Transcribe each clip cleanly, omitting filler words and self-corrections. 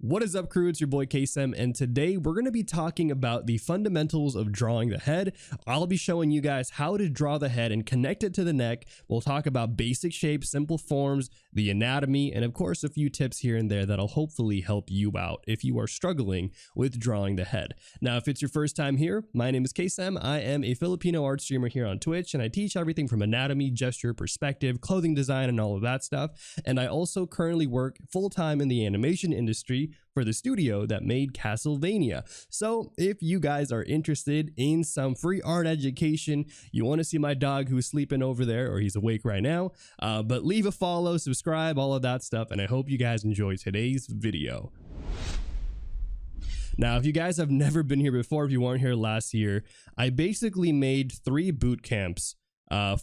What is up, crew? It's your boy Kaycem, and today we're going to be talking about the fundamentals of drawing the head. I'll be showing you guys how to draw the head and connect it to the neck. We'll talk about basic shapes, simple forms, the anatomy, and of course a few tips here and there that'll hopefully help you out if you are struggling with drawing the head. Now, if it's your first time here, my name is Kaycem. I am a Filipino art streamer here on Twitch, and I teach everything from anatomy, gesture, perspective, clothing design, and all of that stuff. And I also currently work full-time in the animation industry for the studio that made Castlevania. So if you guys are interested in some free art education, you want to see my dog who's sleeping over there, or he's awake right now, but leave a follow, subscribe, all of that stuff, and I hope you guys enjoy today's video. Now, if you guys have never been here before, if you weren't here last year, I basically made 3 boot camps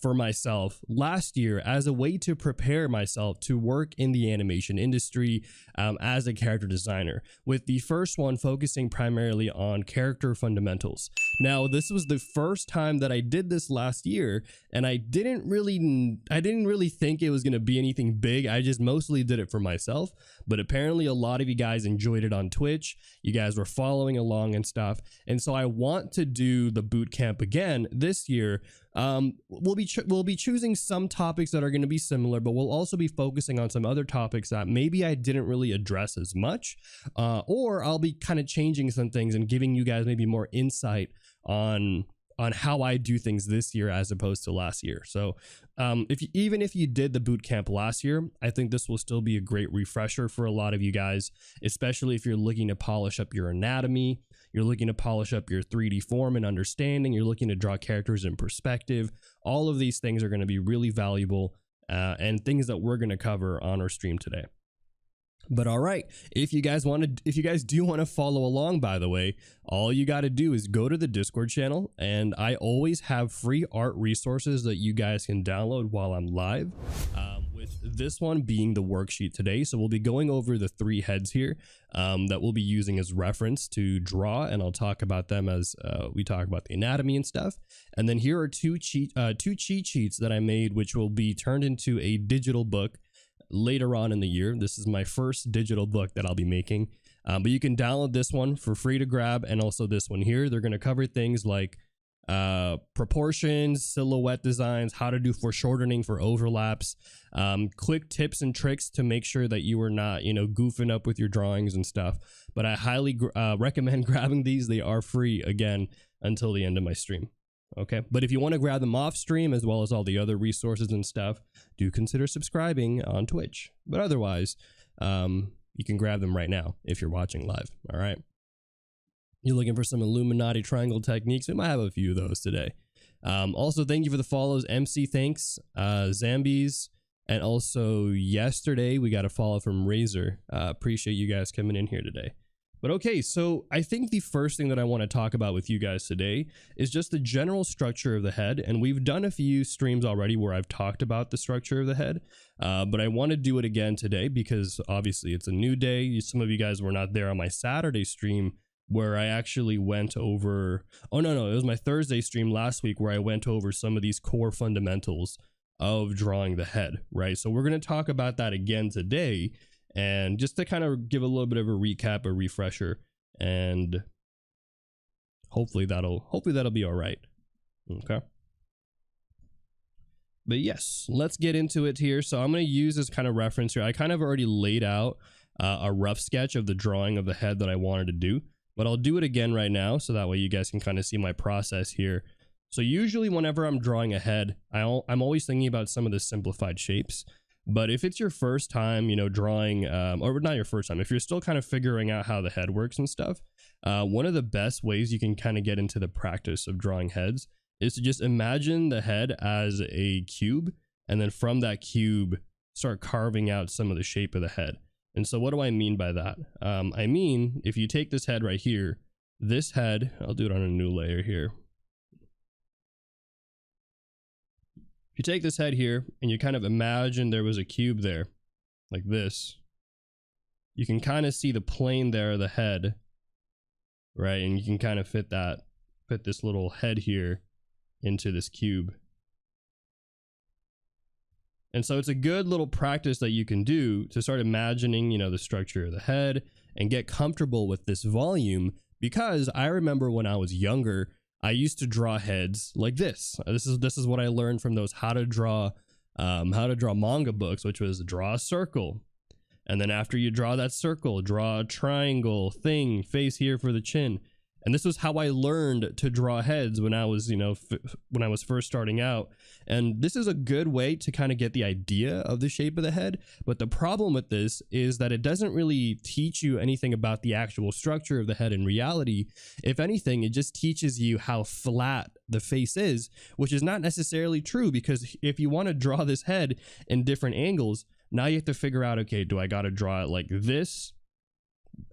for myself last year as a way to prepare myself to work in the animation industry as a character designer, with the first one focusing primarily on character fundamentals. Now, this was the first time that I did this last year, and I didn't really think it was going to be anything big. I just mostly did it for myself, but apparently a lot of you guys enjoyed it on Twitch. You guys were following along and stuff, and so I want to do the boot camp again this year. We'll be choosing some topics that are going to be similar, but we'll also be focusing on some other topics that maybe I didn't really address as much, or I'll be kind of changing some things and giving you guys maybe more insight on how I do things this year as opposed to last year. So even if you did the boot camp last year, I think this will still be a great refresher for a lot of you guys, especially if you're looking to polish up your anatomy, you're looking to polish up your 3D form and understanding, you're looking to draw characters in perspective. All of these things are going to be really valuable and things that we're going to cover on our stream today. But all right, if you guys do want to follow along, by the way, all you got to do is go to the Discord channel, and I always have free art resources that you guys can download while I'm live, with this one being the worksheet today. So we'll be going over the 3 heads here that we'll be using as reference to draw, and I'll talk about them as we talk about the anatomy and stuff. And then here are two cheat sheets that I made, which will be turned into a digital book later on in the year. This is my first digital book that I'll be making, but you can download this one for free to grab, and also this one here. They're going to cover things like proportions, silhouette designs, how to do foreshortening for overlaps, quick tips and tricks to make sure that you are not, goofing up with your drawings and stuff. But I highly recommend grabbing these. They are free, again, until the end of my stream. Okay, but if you want to grab them off stream as well as all the other resources and stuff, do consider subscribing on Twitch. But otherwise, you can grab them right now if you're watching live. All right, you're looking for some Illuminati triangle techniques, we might have a few of those today. Also, thank you for the follows. MC, thanks. Zambies, and also yesterday we got a follow from Razor. Appreciate you guys coming in here today. But okay, so I think the first thing that I want to talk about with you guys today is just the general structure of the head. And we've done a few streams already where I've talked about the structure of the head, but I want to do it again today because obviously it's a new day. Some of you guys were not there on my Saturday stream where I actually went over, it was my Thursday stream last week where I went over some of these core fundamentals of drawing the head, right? So we're going to talk about that again today. And just to kind of give a little bit of a recap, a refresher, and hopefully that'll be all right. Okay. But yes, let's get into it here. So I'm going to use this kind of reference here. I kind of already laid out a rough sketch of the drawing of the head that I wanted to do, but I'll do it again right now so that way you guys can kind of see my process here. So usually whenever I'm drawing a head, I'm always thinking about some of the simplified shapes. But if it's your first time, drawing, or not your first time, if you're still kind of figuring out how the head works and stuff, one of the best ways you can kind of get into the practice of drawing heads is to just imagine the head as a cube, and then from that cube, start carving out some of the shape of the head. And so what do I mean by that? I mean, if you take this head right here, this head, I'll do it on a new layer here. You take this head here and you kind of imagine there was a cube there like this, you can kind of see the plane there of the head, right? And you can kind of fit this little head here into this cube. And so it's a good little practice that you can do to start imagining, the structure of the head and get comfortable with this volume. Because I remember when I was younger, I used to draw heads like this. This is what I learned from those how to draw manga books, which was draw a circle. And then after you draw that circle, draw a triangle thing, face here for the chin. And this was how I learned to draw heads when I was, when I was first starting out. And this is a good way to kind of get the idea of the shape of the head. But the problem with this is that it doesn't really teach you anything about the actual structure of the head in reality. If anything, it just teaches you how flat the face is, which is not necessarily true, because if you want to draw this head in different angles, now you have to figure out, okay, do I got to draw it like this?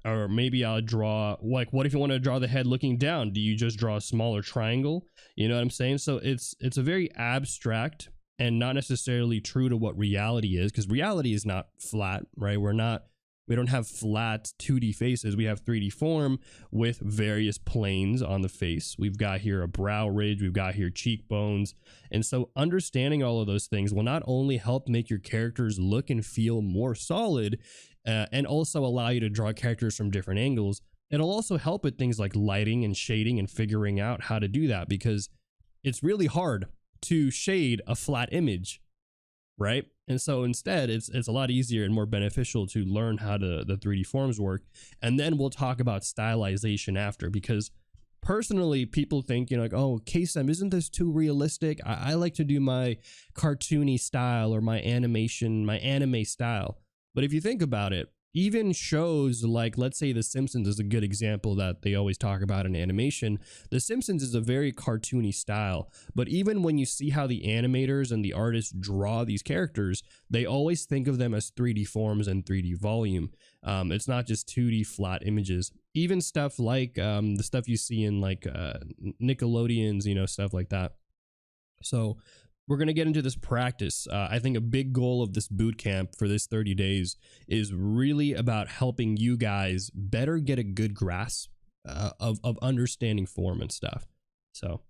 Or maybe I'll draw, like, what if you want to draw the head looking down? Do you just draw a smaller triangle? You know what I'm saying? So it's a very abstract and not necessarily true to what reality is, because reality is not flat, right? We don't have flat 2D faces. We have 3D form with various planes on the face. We've got here a brow ridge, we've got here cheekbones. And so understanding all of those things will not only help make your characters look and feel more solid, and also allow you to draw characters from different angles. It'll also help with things like lighting and shading and figuring out how to do that, because it's really hard to shade a flat image, right? And so instead, it's a lot easier and more beneficial to learn how the 3D forms work. And then we'll talk about stylization after, because personally, people think, like, oh, Kaycem, isn't this too realistic? I like to do my cartoony style or my animation, my anime style. But if you think about it, even shows like, let's say The Simpsons is a good example that they always talk about in animation. The Simpsons is a very cartoony style, but even when you see how the animators and the artists draw these characters, they always think of them as 3D forms and 3D volume. It's not just 2D flat images. Even stuff like the stuff you see in like Nickelodeon's, stuff like that. So we're going to get into this practice. I think a big goal of this boot camp for this 30 days is really about helping you guys better get a good grasp of understanding form and stuff. So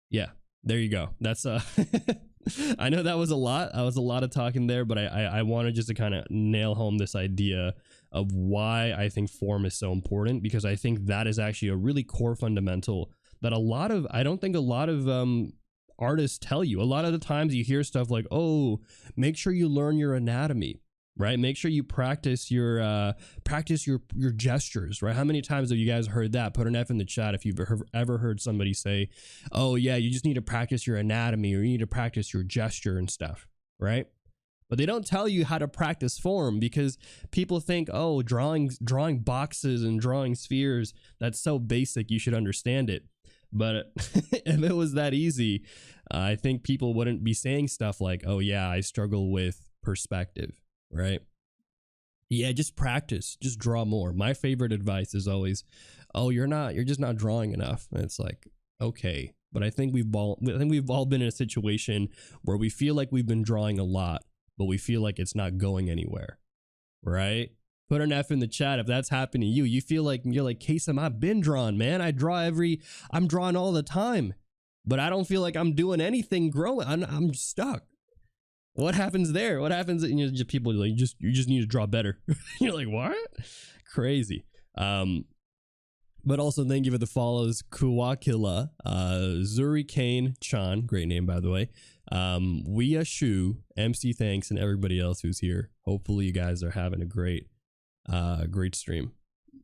yeah, there you go. That's I know that was a lot. I was a lot of talking there, but I wanted just to kind of nail home this idea of why I think form is so important, because I think that is actually a really core fundamental that I don't think a lot of artists tell you. A lot of the times you hear stuff like, oh, make sure you learn your anatomy, right? Make sure you practice your gestures, right? How many times have you guys heard that? Put an F in the chat if you've ever heard somebody say, oh yeah, you just need to practice your anatomy, or you need to practice your gesture and stuff, right? But they don't tell you how to practice form, because people think, oh, drawing boxes and drawing spheres, that's so basic, you should understand it. But if it was that easy, I think people wouldn't be saying stuff like, oh yeah, I struggle with perspective, right? Yeah, just practice, just draw more. My favorite advice is always, oh, you're just not drawing enough. And it's like, okay, but I think we've all been in a situation where we feel like we've been drawing a lot, but we feel like it's not going anywhere, right? Put an F in the chat if that's happened to you. You feel like you're like, Kaycem, I've been drawing, man. I'm drawing all the time, but I don't feel like I'm doing anything growing. I'm stuck. What happens there? What happens? Just people are like, you just need to draw better. You're like, what? Crazy. But also thank you for the follows, Kuwakila, Zuri Kane Chan, great name by the way. Wea Shu, MC Thanks, and everybody else who's here. Hopefully you guys are having a great stream.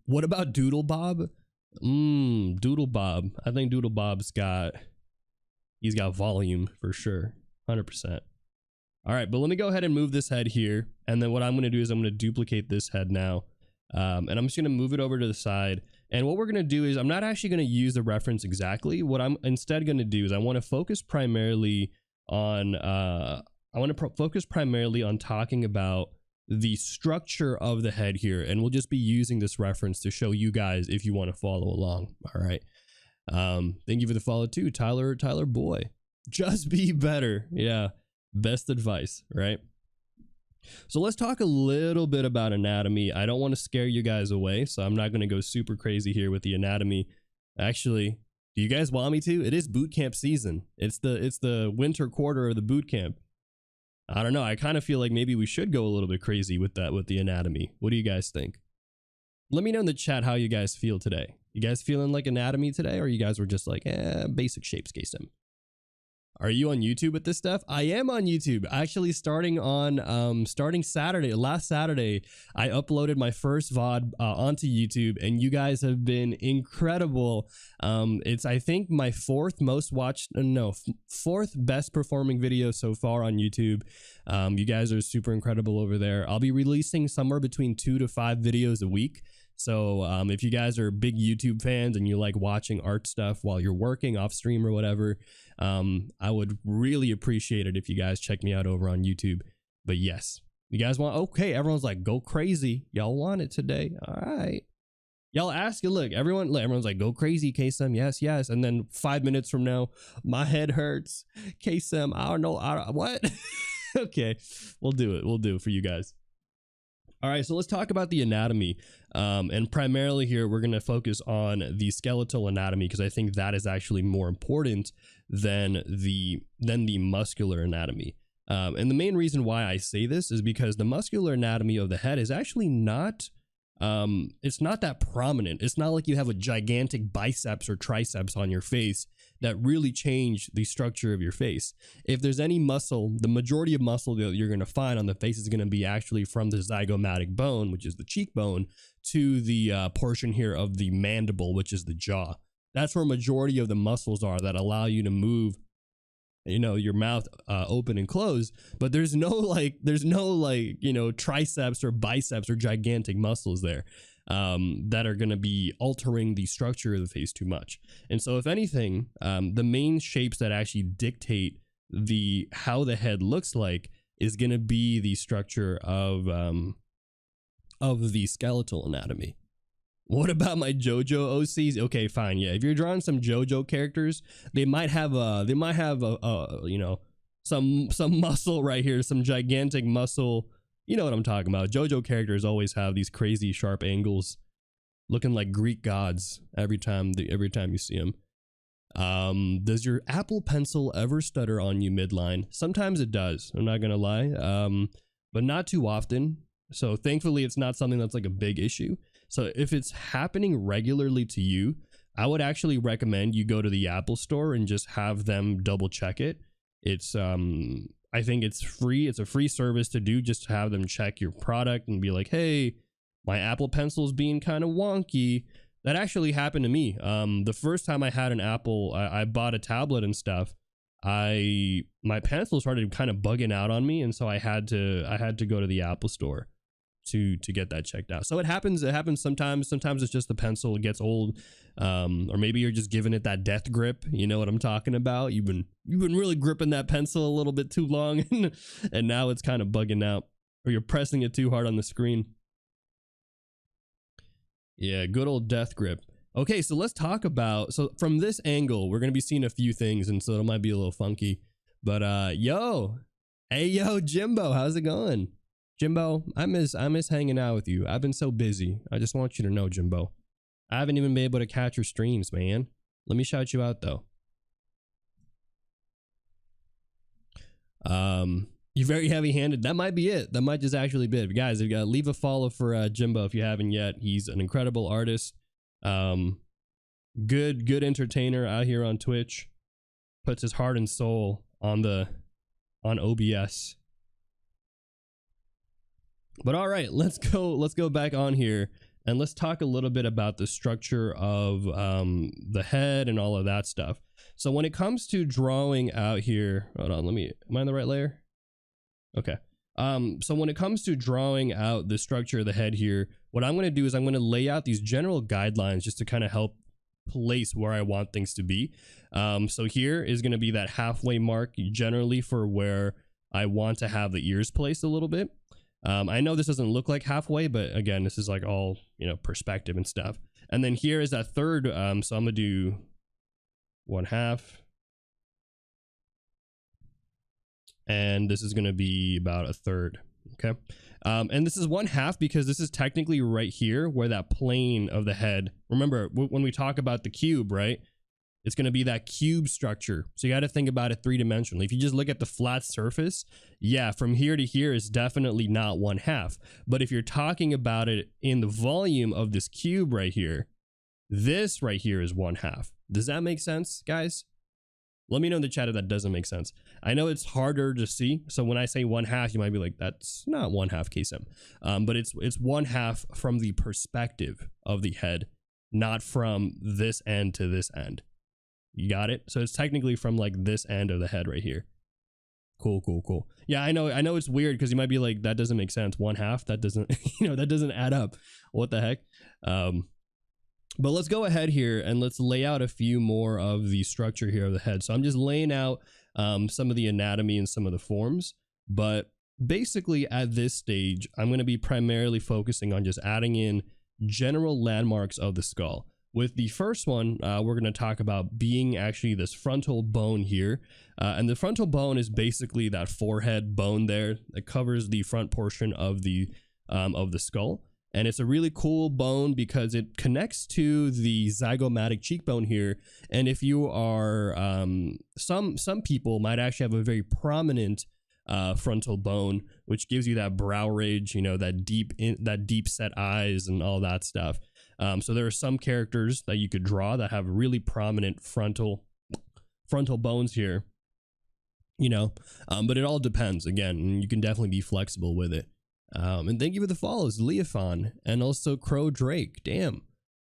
What about Doodle Bob? Doodle Bob. I think Doodle Bob's got volume for sure. 100%. All right, but let me go ahead and move this head here. And then what I'm going to do is I'm going to duplicate this head now. And I'm just going to move it over to the side. And what we're going to do is I'm not actually going to use the reference exactly. What I'm instead going to do is I want to focus primarily on talking about the structure of the head here, and we'll just be using this reference to show you guys if you want to follow along. All right. Thank you for the follow too, Tyler Boy. Just be better. Yeah, best advice, right? So let's talk a little bit about anatomy. I don't want to scare you guys away, so I'm not going to go super crazy here with the anatomy. Actually, do you guys want me to? It is boot camp season. It's the winter quarter of the boot camp. I don't know. I kind of feel like maybe we should go a little bit crazy with that, with the anatomy. What do you guys think? Let me know in the chat how you guys feel today. You guys feeling like anatomy today, or you guys were just like, basic shapes, Kaycem? Are you on YouTube with this stuff? I am on YouTube. Actually, starting Saturday, last Saturday, I uploaded my first VOD onto YouTube, and you guys have been incredible. It's, I think, my fourth best performing video so far on YouTube. You guys are super incredible over there. I'll be releasing somewhere between 2 to 5 videos a week. So if you guys are big YouTube fans and you like watching art stuff while you're working off stream or whatever, I would really appreciate it if you guys check me out over on YouTube. But yes, you guys want, okay, everyone's like, go crazy. Y'all want it today. All right. Y'all ask it. Look, everyone's like, go crazy, Kaycem. Yes, yes. And then 5 minutes from now, my head hurts. Kaycem, I don't know. What? Okay, we'll do it. We'll do it for you guys. All right, so let's talk about the anatomy. And primarily here, we're going to focus on the skeletal anatomy because I think that is actually more important than the muscular anatomy. And the main reason why I say this is because the muscular anatomy of the head is actually not, it's not that prominent. It's not like you have a gigantic biceps or triceps on your face that really change the structure of your face. If there's any muscle, the majority of muscle that you're going to find on the face is going to be actually from the zygomatic bone, which is the cheekbone, to the portion here of the mandible, which is the jaw. That's where majority of the muscles are that allow you to move, you know, your mouth open and close. But there's no like, you know, triceps or biceps or gigantic muscles there that are going to be altering the structure of the face too much. And so if anything, the main shapes that actually dictate how the head looks like is going to be the structure of the skeletal anatomy. What about my JoJo OCs? Okay, fine. Yeah, if you're drawing some JoJo characters, they might have you know, some muscle right here, some gigantic muscle. You know what I'm talking about. JoJo characters always have these crazy sharp angles, looking like Greek gods every time you see them. Does your Apple Pencil ever stutter on you midline? Sometimes it does. I'm not gonna lie, but not too often. So thankfully, it's not something that's like a big issue. So if it's happening regularly to you, I would actually recommend you go to the Apple store and just have them double check it. It's I think it's free. It's a free service to do, just to have them check your product and be like, hey, my Apple Pencil is being kind of wonky. That actually happened to me. The first time I had an Apple, I bought a tablet and stuff. My pencil started kind of bugging out on me, and so I had to go to the Apple store to get that checked out. So it happens sometimes. Sometimes it's just the pencil gets old, or maybe you're just giving it that death grip. You know what I'm talking about? You've been really gripping that pencil a little bit too long, and now it's kind of bugging out, or you're pressing it too hard on the screen. Yeah, good old death grip. Okay, so let's talk about, so from this angle, we're gonna be seeing a few things, and so it might be a little funky. But hey yo, Jimbo, how's it going? Jimbo, I miss hanging out with you. I've been so busy. I just want you to know, Jimbo. I haven't even been able to catch your streams, man. Let me shout you out though. You're very heavy-handed. That might be it. That might just actually be it. Guys, leave a follow for Jimbo if you haven't yet. He's an incredible artist. Good entertainer out here on Twitch. Puts his heart and soul on OBS. But all right, let's go back on here and let's talk a little bit about the structure of the head and all of that stuff. So when it comes to drawing out here, hold on, am I on the right layer? Okay. So when it comes to drawing out the structure of the head here, what I'm going to do is I'm going to lay out these general guidelines just to kind of help place where I want things to be. So here is going to be that halfway mark generally for where I want to have the ears placed a little bit. I know this doesn't look like halfway, but again, this is like all, you know, perspective and stuff. And then here is that third. So I'm going to do 1/2. And this is going to be about 1/3. Okay. And this is 1/2 because this is technically right here where that plane of the head, remember when we talk about the cube, right? It's going to be that cube structure. So you got to think about it three-dimensionally. If you just look at the flat surface, yeah, from here to here is definitely not 1/2. But if you're talking about it in the volume of this cube right here, this right here is 1/2. Does that make sense, guys? Let me know in the chat if that doesn't make sense. I know it's harder to see. So when I say 1/2, you might be like, that's not 1/2 Kaycem. But it's 1/2 from the perspective of the head, not from this end to this end. You got it? So it's technically from like this end of the head right here. Cool. Yeah, I know it's weird because you might be like, that doesn't make sense. 1/2, that doesn't, that doesn't add up. What the heck? But let's go ahead here and let's lay out a few more of the structure here of the head. So I'm just laying out some of the anatomy and some of the forms. But basically at this stage, I'm going to be primarily focusing on just adding in general landmarks of the skull. With the first one, we're going to talk about being actually this frontal bone here. And the frontal bone is basically that forehead bone there that covers the front portion of the skull. And it's a really cool bone because it connects to the zygomatic cheekbone here. And if you are, some people might actually have a very prominent frontal bone, which gives you that brow ridge, that deep set eyes and all that stuff. So there are some characters that you could draw that have really prominent frontal bones here, but it all depends. Again, you can definitely be flexible with it. And thank you for the follows, Leofon, and also Crow Drake. Damn.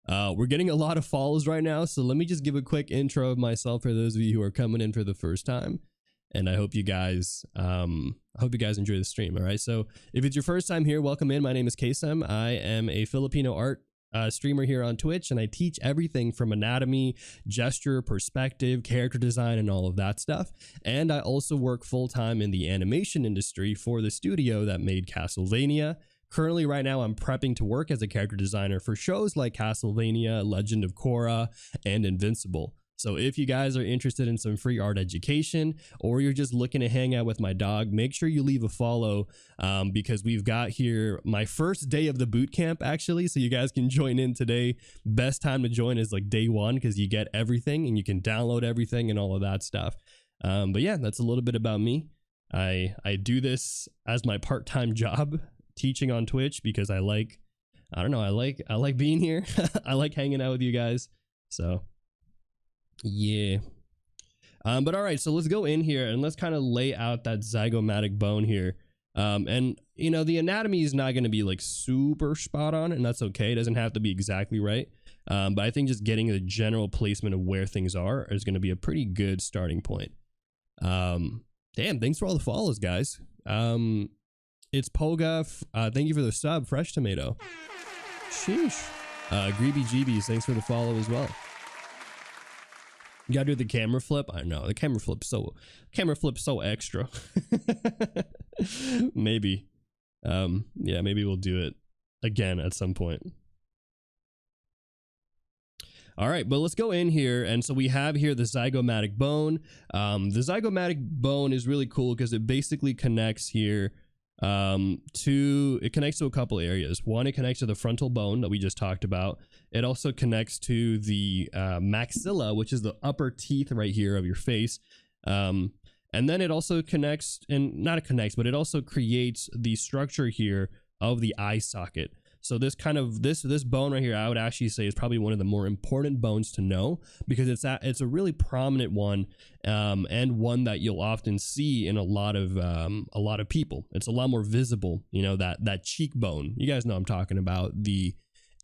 We're getting a lot of follows right now, so let me just give a quick intro of myself for those of you who are coming in for the first time. And I hope you guys enjoy the stream. All right. So if it's your first time here, welcome in. My name is Kaycem. I am a Filipino art streamer here on Twitch, and I teach everything from anatomy, gesture, perspective, character design, and all of that stuff. And I also work full-time in the animation industry for the studio that made Castlevania. Currently, right now, I'm prepping to work as a character designer for shows like Castlevania, Legend of Korra, and Invincible. So if you guys are interested in some free art education, or you're just looking to hang out with my dog, make sure you leave a follow, because we've got here my first day of the boot camp, actually, so you guys can join in today. Best time to join is like day one, because you get everything and you can download everything and all of that stuff. But yeah, that's a little bit about me. I do this as my part-time job, teaching on Twitch, because I like being here. I like hanging out with you guys. So yeah. But all right, so let's go in here and let's kind of lay out that zygomatic bone here. And the anatomy is not going to be like super spot on, and that's okay. It doesn't have to be exactly right. But I think just getting the general placement of where things are is going to be a pretty good starting point. Damn, thanks for all the follows, guys. It's Poga. Thank you for the sub, Fresh Tomato. Sheesh. Greeby GBs, thanks for the follow as well. You gotta do the camera flip. I know the camera flip's so extra. Maybe, yeah, maybe we'll do it again at some point. All right, but let's go in here. And so we have here the zygomatic bone. The zygomatic bone is really cool because it basically connects here it connects to a couple areas. One, it connects to the frontal bone that we just talked about. It also connects to the maxilla, which is the upper teeth right here of your face. And then it also connects, and not it connects, but it also creates the structure here of the eye socket. So this bone right here, I would actually say is probably one of the more important bones to know, because it's a really prominent one, and one that you'll often see in a lot of people. It's a lot more visible, that cheekbone. You guys know I'm talking about, the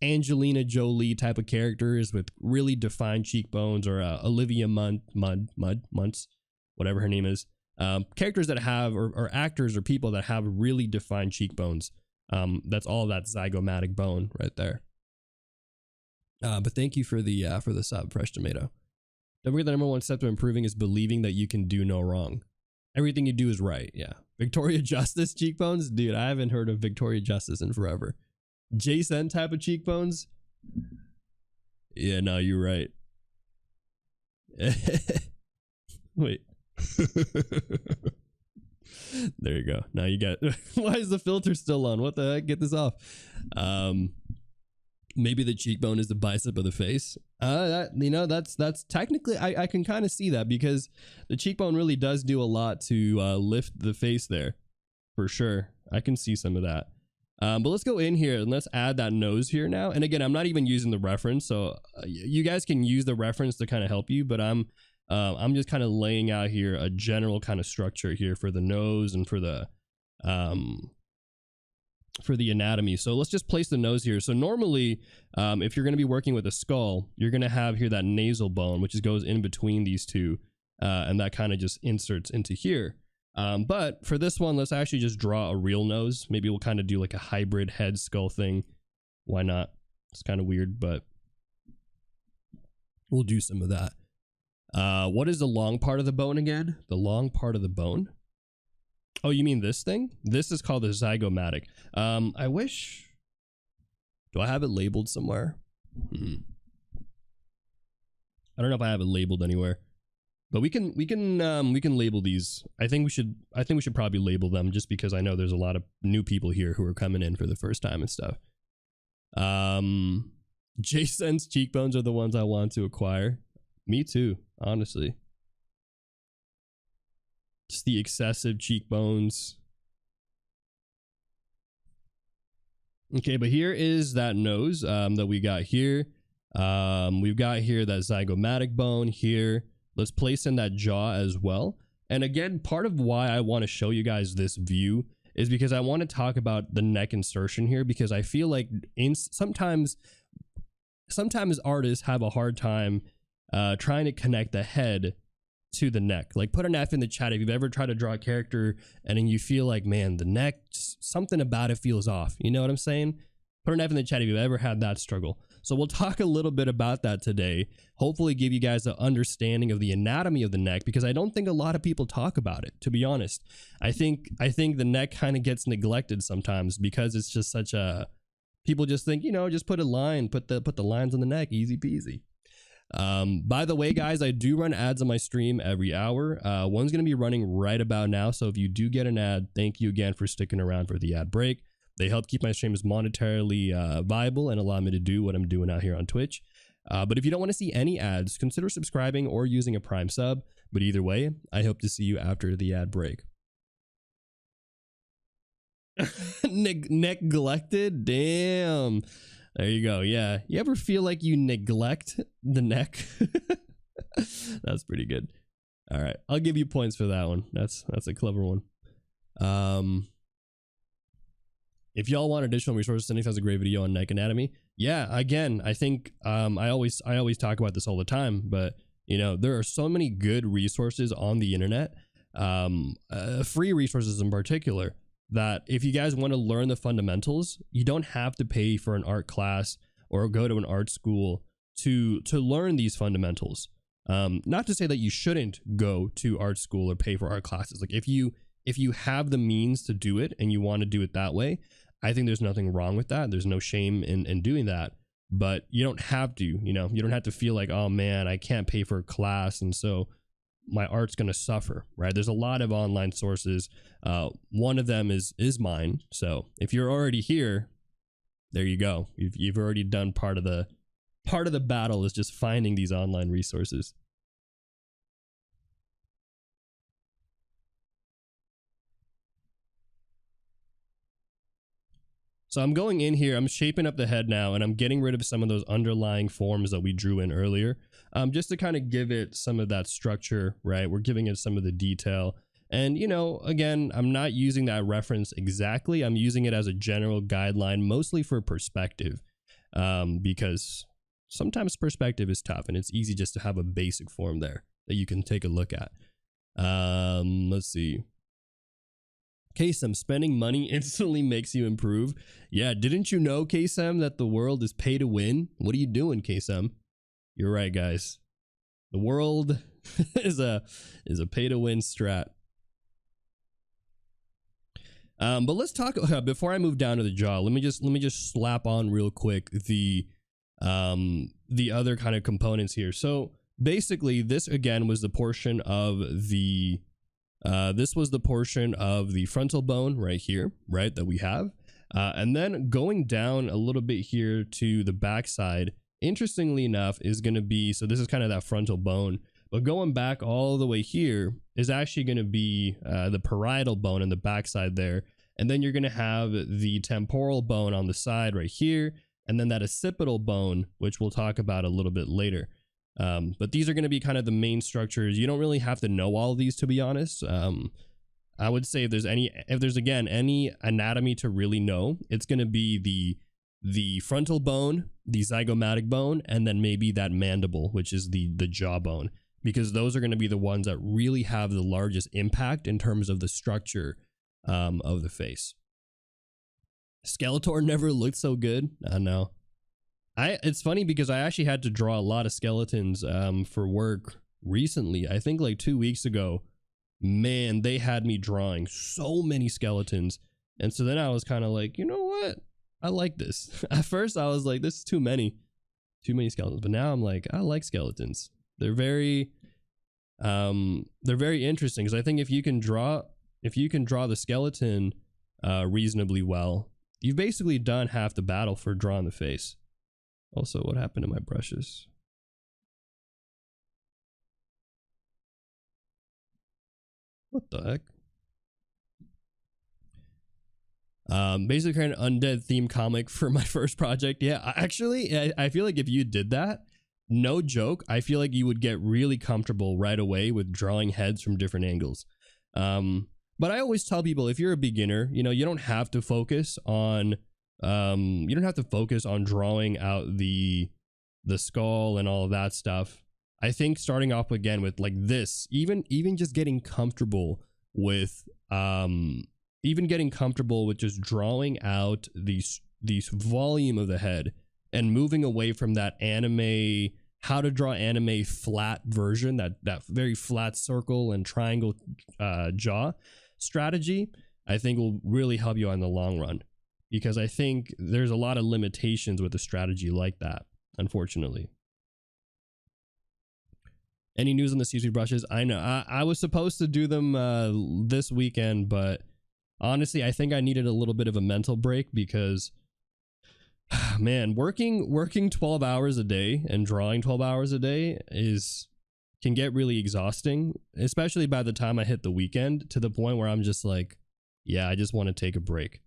Angelina Jolie type of characters with really defined cheekbones, or Olivia Muntz, whatever her name is. Characters that have, or actors or people that have really defined cheekbones. That's all that zygomatic bone right there. But thank you for the sub, Fresh Tomato. Don't forget the number one step to improving is believing that you can do no wrong. Everything you do is right. Yeah. Victoria Justice cheekbones? Dude, I haven't heard of Victoria Justice in forever. Jason type of cheekbones? Yeah, no, you're right. Wait. There you go. Now you got. Why is the filter still on? What the heck? Get this off. But Maybe the cheekbone is the bicep of the face. That's technically, I can kind of see that, because the cheekbone really does do a lot to lift the face there, for sure. I can see some of that. But let's go in here and let's add that nose here now. And again, I'm not even using the reference, so you guys can use the reference to kind of help you, but I'm just kind of laying out here a general kind of structure here for the nose and for the anatomy. So let's just place the nose here. So normally, if you're going to be working with a skull, you're going to have here that nasal bone, which goes in between these two, and that kind of just inserts into here. But for this one, let's actually just draw a real nose. Maybe we'll kind of do like a hybrid head skull thing. Why not? It's kind of weird, but we'll do some of that. What is the long part of the bone again? The long part of the bone? Oh, you mean this thing? This is called the zygomatic. I wish... Do I have it labeled somewhere? I don't know if I have it labeled anywhere. But we can label these. I think we should probably label them, just because I know there's a lot of new people here who are coming in for the first time and stuff. Jason's cheekbones are the ones I want to acquire. Me too, honestly. Just the excessive cheekbones. Okay, but here is that nose that we got here. We've got here that zygomatic bone here. Let's place in that jaw as well. And again, part of why I want to show you guys this view is because I want to talk about the neck insertion here, because I feel like sometimes artists have a hard time trying to connect the head to the neck. Like, put an F in the chat if you've ever tried to draw a character and then you feel like, man, the neck, something about it feels off. You know what I'm saying? Put an F in the chat if you've ever had that struggle. So we'll talk a little bit about that today. Hopefully give you guys an understanding of the anatomy of the neck, because I don't think a lot of people talk about it, to be honest. I think the neck kind of gets neglected sometimes, because it's just such a, people just think, you know, just put a line, put the lines on the neck, easy peasy. By the way, guys, I do run ads on my stream every hour. One's going to be running right about now. So if you do get an ad, thank you again for sticking around for the ad break. They help keep my streams monetarily viable and allow me to do what I'm doing out here on Twitch. But if you don't want to see any ads, consider subscribing or using a Prime sub. But either way, I hope to see you after the ad break. Neglected? Damn. There you go. Yeah. You ever feel like you neglect the neck? That's pretty good. All right. I'll give you points for that one. That's a clever one. If y'all want additional resources, Nick has a great video on neck anatomy. Yeah, again, I think I always talk about this all the time, but you know, there are so many good resources on the internet, free resources in particular, that if you guys want to learn the fundamentals, you don't have to pay for an art class or go to an art school to learn these fundamentals. Not to say that you shouldn't go to art school or pay for art classes. Like, if you have the means to do it and you want to do it that way, I think there's nothing wrong with that. There's no shame in doing that, but you don't have to, you know, you don't have to feel like, oh man, I can't pay for a class, and so my art's going to suffer, right? There's a lot of online sources. One of them is mine. So if you're already here, there you go. You've already done part of the battle, is just finding these online resources. So I'm going in here, I'm shaping up the head now, and I'm getting rid of some of those underlying forms that we drew in earlier, just to kind of give it some of that structure, right? We're giving it some of the detail. And, you know, again, I'm not using that reference exactly. I'm using it as a general guideline, mostly for perspective, because sometimes perspective is tough, and it's easy just to have a basic form there that you can take a look at. Let's see. Kaycem, spending money instantly makes you improve. Yeah, didn't you know, Kaycem, that the world is pay to win? What are you doing, Kaycem? You're right, guys. The world is a pay to win strat. But let's talk before I move down to the jaw. Let me just slap on real quick the other kind of components here. So basically, this again was the portion of the this was the portion of the frontal bone right here, right, that we have. And then going down a little bit here to the backside, interestingly enough, is going to be, so this is kind of that frontal bone, but going back all the way here is actually going to be the parietal bone in the backside there. And then you're going to have the temporal bone on the side right here, and then that occipital bone, which we'll talk about a little bit later. But these are going to be kind of the main structures. You don't really have to know all of these, to be honest. I would say if there's again any anatomy to really know, it's going to be the frontal bone, the zygomatic bone, and then maybe that mandible, which is the jawbone, because those are going to be the ones that really have the largest impact in terms of the structure of the face. Skeletor never looked so good. I know. It's funny because I actually had to draw a lot of skeletons for work recently. I think like 2 weeks ago. Man, they had me drawing so many skeletons. And so then I was kind of like, you know what? I like this. At first I was like, this is too many skeletons. But now I'm like, I like skeletons. They're very interesting, because I think if you can draw the skeleton reasonably well, you've basically done half the battle for drawing the face. Also, what happened to my brushes? What the heck? Basically kind of undead theme comic for my first project. Yeah, actually, I feel like if you did that, no joke, I feel like you would get really comfortable right away with drawing heads from different angles. But I always tell people, if you're a beginner, you know, you don't have to focus on drawing out the skull and all of that stuff. I think starting off again with like this, even just getting comfortable with just drawing out these volume of the head and moving away from that anime, how to draw anime flat version, that very flat circle and triangle jaw strategy, I think will really help you in the long run, because I think there's a lot of limitations with a strategy like that, unfortunately. Any news on the C-suite brushes? I know I was supposed to do them this weekend, but honestly, I think I needed a little bit of a mental break, because man, working 12 hours a day and drawing 12 hours a day can get really exhausting, especially by the time I hit the weekend, to the point where I'm just like, yeah, I just want to take a break.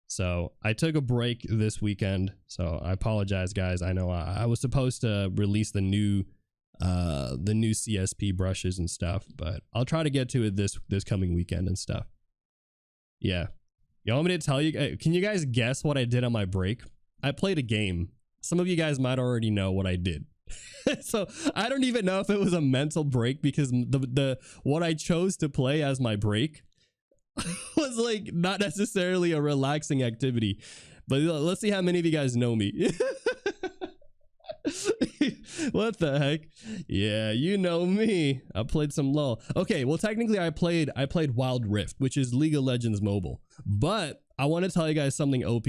So I took a break this weekend. So I apologize, guys. I know I was supposed to release the new CSP brushes and stuff, but I'll try to get to it this coming weekend and stuff. Yeah. You want me to tell you? Can you guys guess what I did on my break? I played a game. Some of you guys might already know what I did. So I don't even know if it was a mental break, because the what I chose to play as my break was like not necessarily a relaxing activity. But let's see how many of you guys know me. What the heck? Yeah, you know me. I played some LOL. Okay, well technically I played Wild Rift, which is League of Legends Mobile. But I want to tell you guys something OP.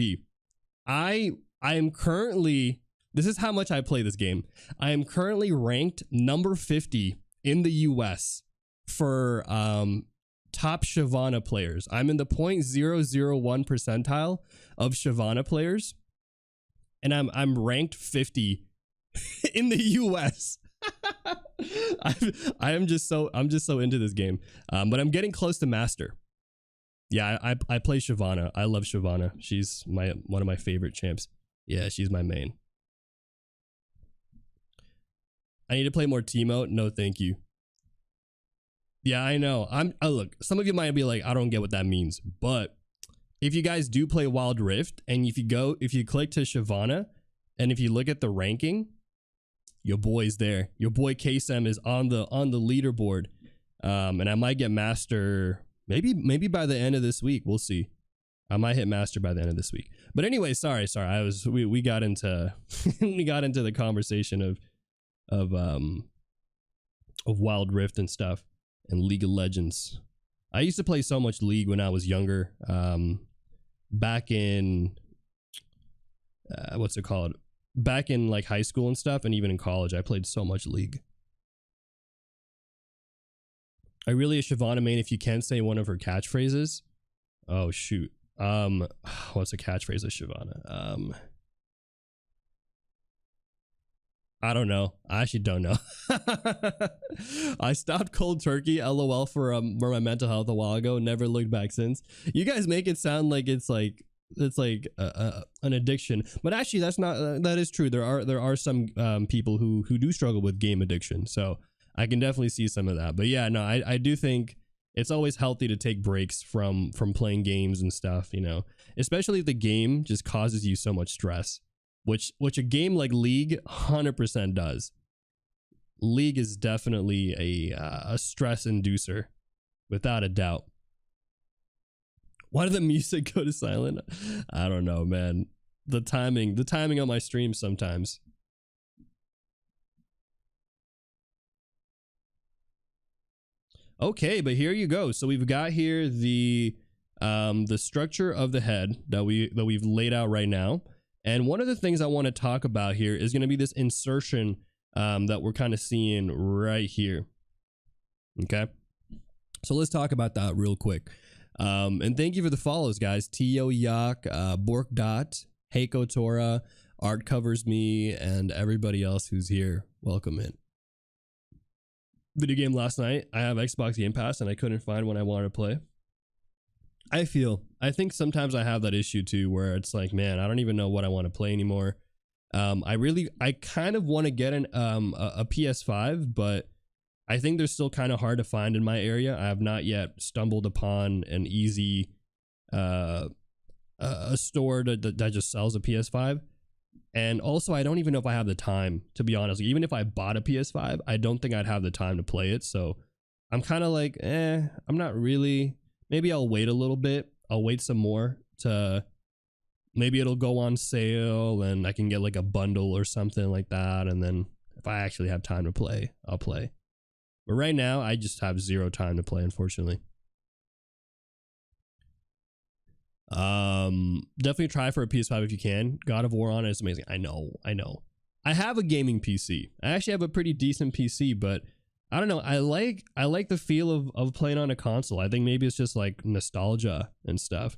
I am currently, this is how much I play this game. I am currently ranked number 50 in the US for top Shyvana players. I'm in the 0.001 percentile of Shyvana players, and I'm ranked 50 in the US. I'm just so into this game. But I'm getting close to master. Yeah, I play Shyvana. I love Shyvana. She's one of my favorite champs. Yeah, she's my main. I need to play more Teemo. No, thank you. Yeah, I know. Look, some of you might be like, I don't get what that means. But if you guys do play Wild Rift, and if you click to Shyvana, and if you look at the ranking, your boy's there. Your boy Kaycem is on the leaderboard. And I might get master maybe by the end of this week. We'll see. I might hit master by the end of this week. But anyway, sorry. We got into we got into the conversation of Wild Rift and stuff, and League of Legends. I used to play so much League when I was younger. Back in what's it called? Back in like high school and stuff, and even in college, I played so much League. I really a Shyvana main if you can't say one of her catchphrases. Oh shoot. What's a catchphrase of Shyvana? I don't know. I actually don't know. I stopped cold turkey, lol, for my mental health a while ago. Never looked back since. You guys make it sound like it's like an addiction, but actually that's not. That is true. There are some people who do struggle with game addiction. So I can definitely see some of that. But yeah, no, I do think it's always healthy to take breaks from playing games and stuff. You know, especially if the game just causes you so much stress. Which a game like League 100% does. League is definitely a stress inducer, without a doubt. Why did the music go to silent? I don't know, man. The timing on my streams sometimes. Okay, but here you go. So we've got here the structure of the head that we've laid out right now. And one of the things I want to talk about here is going to be this insertion that we're kind of seeing right here. Okay. So let's talk about that real quick. And thank you for the follows, guys. Tio Yak, Bork Dot, Heiko Tora, Art Covers Me, and everybody else who's here. Welcome in. Video game last night. I have Xbox Game Pass and I couldn't find one I wanted to play. I think sometimes I have that issue too, where it's like, man, I don't even know what I want to play anymore. I kind of want to get a PS5, but I think they're still kind of hard to find in my area. I have not yet stumbled upon an easy a store that just sells a PS5. And also, I don't even know if I have the time, to be honest. Even if I bought a PS5, I don't think I'd have the time to play it. So I'm kind of like, I'm not really. Maybe I'll wait a little bit. I'll wait some more to maybe it'll go on sale and I can get like a bundle or something like that. And then if I actually have time to play, I'll play. But right now, I just have zero time to play, unfortunately. Definitely try for a PS5 if you can. God of War on it is amazing. I know. I have a gaming PC. I actually have a pretty decent PC, but I don't know. I like the feel of playing on a console. I think maybe it's just like nostalgia and stuff.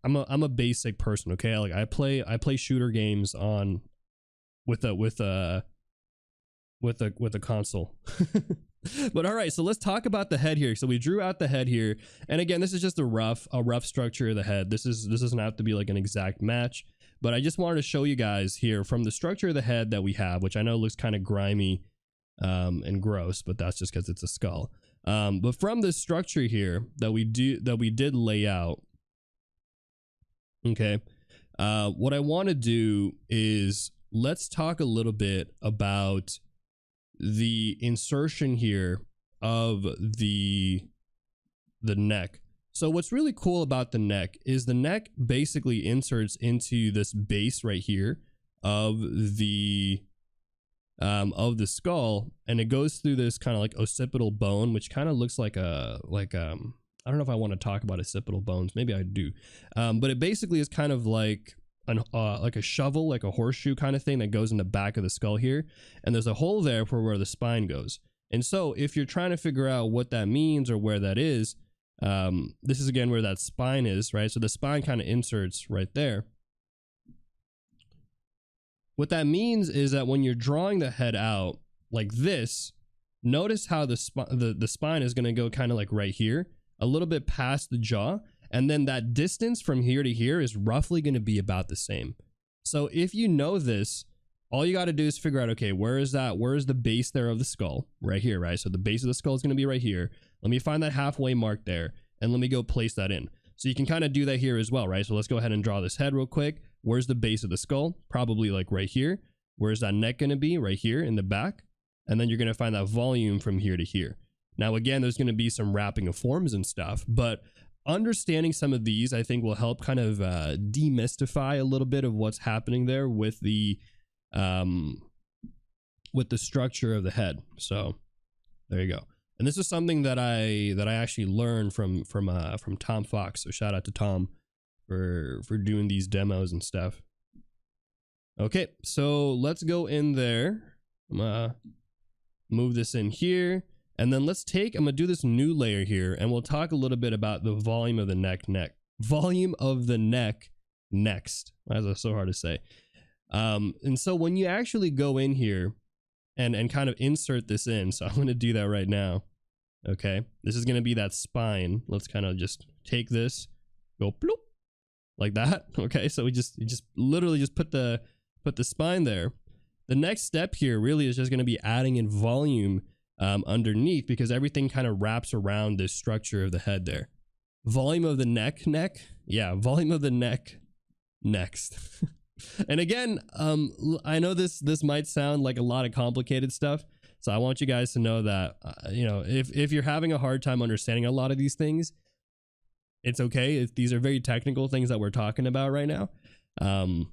I'm a basic person, okay? Like I play shooter games on with a console. But all right, so let's talk about the head here. So we drew out the head here, and again, this is just a rough structure of the head. This doesn't have to be like an exact match, but I just wanted to show you guys here from the structure of the head that we have, which I know looks kind of grimy and gross, but that's just because it's a skull. But from the structure here that we did lay out, okay, what I want to do is let's talk a little bit about the insertion here of the neck. So what's really cool about the neck is the neck basically inserts into this base right here of the skull, and it goes through this kind of like occipital bone, which kind of looks like I don't know if I want to talk about occipital bones. Maybe I do. But it basically is kind of like a shovel, like a horseshoe kind of thing that goes in the back of the skull here. And there's a hole there for where the spine goes. And so if you're trying to figure out what that means or where that is, this is again where that spine is, right? So the spine kind of inserts right there. What that means is that when you're drawing the head out like this, notice how the spine is going to go kind of like right here, a little bit past the jaw. And then that distance from here to here is roughly going to be about the same. So if you know this, all you got to do is figure out, okay, where is the base there of the skull? Right here, right? So the base of the skull is going to be right here. Let me find that halfway mark there, and let me go place that in. So you can kind of do that here as well, right? So let's go ahead and draw this head real quick. Where's the base of the skull? Probably like right here. Where's that neck going to be? Right here in the back. And then you're going to find that volume from here to here. Now, again, there's going to be some wrapping of forms and stuff, but understanding some of these, I think, will help kind of demystify a little bit of what's happening there with the structure of the head. So there you go. And this is something that I actually learned from Tom Fox. So shout out to Tom for doing these demos and stuff. Okay, so let's go in there. I'm gonna move this in here. And then I'm gonna do this new layer here, and we'll talk a little bit about the volume of the volume of the neck next. That's so hard to say. And so when you actually go in here and kind of insert this in, so I'm gonna do that right now. Okay, this is gonna be that spine. Let's kind of just take this, go bloop, like that. Okay, so we just literally just put the spine there. The next step here really is just gonna be adding in volume underneath, because everything kind of wraps around this structure of the head there. Volume of the neck, yeah, volume of the neck next. And again, I know this might sound like a lot of complicated stuff, so I want you guys to know that if you're having a hard time understanding a lot of these things, it's okay. These are very technical things that we're talking about right now. And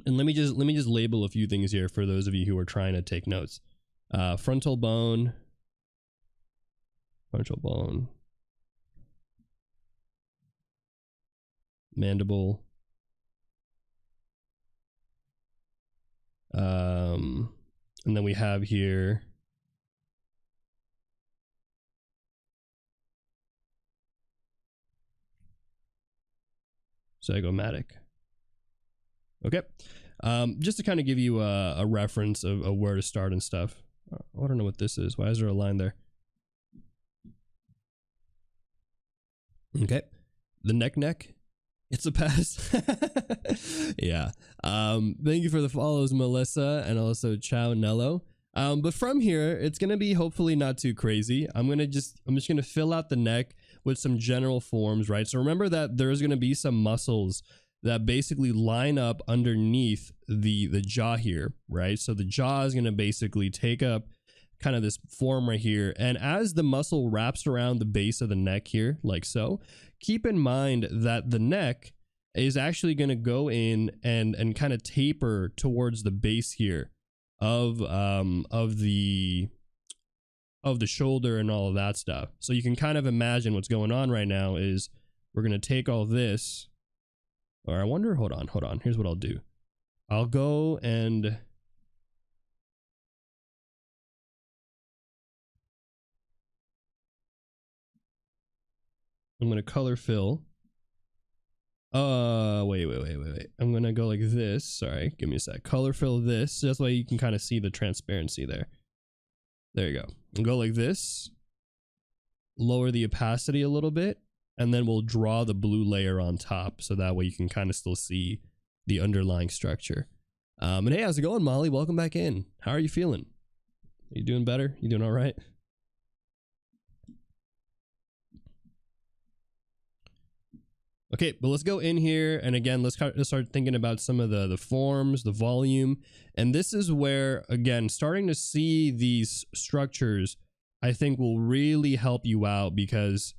let me just label a few things here for those of you who are trying to take notes. Frontal bone, mandible, and then we have here zygomatic. Okay, just to kind of give you a reference of where to start and stuff. I don't know what this is. Why is there a line there? Okay, the neck. It's a pass. Yeah. Thank you for the follows, Melissa, and also Chow Nello. But from here, it's gonna be hopefully not too crazy. I'm just gonna fill out the neck with some general forms, right? So remember that there's gonna be some muscles that basically line up underneath the jaw here, right? So the jaw is gonna basically take up kind of this form right here, and as the muscle wraps around the base of the neck here, like so, keep in mind that the neck is actually going to go in and kind of taper towards the base here of the shoulder and all of that stuff. So you can kind of imagine what's going on right now is we're going to take all this, or I wonder, hold on, here's what I'll do. I'll go and I'm going to color fill. Wait. I'm going to go like this. Sorry, give me a sec. Color fill this. That's why you can kind of see the transparency there. There you go. I'll go like this. Lower the opacity a little bit. And then we'll draw the blue layer on top. So that way you can kind of still see the underlying structure. And hey, how's it going, Molly? Welcome back in. How are you feeling? Are you doing better? You doing all right? Okay, but let's go in here, and again, let's start thinking about some of the forms, the volume, and this is where, again, starting to see these structures, I think will really help you out, because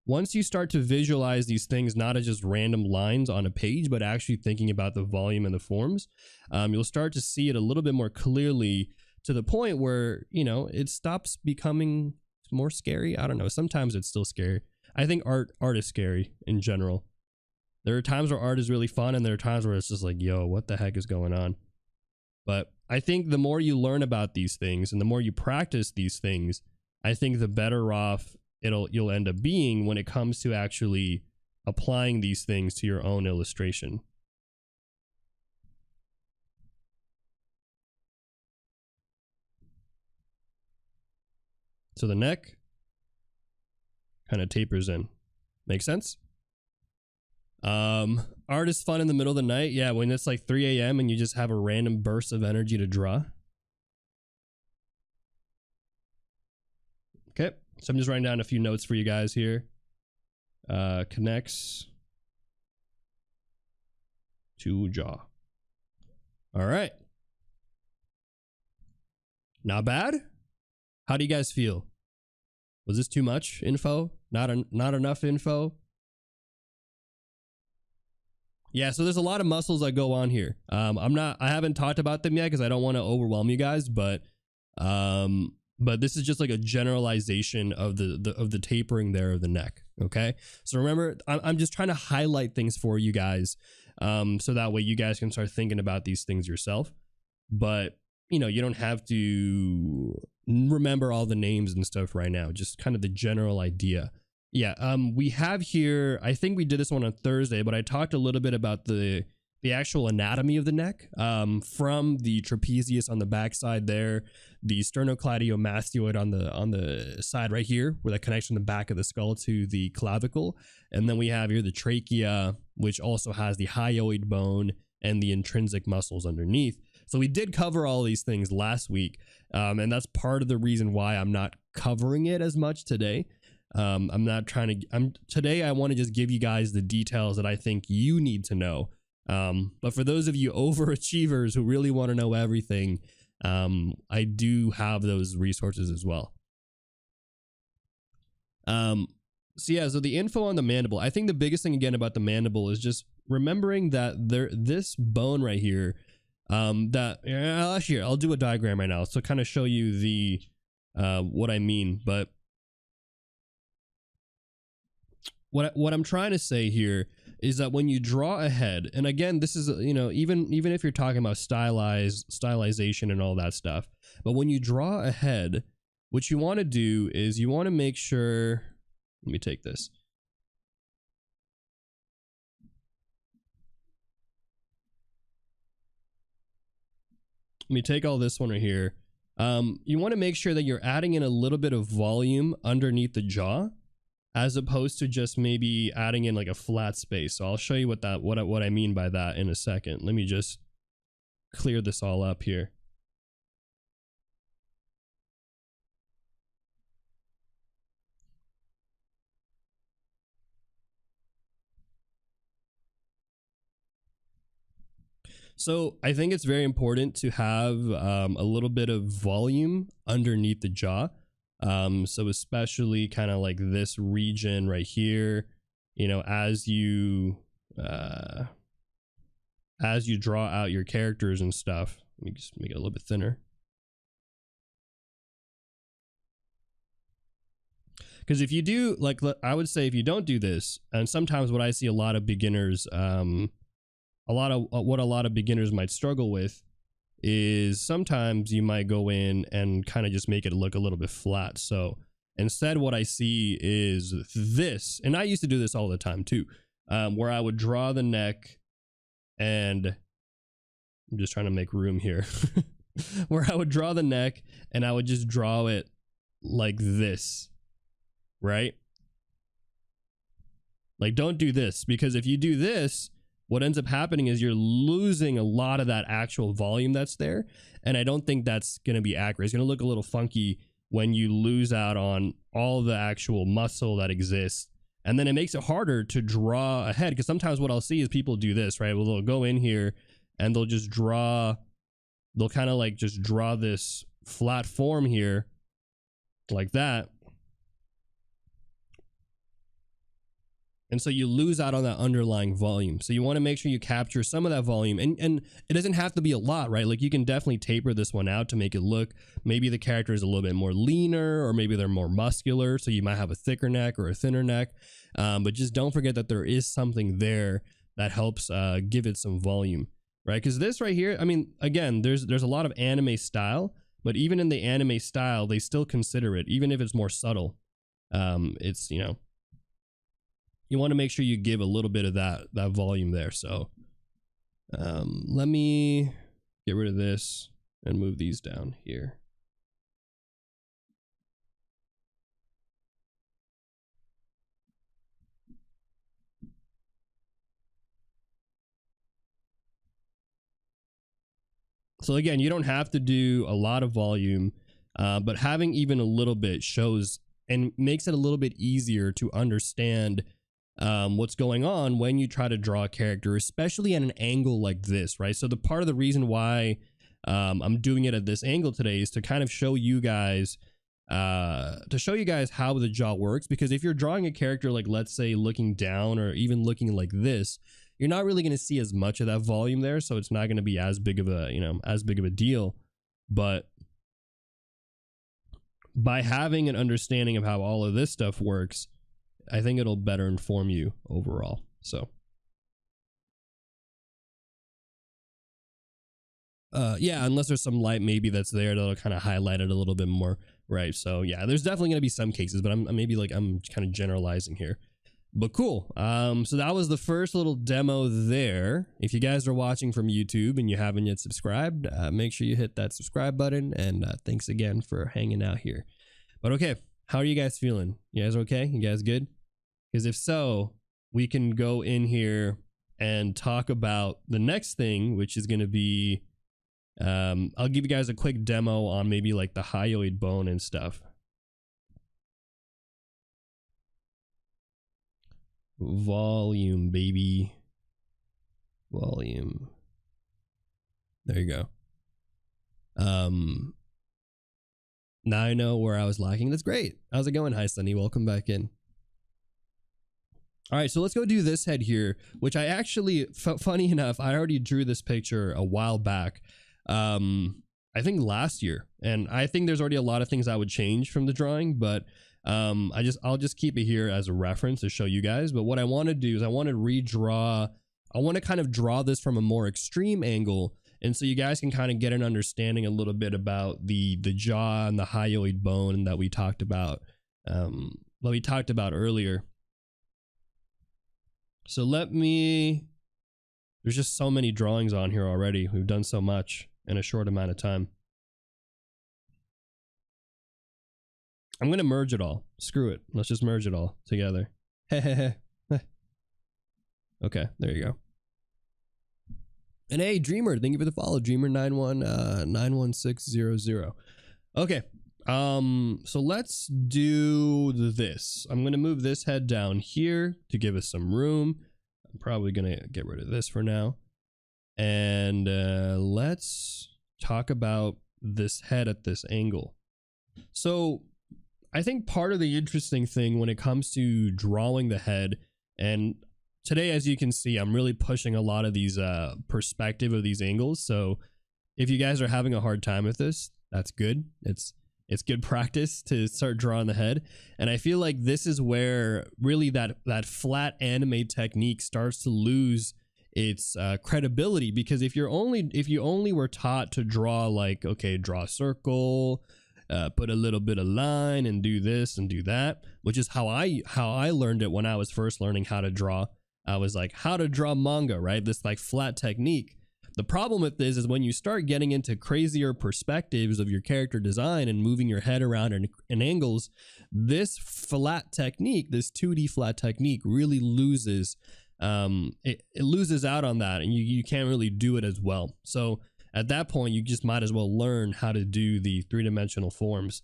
once you start to visualize these things, not as just random lines on a page, but actually thinking about the volume and the forms, you'll start to see it a little bit more clearly, to the point where, it stops becoming more scary. I don't know. Sometimes it's still scary. I think art is scary in general. There are times where art is really fun, and there are times where it's just like, yo, what the heck is going on? But I think the more you learn about these things and the more you practice these things, I think the better off you'll end up being when it comes to actually applying these things to your own illustration. So the neck kind of tapers in. Make sense? Art is fun in the middle of the night. Yeah, when it's like 3 a.m. and you just have a random burst of energy to draw. Okay, so I'm just writing down a few notes for you guys here. Connects to jaw. All right. Not bad. How do you guys feel? Was this too much info? Not enough info? Yeah, so there's a lot of muscles that go on here. I haven't talked about them yet because I don't want to overwhelm you guys, but this is just like a generalization of the tapering there of the neck. Okay, so remember, I'm just trying to highlight things for you guys, so that way you guys can start thinking about these things yourself. But you don't have to remember all the names and stuff right now, just kind of the general idea. Yeah, we have here, I think we did this one on Thursday, but I talked a little bit about the actual anatomy of the neck, from the trapezius on the backside there, the sternocleidomastoid on the side right here, where that connects from the back of the skull to the clavicle, and then we have here the trachea, which also has the hyoid bone and the intrinsic muscles underneath. So we did cover all these things last week, and that's part of the reason why I'm not covering it as much today. I'm not trying to. Today I want to just give you guys the details that I think you need to know. But for those of you overachievers who really want to know everything, I do have those resources as well. So the info on the mandible, I think the biggest thing again about the mandible is just remembering that this bone right here, actually I'll do a diagram right now, so kind of show you the, what I mean, but what I'm trying to say here is that when you draw a head, and again, this is, you know, even if you're talking about stylization and all that stuff, but when you draw a head, what you want to do is you want to make sure, let me take this. Let me take all this one right here. You want to make sure that you're adding in a little bit of volume underneath the jaw, as opposed to just maybe adding in like a flat space. So I'll show you what I mean by that in a second. Let me just clear this all up here. So I think it's very important to have a little bit of volume underneath the jaw. So especially kind of like this region right here, you know, as you draw out your characters and stuff. Let me just make it a little bit thinner. Because if you do, like, I would say if you don't do this, and sometimes what I see a lot of beginners, what a lot of beginners might struggle with is sometimes you might go in and kind of just make it look a little bit flat. So instead what I see is this, and I used to do this all the time too, where I would draw the neck, and I'm just trying to make room here, where I would draw the neck and I would just draw it like this, right? Like, don't do this, because if you do this, what ends up happening is you're losing a lot of that actual volume that's there. And I don't think that's going to be accurate. It's going to look a little funky when you lose out on all the actual muscle that exists. And then it makes it harder to draw a head, because sometimes what I'll see is people do this, right? Well, they'll go in here and they'll just draw, they'll kind of like just draw this flat form here like that. And so you lose out on that underlying volume. So you want to make sure you capture some of that volume, and it doesn't have to be a lot, right? Like, you can definitely taper this one out to make it look, maybe the character is a little bit more leaner, or maybe they're more muscular. So you might have a thicker neck or a thinner neck. But just don't forget that there is something there that helps give it some volume, right? Because this right here, I mean, again, there's a lot of anime style, but even in the anime style, they still consider it, even if it's more subtle. It's, you know, you want to make sure you give a little bit of that volume there. So let me get rid of this and move these down here. So again, you don't have to do a lot of volume, but having even a little bit shows and makes it a little bit easier to understand what's going on when you try to draw a character, especially at an angle like this, right? So the part of the reason why I'm doing it at this angle today is to kind of show you guys how the jaw works. Because if you're drawing a character, like, let's say looking down or even looking like this, you're not really going to see as much of that volume there, so it's not going to be as big of a deal. But by having an understanding of how all of this stuff works, I think it'll better inform you overall. So Yeah, unless there's some light maybe that's there that'll kind of highlight it a little bit more, right? So yeah, there's definitely gonna be some cases, but I'm kind of generalizing here. But cool. So that was the first little demo there. If you guys are watching from YouTube and you haven't yet subscribed, make sure you hit that subscribe button. And thanks again for hanging out here. But okay, how are you guys feeling? You guys okay? You guys good? Because if so, we can go in here and talk about the next thing, which is going to be, I'll give you guys a quick demo on maybe like the hyoid bone and stuff. Volume, baby. Volume. There you go. Now I know where I was lacking. That's great. How's it going? Hi, Sunny. Welcome back in. All right, so let's go do this head here, which I actually, funny enough, I already drew this picture a while back. I think last year, and I think there's already a lot of things I would change from the drawing, but I'll just keep it here as a reference to show you guys. But what I want to do is I want to kind of draw this from a more extreme angle, and so you guys can kind of get an understanding a little bit about the jaw and the hyoid bone that we talked about earlier. So there's just so many drawings on here already. We've done so much in a short amount of time. I'm going to merge it all. Screw it. Let's just merge it all together. Okay, there you go. And hey, Dreamer, thank you for the follow. Dreamer91600. Okay. So let's do this. I'm going to move this head down here to give us some room. I'm probably going to get rid of this for now. And let's talk about this head at this angle. So I think part of the interesting thing when it comes to drawing the head, and today, as you can see, I'm really pushing a lot of these perspective of these angles. So if you guys are having a hard time with this, that's good. It's good practice to start drawing the head. And I feel like this is where really that flat anime technique starts to lose its credibility, because if you only were taught to draw like, okay, draw a circle, put a little bit of line and do this and do that, which is how I learned it when I was first learning how to draw. I was like, how to draw manga, right? This like flat technique. The problem with this is when you start getting into crazier perspectives of your character design and moving your head around in angles, this flat technique, this 2D flat technique really loses, it loses out on that, and you can't really do it as well. So at that point, you just might as well learn how to do the three-dimensional forms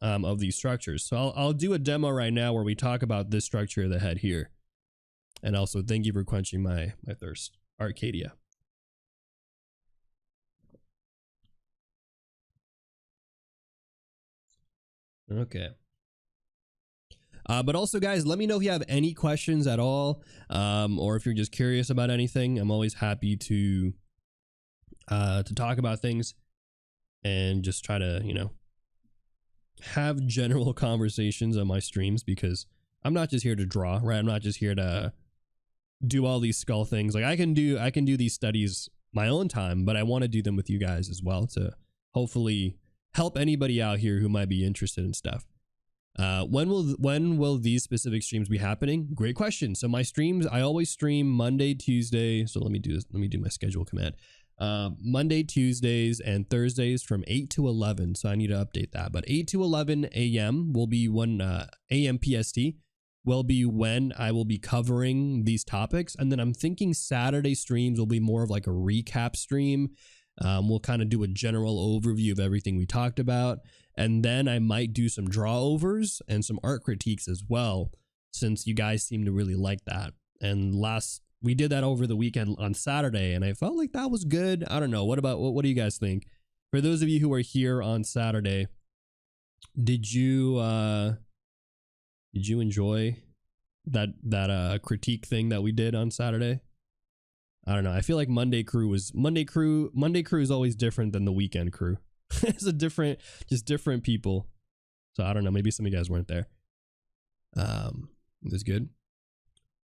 of these structures. So I'll do a demo right now where we talk about this structure of the head here. And also, thank you for quenching my thirst, Arcadia. Okay. But also, guys, let me know if you have any questions at all, or if you're just curious about anything. I'm always happy to talk about things and just try to, you know, have general conversations on my streams, because I'm not just here to draw, right? I'm not just here to do all these skull things. Like I can do these studies my own time, but I want to do them with you guys as well to hopefully help anybody out here who might be interested in stuff. When will these specific streams be happening? Great question. So my streams, I always stream Monday, Tuesday. So let me do this. Let me do my schedule command. Monday, Tuesdays, and Thursdays from 8 to 11. So I need to update that. But 8 to 11 a.m. will be when a.m. PST will be when I will be covering these topics. And then I'm thinking Saturday streams will be more of like a recap stream. We'll kind of do a general overview of everything we talked about. And then I might do some draw overs and some art critiques as well, since you guys seem to really like that. And we did that over the weekend on Saturday, and I felt like that was good. I don't know. What do you guys think? For those of you who are here on Saturday, did you enjoy that critique thing that we did on Saturday? I don't know. I feel like Monday crew is always different than the weekend crew. It's just different people. So I don't know. Maybe some of you guys weren't there. It was good.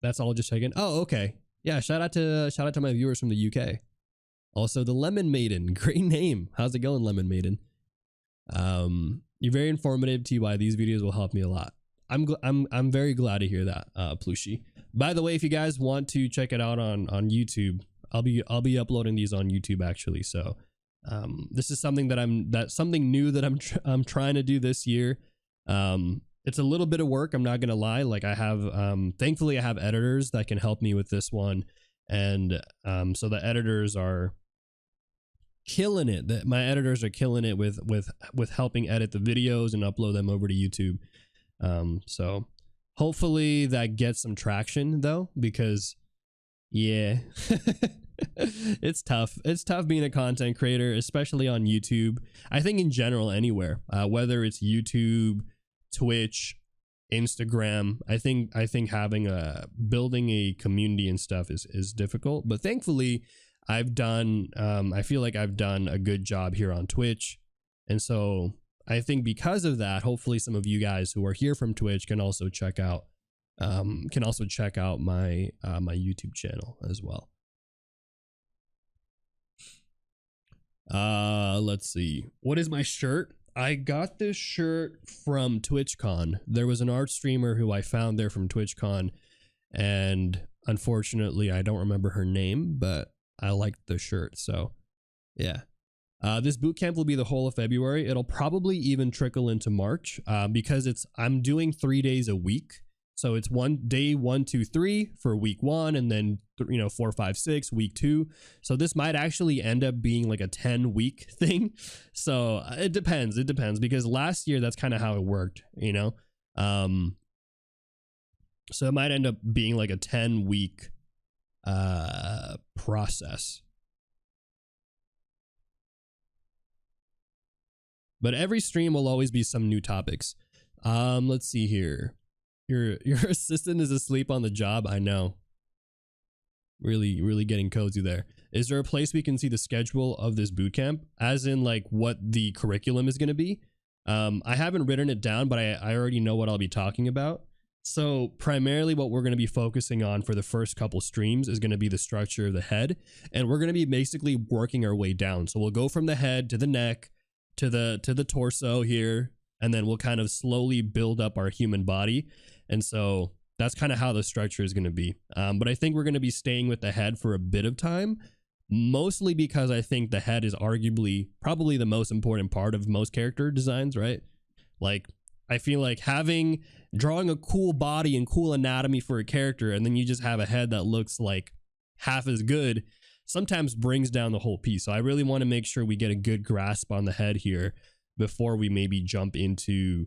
That's all just checking. Oh, okay. Yeah. Shout out to my viewers from the UK. Also, the Lemon Maiden, great name. How's it going, Lemon Maiden? You're very informative, TY. These videos will help me a lot. I'm very glad to hear that, Plushie. By the way, if you guys want to check it out on YouTube, I'll be uploading these on YouTube actually. So this is something that's something new that I'm trying to do this year. It's a little bit of work, I'm not gonna lie. Like I have thankfully I have editors that can help me with this one, and so the editors are killing it. That my editors are killing it with helping edit the videos and upload them over to YouTube. So hopefully that gets some traction though, because yeah, it's tough. It's tough being a content creator, especially on YouTube. I think in general, anywhere, whether it's YouTube, Twitch, Instagram, I think having building a community and stuff is difficult, but thankfully I've done, I feel like I've done a good job here on Twitch. And so I think because of that, hopefully some of you guys who are here from Twitch can also check out my my YouTube channel as well. Let's see. What is my shirt? I got this shirt from TwitchCon. There was an art streamer who I found there from TwitchCon, and unfortunately I don't remember her name, but I liked the shirt. So yeah. This bootcamp will be the whole of February. It'll probably even trickle into March, because I'm doing 3 days a week. So it's day 1, 2, 3 for week 1, and then 4, 5, 6 week 2. So this might actually end up being like a 10-week thing. So it depends. It depends, because last year that's kind of how it worked, so it might end up being like a 10-week process. But every stream will always be some new topics. Let's see here. Your assistant is asleep on the job. I know. Really getting cozy there. Is there a place we can see the schedule of this bootcamp, as in like what the curriculum is going to be? I haven't written it down, but I already know what I'll be talking about. So primarily what we're going to be focusing on for the first couple streams is going to be the structure of the head, and we're going to be basically working our way down. So we'll go from the head to the neck to the torso here, and then we'll kind of slowly build up our human body. And so that's kind of how the structure is going to be. But I think we're going to be staying with the head for a bit of time, mostly because I think the head is arguably probably the most important part of most character designs, right? Like, I feel like drawing a cool body and cool anatomy for a character, and then you just have a head that looks like half as good, sometimes brings down the whole piece. So I really want to make sure we get a good grasp on the head here before we maybe jump into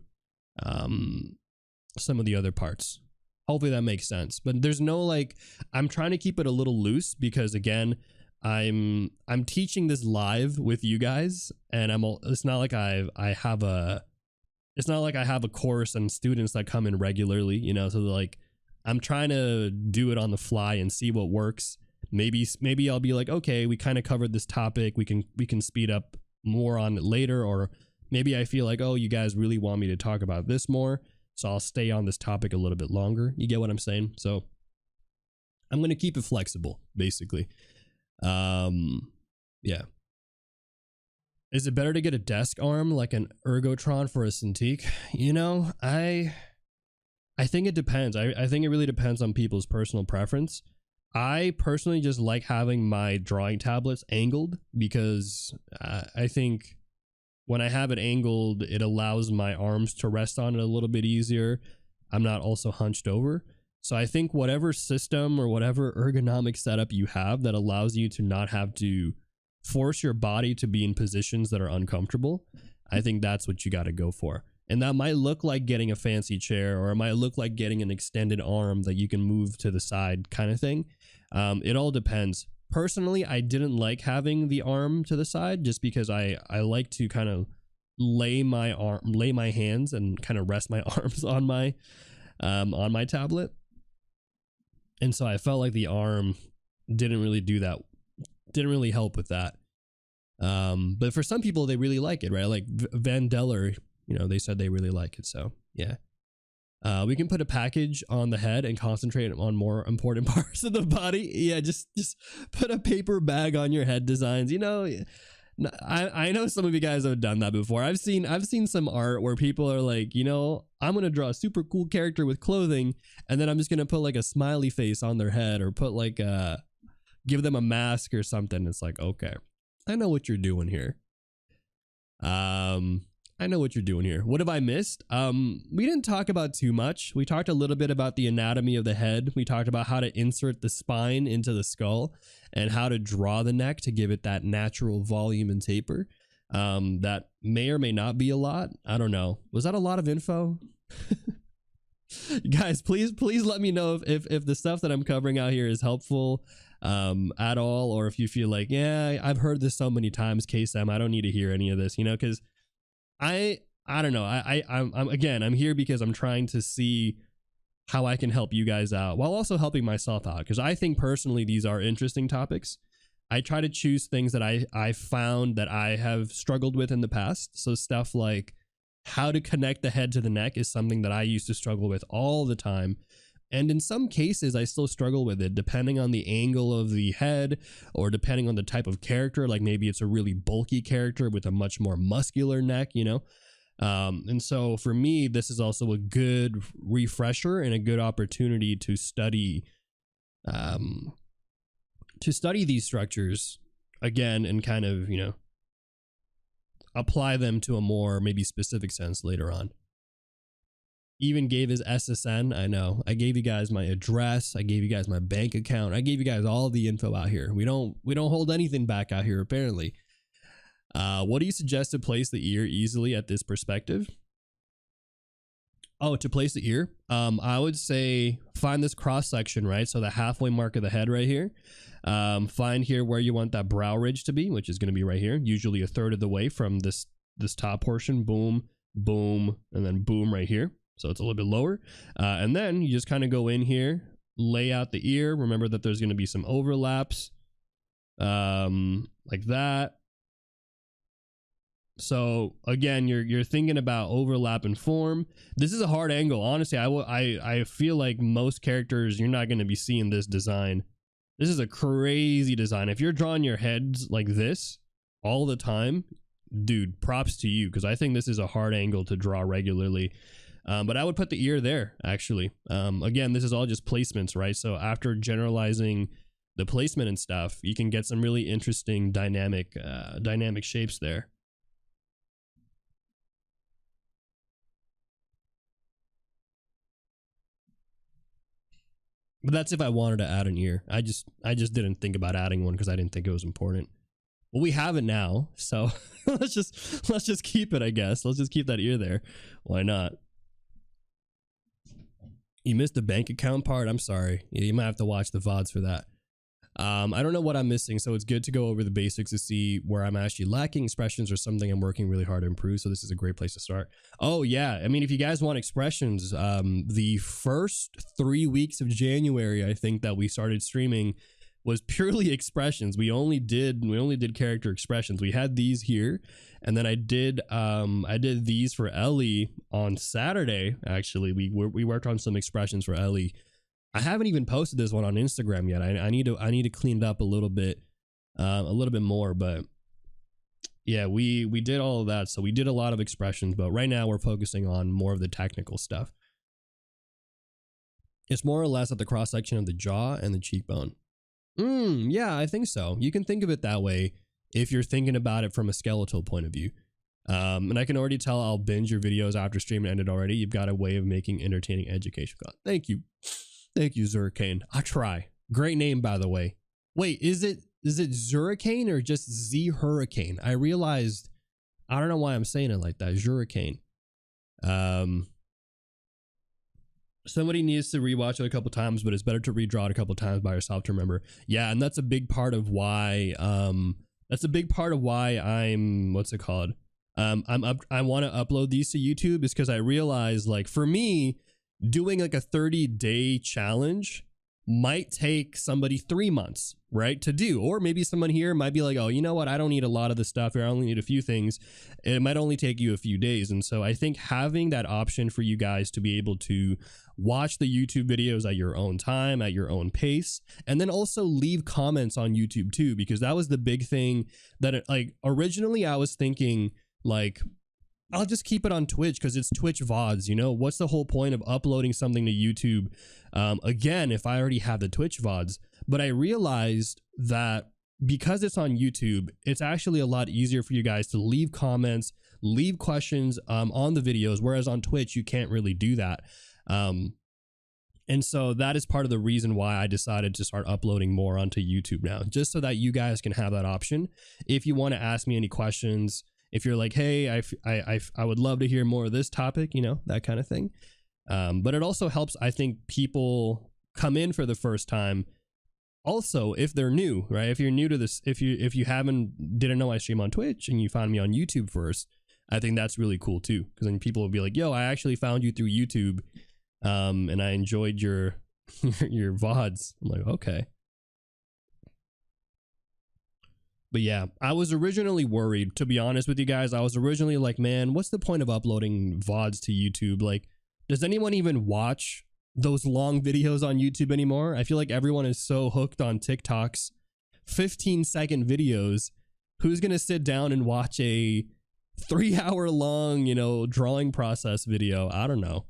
some of the other parts. Hopefully that makes sense. But there's no like, I'm trying to keep it a little loose, because again, I'm teaching this live with you guys, and it's not like I have a course and students that come in regularly, so like I'm trying to do it on the fly and see what works. Maybe I'll be like, okay, we kind of covered this topic, we can speed up more on it later, or maybe I feel like, oh, you guys really want me to talk about this more, so I'll stay on this topic a little bit longer. You get what I'm saying? So I'm going to keep it flexible, basically. Yeah. Is it better to get a desk arm like an Ergotron for a Cintiq? I think it depends. I think it really depends on people's personal preference. I personally just like having my drawing tablets angled, because I think when I have it angled, it allows my arms to rest on it a little bit easier. I'm not also hunched over. So I think whatever system or whatever ergonomic setup you have that allows you to not have to force your body to be in positions that are uncomfortable, I think that's what you got to go for. And that might look like getting a fancy chair, or it might look like getting an extended arm that you can move to the side kind of thing. It all depends. Personally, I didn't like having the arm to the side, just because I like to kind of lay my hands and kind of rest my arms on my tablet. And so I felt like the arm didn't really do that, didn't really help with that. But for some people, they really like it, right? Like Van Deller, they said they really like it. So yeah. We can put a package on the head and concentrate on more important parts of the body. Yeah, just put a paper bag on your head designs. You know, I know some of you guys have done that before. I've seen some art where people are like, you know, I'm gonna draw a super cool character with clothing, and then I'm just gonna put like a smiley face on their head, or put like give them a mask or something. It's like, okay, I know what you're doing here. I know what you're doing here. What have I missed? We didn't talk about too much. We talked a little bit about the anatomy of the head. We talked about how to insert the spine into the skull and how to draw the neck to give it that natural volume and taper. That may or may not be a lot. I don't know. Was that a lot of info? Guys, please let me know if the stuff that I'm covering out here is helpful at all, or if you feel like, yeah, I've heard this so many times, Kaycem, I don't need to hear any of this, you know, because I don't know. I'm here because I'm trying to see how I can help you guys out while also helping myself out, because I think personally these are interesting topics. I try to choose things that I found that I have struggled with in the past. So stuff like how to connect the head to the neck is something that I used to struggle with all the time. And in some cases, I still struggle with it, depending on the angle of the head, or depending on the type of character. Like maybe it's a really bulky character with a much more muscular neck, you know? And so for me, this is also a good refresher and a good opportunity to study these structures again, and kind of, you know, apply them to a more maybe specific sense later on. Even gave his SSN. I know I gave you guys my address, I gave you guys my bank account, I gave you guys all the info out here. We don't hold anything back out here, apparently. What do you suggest to place the ear easily at this perspective? Oh, to place the ear, I would say find this cross section, right? So the halfway mark of the head right here. Find here where you want that brow ridge to be, which is going to be right here, usually a third of the way from this top portion. Boom, boom, and then boom right here. So it's a little bit lower. And then you just kind of go in here, lay out the ear. Remember that there's going to be some overlaps like that. So again, you're thinking about overlap and form. This is a hard angle. Honestly, I feel like most characters, you're not going to be seeing this design. This is a crazy design. If you're drawing your heads like this all the time, dude, props to you, because I think this is a hard angle to draw regularly. But I would put the ear there, actually. Again, this is all just placements, right? So after generalizing the placement and stuff, you can get some really interesting dynamic shapes there. But that's if I wanted to add an ear. I just didn't think about adding one because I didn't think it was important. Well, we have it now, so let's just keep it, I guess. Let's just keep that ear there. Why not? You missed the bank account part. I'm sorry. You might have to watch the VODs for that. I don't know what I'm missing, so it's good to go over the basics to see where I'm actually lacking expressions or something I'm working really hard to improve. So this is a great place to start. Oh yeah, I mean, if you guys want expressions, the first 3 weeks of January, I think, that we started streaming was purely expressions. We only did character expressions. We had these here, and then I did these for Ellie on Saturday. Actually, we worked on some expressions for Ellie. I haven't even posted this one on Instagram yet. I need to clean it up a little bit more. But yeah, we did all of that. So we did a lot of expressions, but right now we're focusing on more of the technical stuff. It's more or less at the cross section of the jaw and the cheekbone. Yeah, I think so. You can think of it that way if you're thinking about it from a skeletal point of view. And I can already tell I'll binge your videos after stream ended already. You've got a way of making entertaining education. Thank you. Thank you, Zurricane. I try. Great name, by the way. Wait, is it Zurricane or just Z Hurricane? I realized, I don't know why I'm saying it like that. Zurricane. Somebody needs to rewatch it a couple times, but it's better to redraw it a couple times by yourself to remember. Yeah, and that's a big part of why. I'm. What's it called? I want to upload these to YouTube is because I realize, like, for me, doing like a 30-day challenge might take somebody 3 months, right, to do. Or maybe someone here might be like, oh, you know what, I don't need a lot of the stuff here, I only need a few things. It might only take you a few days. And so I think having that option for you guys to be able to watch the YouTube videos at your own time, at your own pace, and then also leave comments on YouTube too, because that was the big thing that like originally I was thinking like, I'll just keep it on Twitch because it's Twitch VODs, you know? What's the whole point of uploading something to YouTube again if I already have the Twitch VODs? But I realized that because it's on YouTube, it's actually a lot easier for you guys to leave comments, leave questions on the videos, whereas on Twitch, you can't really do that. And so that is part of the reason why I decided to start uploading more onto YouTube now, just so that you guys can have that option. If you want to ask me any questions, if you're like, hey, I would love to hear more of this topic, you know, that kind of thing. But it also helps, I think, people come in for the first time. Also, if they're new, right? If you're new to this, if you didn't know I stream on Twitch and you found me on YouTube first, I think that's really cool too. Because then people will be like, yo, I actually found you through YouTube, and I enjoyed your your VODs. I'm like, okay. But yeah, I was originally worried, to be honest with you guys. I was originally like, man, what's the point of uploading VODs to YouTube? Like, does anyone even watch those long videos on YouTube anymore? I feel like everyone is so hooked on TikTok's 15-second videos. Who's going to sit down and watch a 3-hour long, you know, drawing process video? I don't know.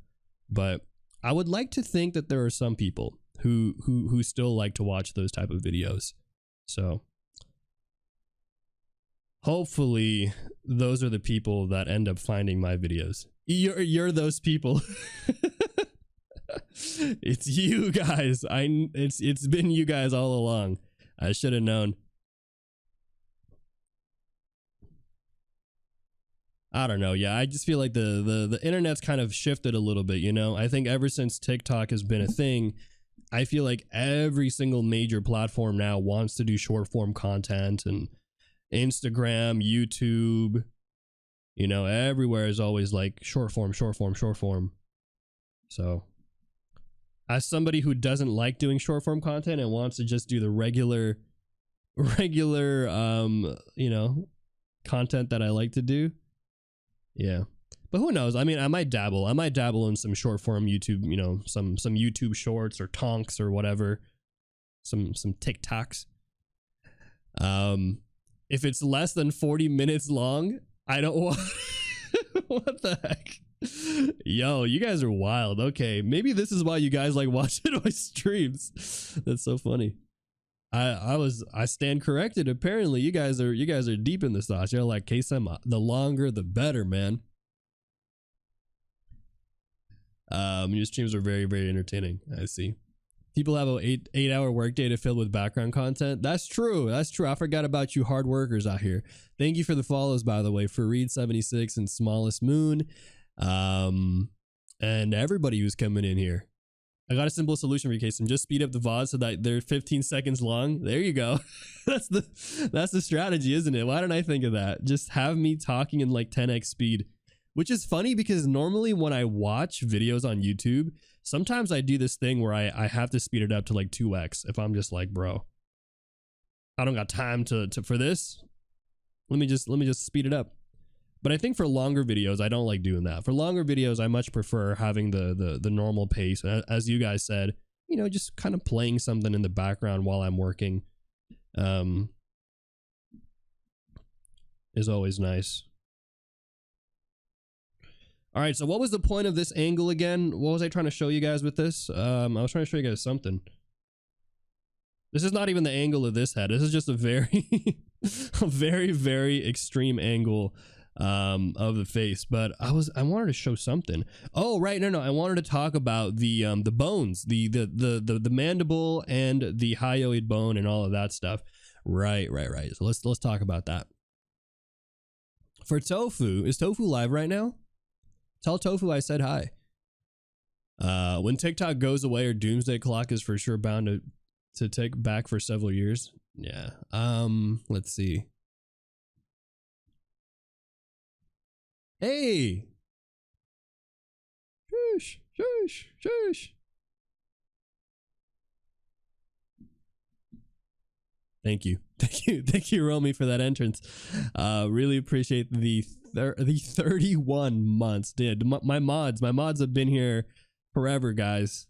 But I would like to think that there are some people who still like to watch those type of videos. So hopefully those are the people that end up finding my videos. You're those people. It's you guys. It's been you guys all along. I should have known. I don't know. Yeah, I just feel like the internet's kind of shifted a little bit, you know? I think ever since TikTok has been a thing, I feel like every single major platform now wants to do short form content, and Instagram, YouTube, you know, everywhere is always like short form, short form, short form. So as somebody who doesn't like doing short form content and wants to just do the regular you know, content that I like to do, yeah. But who knows? I mean, I might dabble in some short form YouTube, you know, some YouTube shorts or tonks or whatever, some TikToks. If it's less than 40 minutes long, I don't want. What the heck? Yo, you guys are wild. Okay, maybe this is why you guys like watching my streams. That's so funny. I stand corrected. Apparently, you guys are deep in the sauce. You're like, Kaycem, the longer the better, man. Your streams are very, very entertaining. I see. People have an 8-hour workday to fill with background content. That's true. That's true. I forgot about you hard workers out here. Thank you for the follows, by the way, for Reed76 and Smallest Moon, and everybody who's coming in here. I got a simple solution for you, Kaycem. Just speed up the VOD so that they're 15 seconds long. There you go. That's the strategy, isn't it? Why didn't I think of that? Just have me talking in like 10x speed, which is funny because normally when I watch videos on YouTube, sometimes I do this thing where I have to speed it up to like 2x if I'm just like, bro, I don't got time to for this. Let me just speed it up. But I think for longer videos, I don't like doing that. For longer videos, I much prefer having the normal pace. As you guys said, you know, just kind of playing something in the background while I'm working is always nice. All right, so what was the point of this angle again? What was I trying to show you guys with this? I was trying to show you guys something. This is not even the angle of this head. This is just a very, a very, very extreme angle of the face. But I wanted to show something. Oh, right, no, I wanted to talk about the bones, the mandible and the hyoid bone and all of that stuff. Right. So let's talk about that. For Tofu, is Tofu live right now? Tell Tofu I said hi. When TikTok goes away, or Doomsday Clock is for sure bound to take back for several years. Yeah. Let's see. Hey. Shush. Thank you. Thank you, Romy, for that entrance. Really appreciate the 31 months. Dude, my mods have been here forever, guys.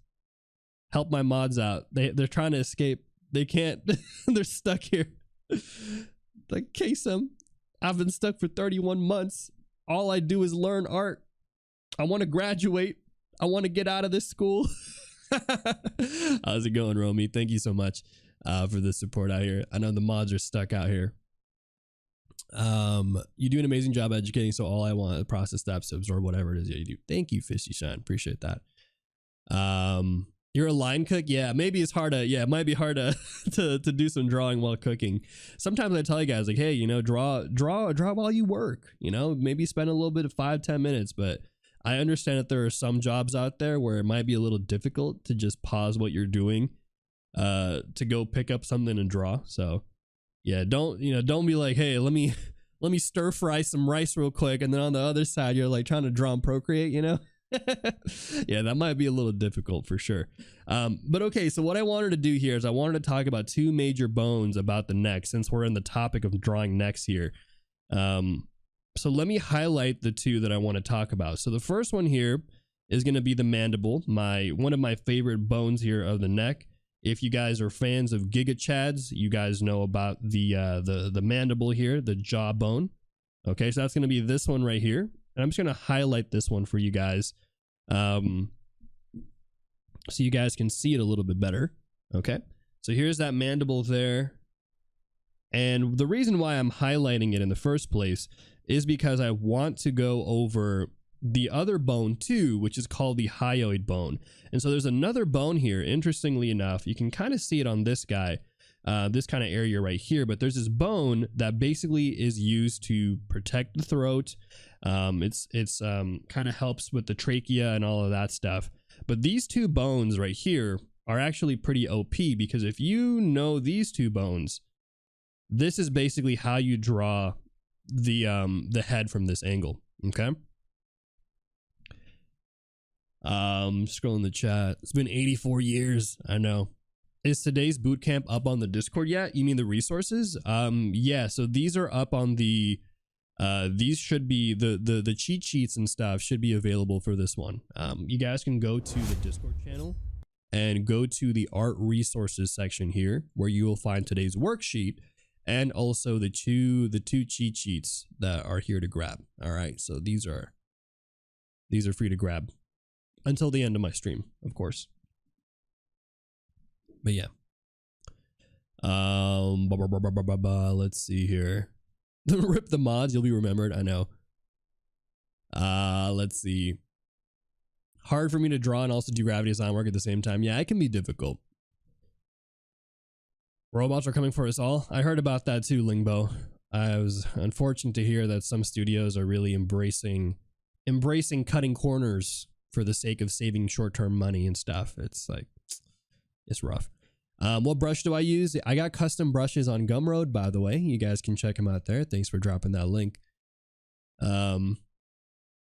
Help my mods out. They're trying to escape. They can't. They're stuck here. Like, Kaycem, I've been stuck for 31 months. All I do is learn art. I want to graduate. I want to get out of this school. How's it going, Romy? Thank you so much for the support out here. I know the mods are stuck out here. You do an amazing job educating, so all I want is process steps to absorb whatever it is that you do. Thank you, Fishy Shine. Appreciate that. You're a line cook? Yeah, maybe it's hard to, it might be hard to do some drawing while cooking. Sometimes I tell you guys, like, hey, you know, draw while you work, you know, maybe spend a little bit of 5-10 minutes, but I understand that there are some jobs out there where it might be a little difficult to just pause what you're doing to go pick up something and draw. So yeah, don't be like, hey, let me stir fry some rice real quick, and then on the other side you're like trying to draw and procreate, you know. Yeah, that might be a little difficult for sure. But okay, so what I wanted to do here is I wanted to talk about two major bones about the neck, since we're in the topic of drawing necks here. So let me highlight the two that I want to talk about. So the first one here is going to be the mandible, one of my favorite bones here of the neck. If you guys are fans of Giga Chads, you guys know about the mandible here, the jaw bone. Okay, so that's going to be this one right here. And I'm just going to highlight this one for you guys so you guys can see it a little bit better. Okay, so here's that mandible there. And the reason why I'm highlighting it in the first place is because I want to go over the other bone too, which is called the hyoid bone. And so there's another bone here, interestingly enough. You can kind of see it on this guy, this kind of area right here, but there's this bone that basically is used to protect the throat. It's kind of helps with the trachea and all of that stuff. But these two bones right here are actually pretty OP, because if you know these two bones, this is basically how you draw the head from this angle. Okay. Scrolling the chat. It's been 84 years. I know. Is today's bootcamp up on the Discord yet? You mean the resources? Yeah. So these are up on the. These should be the cheat sheets and stuff should be available for this one. You guys can go to the Discord channel and go to the art resources section here, where you will find today's worksheet and also the two cheat sheets that are here to grab. All right, so these are free to grab until the end of my stream, of course. But yeah, let's see here. Rip the mods, you'll be remembered. I know. Let's see. Hard for me to draw and also do gravity design work at the same time. Yeah, it can be difficult. Robots are coming for us all. I heard about that too, Lingbo. I was unfortunate to hear that some studios are really embracing cutting corners for the sake of saving short-term money and stuff. It's like, it's rough. What brush do I use? I got custom brushes on Gumroad, by the way. You guys can check them out there. Thanks for dropping that link.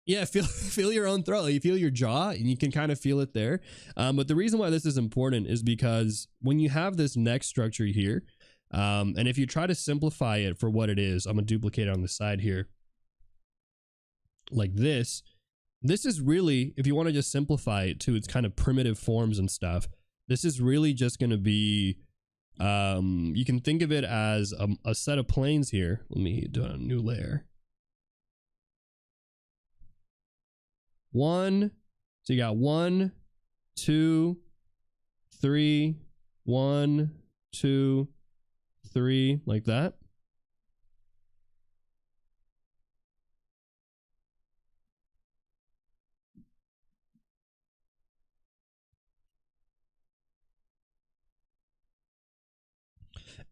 Yeah, feel your own throat. You feel your jaw, and you can kind of feel it there. But the reason why this is important is because when you have this neck structure here, and if you try to simplify it for what it is, I'm gonna duplicate it on the side here, like this. This is really, if you want to just simplify it to its kind of primitive forms and stuff, this is really just going to be, you can think of it as a set of planes here. Let me do a new layer. So you got 1, 2, 3, 1, 2, 3, like that.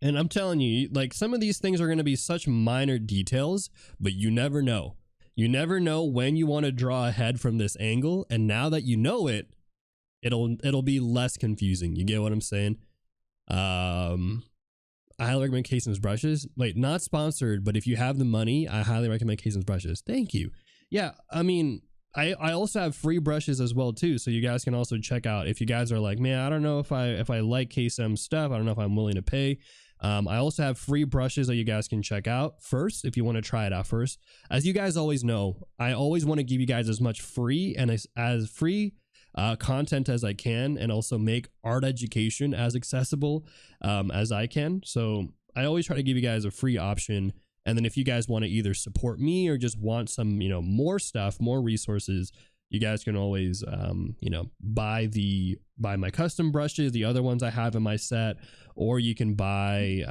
And I'm telling you, like, some of these things are going to be such minor details, but you never know. You never know when you want to draw a head from this angle. And now that you know it, it'll be less confusing. You get what I'm saying? I highly recommend Kaycem's brushes. Wait, not sponsored, but if you have the money, I highly recommend Kaycem's brushes. Thank you. Yeah, I mean, I also have free brushes as well too, so you guys can also check out. If you guys are like, man, I don't know if I like Kaycem's stuff, I don't know if I'm willing to pay. I also have free brushes that you guys can check out first if you want to try it out first. As you guys always know, I always want to give you guys as much free and as free content as I can, and also make art education as accessible as I can. So I always try to give you guys a free option. And then if you guys want to either support me or just want some, more stuff, more resources, you guys can always, buy my custom brushes, the other ones I have in my set, or you can buy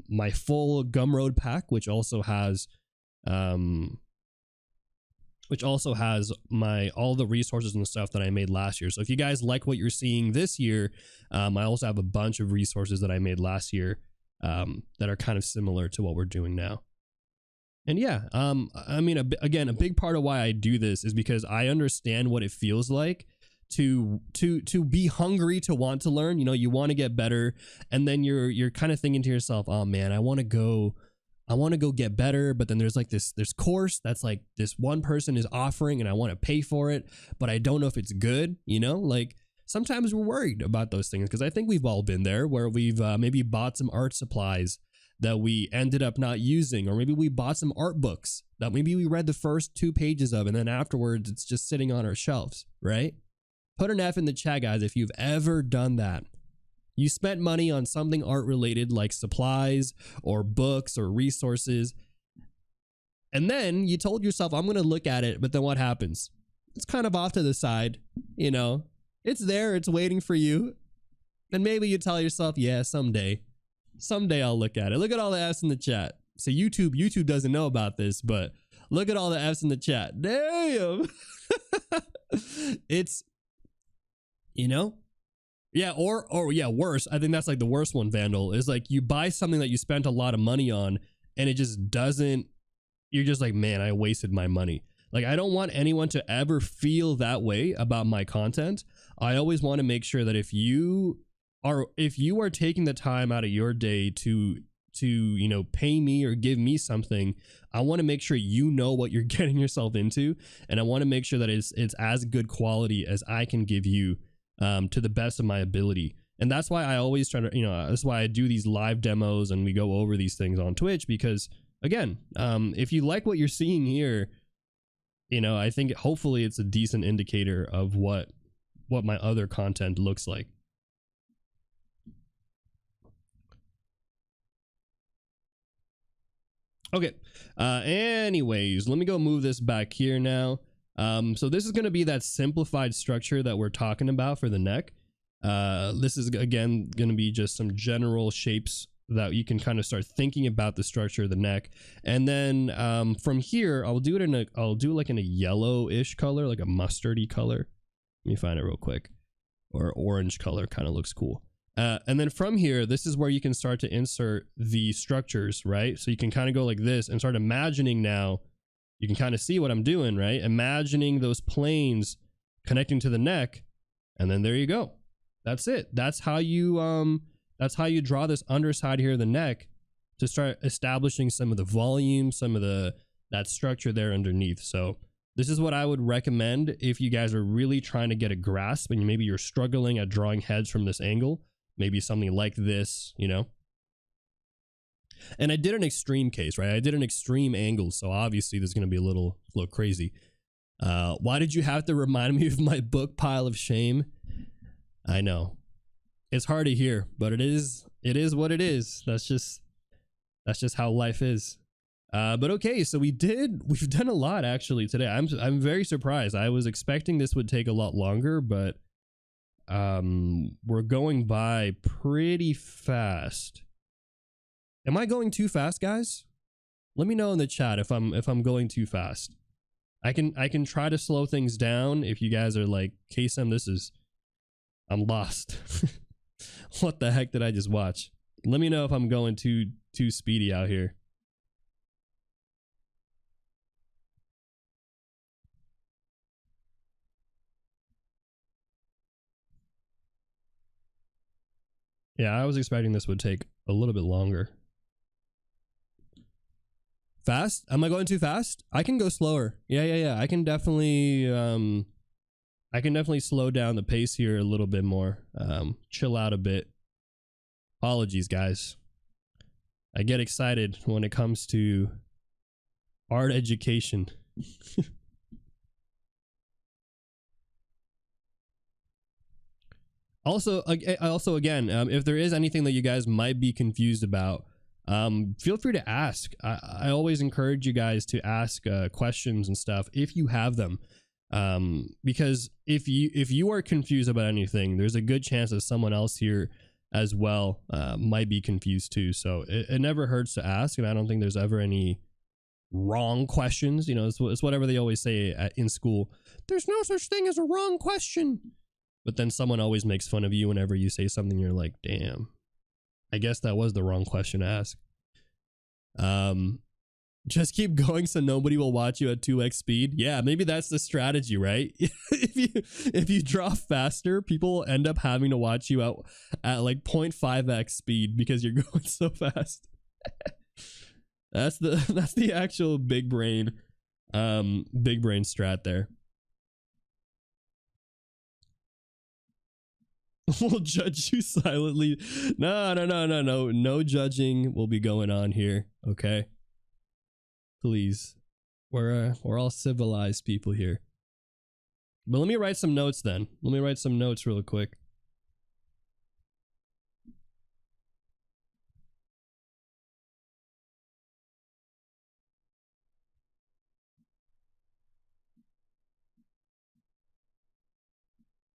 my full Gumroad pack, which also has all the resources and stuff that I made last year. So if you guys like what you're seeing this year, I also have a bunch of resources that I made last year that are kind of similar to what we're doing now. And yeah, again, a big part of why I do this is because I understand what it feels like to be hungry, to want to learn. You want to get better, and then you're kind of thinking to yourself, oh man, I want to go get better, but then there's like this course that's like this one person is offering and I want to pay for it, but I don't know if it's good. Like sometimes we're worried about those things, because I think we've all been there where we've maybe bought some art supplies that we ended up not using, or maybe we bought some art books that maybe we read the first 2 pages of, and then afterwards it's just sitting on our shelves, right? Put an F in the chat, guys, if you've ever done that. You spent money on something art related, like supplies or books or resources, and then you told yourself, I'm going to look at it, but then what happens? It's kind of off to the side, it's there, it's waiting for you. And maybe you tell yourself, yeah, someday I'll look at it. Look at all the F's in the chat. So YouTube doesn't know about this, but look at all the F's in the chat. Damn. It's, yeah, or yeah, worse. I think that's like the worst one, Vandal, is like you buy something that you spent a lot of money on and it just doesn't, you're just like, man, I wasted my money. Like, I don't want anyone to ever feel that way about my content. I always want to make sure that if you are taking the time out of your day to pay me or give me something, I want to make sure you know what you're getting yourself into, and I want to make sure that it's as good quality as I can give you to the best of my ability. And that's why I always try to, that's why I do these live demos and we go over these things on Twitch, because again, if you like what you're seeing here, I think hopefully it's a decent indicator of what my other content looks like. Okay, anyways, let me go move this back here now. So this is going to be that simplified structure that we're talking about for the neck. This is, again, going to be just some general shapes that you can kind of start thinking about the structure of the neck. And then from here, I'll do like in a yellowish color, like a mustardy color. Let me find it real quick. Or orange color, kind of looks cool. And then from here, this is where you can start to insert the structures, right? So you can kind of go like this and start imagining now. You can kind of see what I'm doing, right? Imagining those planes connecting to the neck, and then there you go. That's it. That's how you draw this underside here of the neck to start establishing some of the volume, some of that structure there underneath. So this is what I would recommend if you guys are really trying to get a grasp and maybe you're struggling at drawing heads from this angle. Maybe something like this, And I did an extreme case, right? I did an extreme angle, so obviously this is going to be a little crazy. Why did you have to remind me of my book pile of shame? I know. It's hard to hear, but it is what it is. That's just how life is. But okay, so we've done a lot actually today. I'm very surprised. I was expecting this would take a lot longer, but we're going by pretty fast. Am I going too fast, guys? Let me know in the chat if I'm going too fast. I can try to slow things down if you guys are like, Kaycem, I'm lost. What the heck did I just watch? Let me know if I'm going too speedy out here. Yeah, I was expecting this would take a little bit longer. Fast? Am I going too fast? I can go slower. Yeah. I can definitely slow down the pace here a little bit more. Chill out a bit. Apologies, guys. I get excited when it comes to art education. Also, again, if there is anything that you guys might be confused about, feel free to ask. I always encourage you guys to ask questions and stuff if you have them, because if you are confused about anything, there's a good chance that someone else here as well might be confused too. So it never hurts to ask, and I don't think there's ever any wrong questions. You know, it's whatever they always say in school. There's no such thing as a wrong question. But then someone always makes fun of you whenever you say something. You're like, damn, I guess that was the wrong question to ask. Just keep going so nobody will watch you at 2x speed. Yeah, maybe that's the strategy, right? if you draw faster, people will end up having to watch you at like 0.5x speed because you're going so fast. That's the actual big brain strat there. We'll judge you silently. No judging will be going on here. Okay, please. We're all civilized people here. But let me write some notes then. Let me write some notes real quick.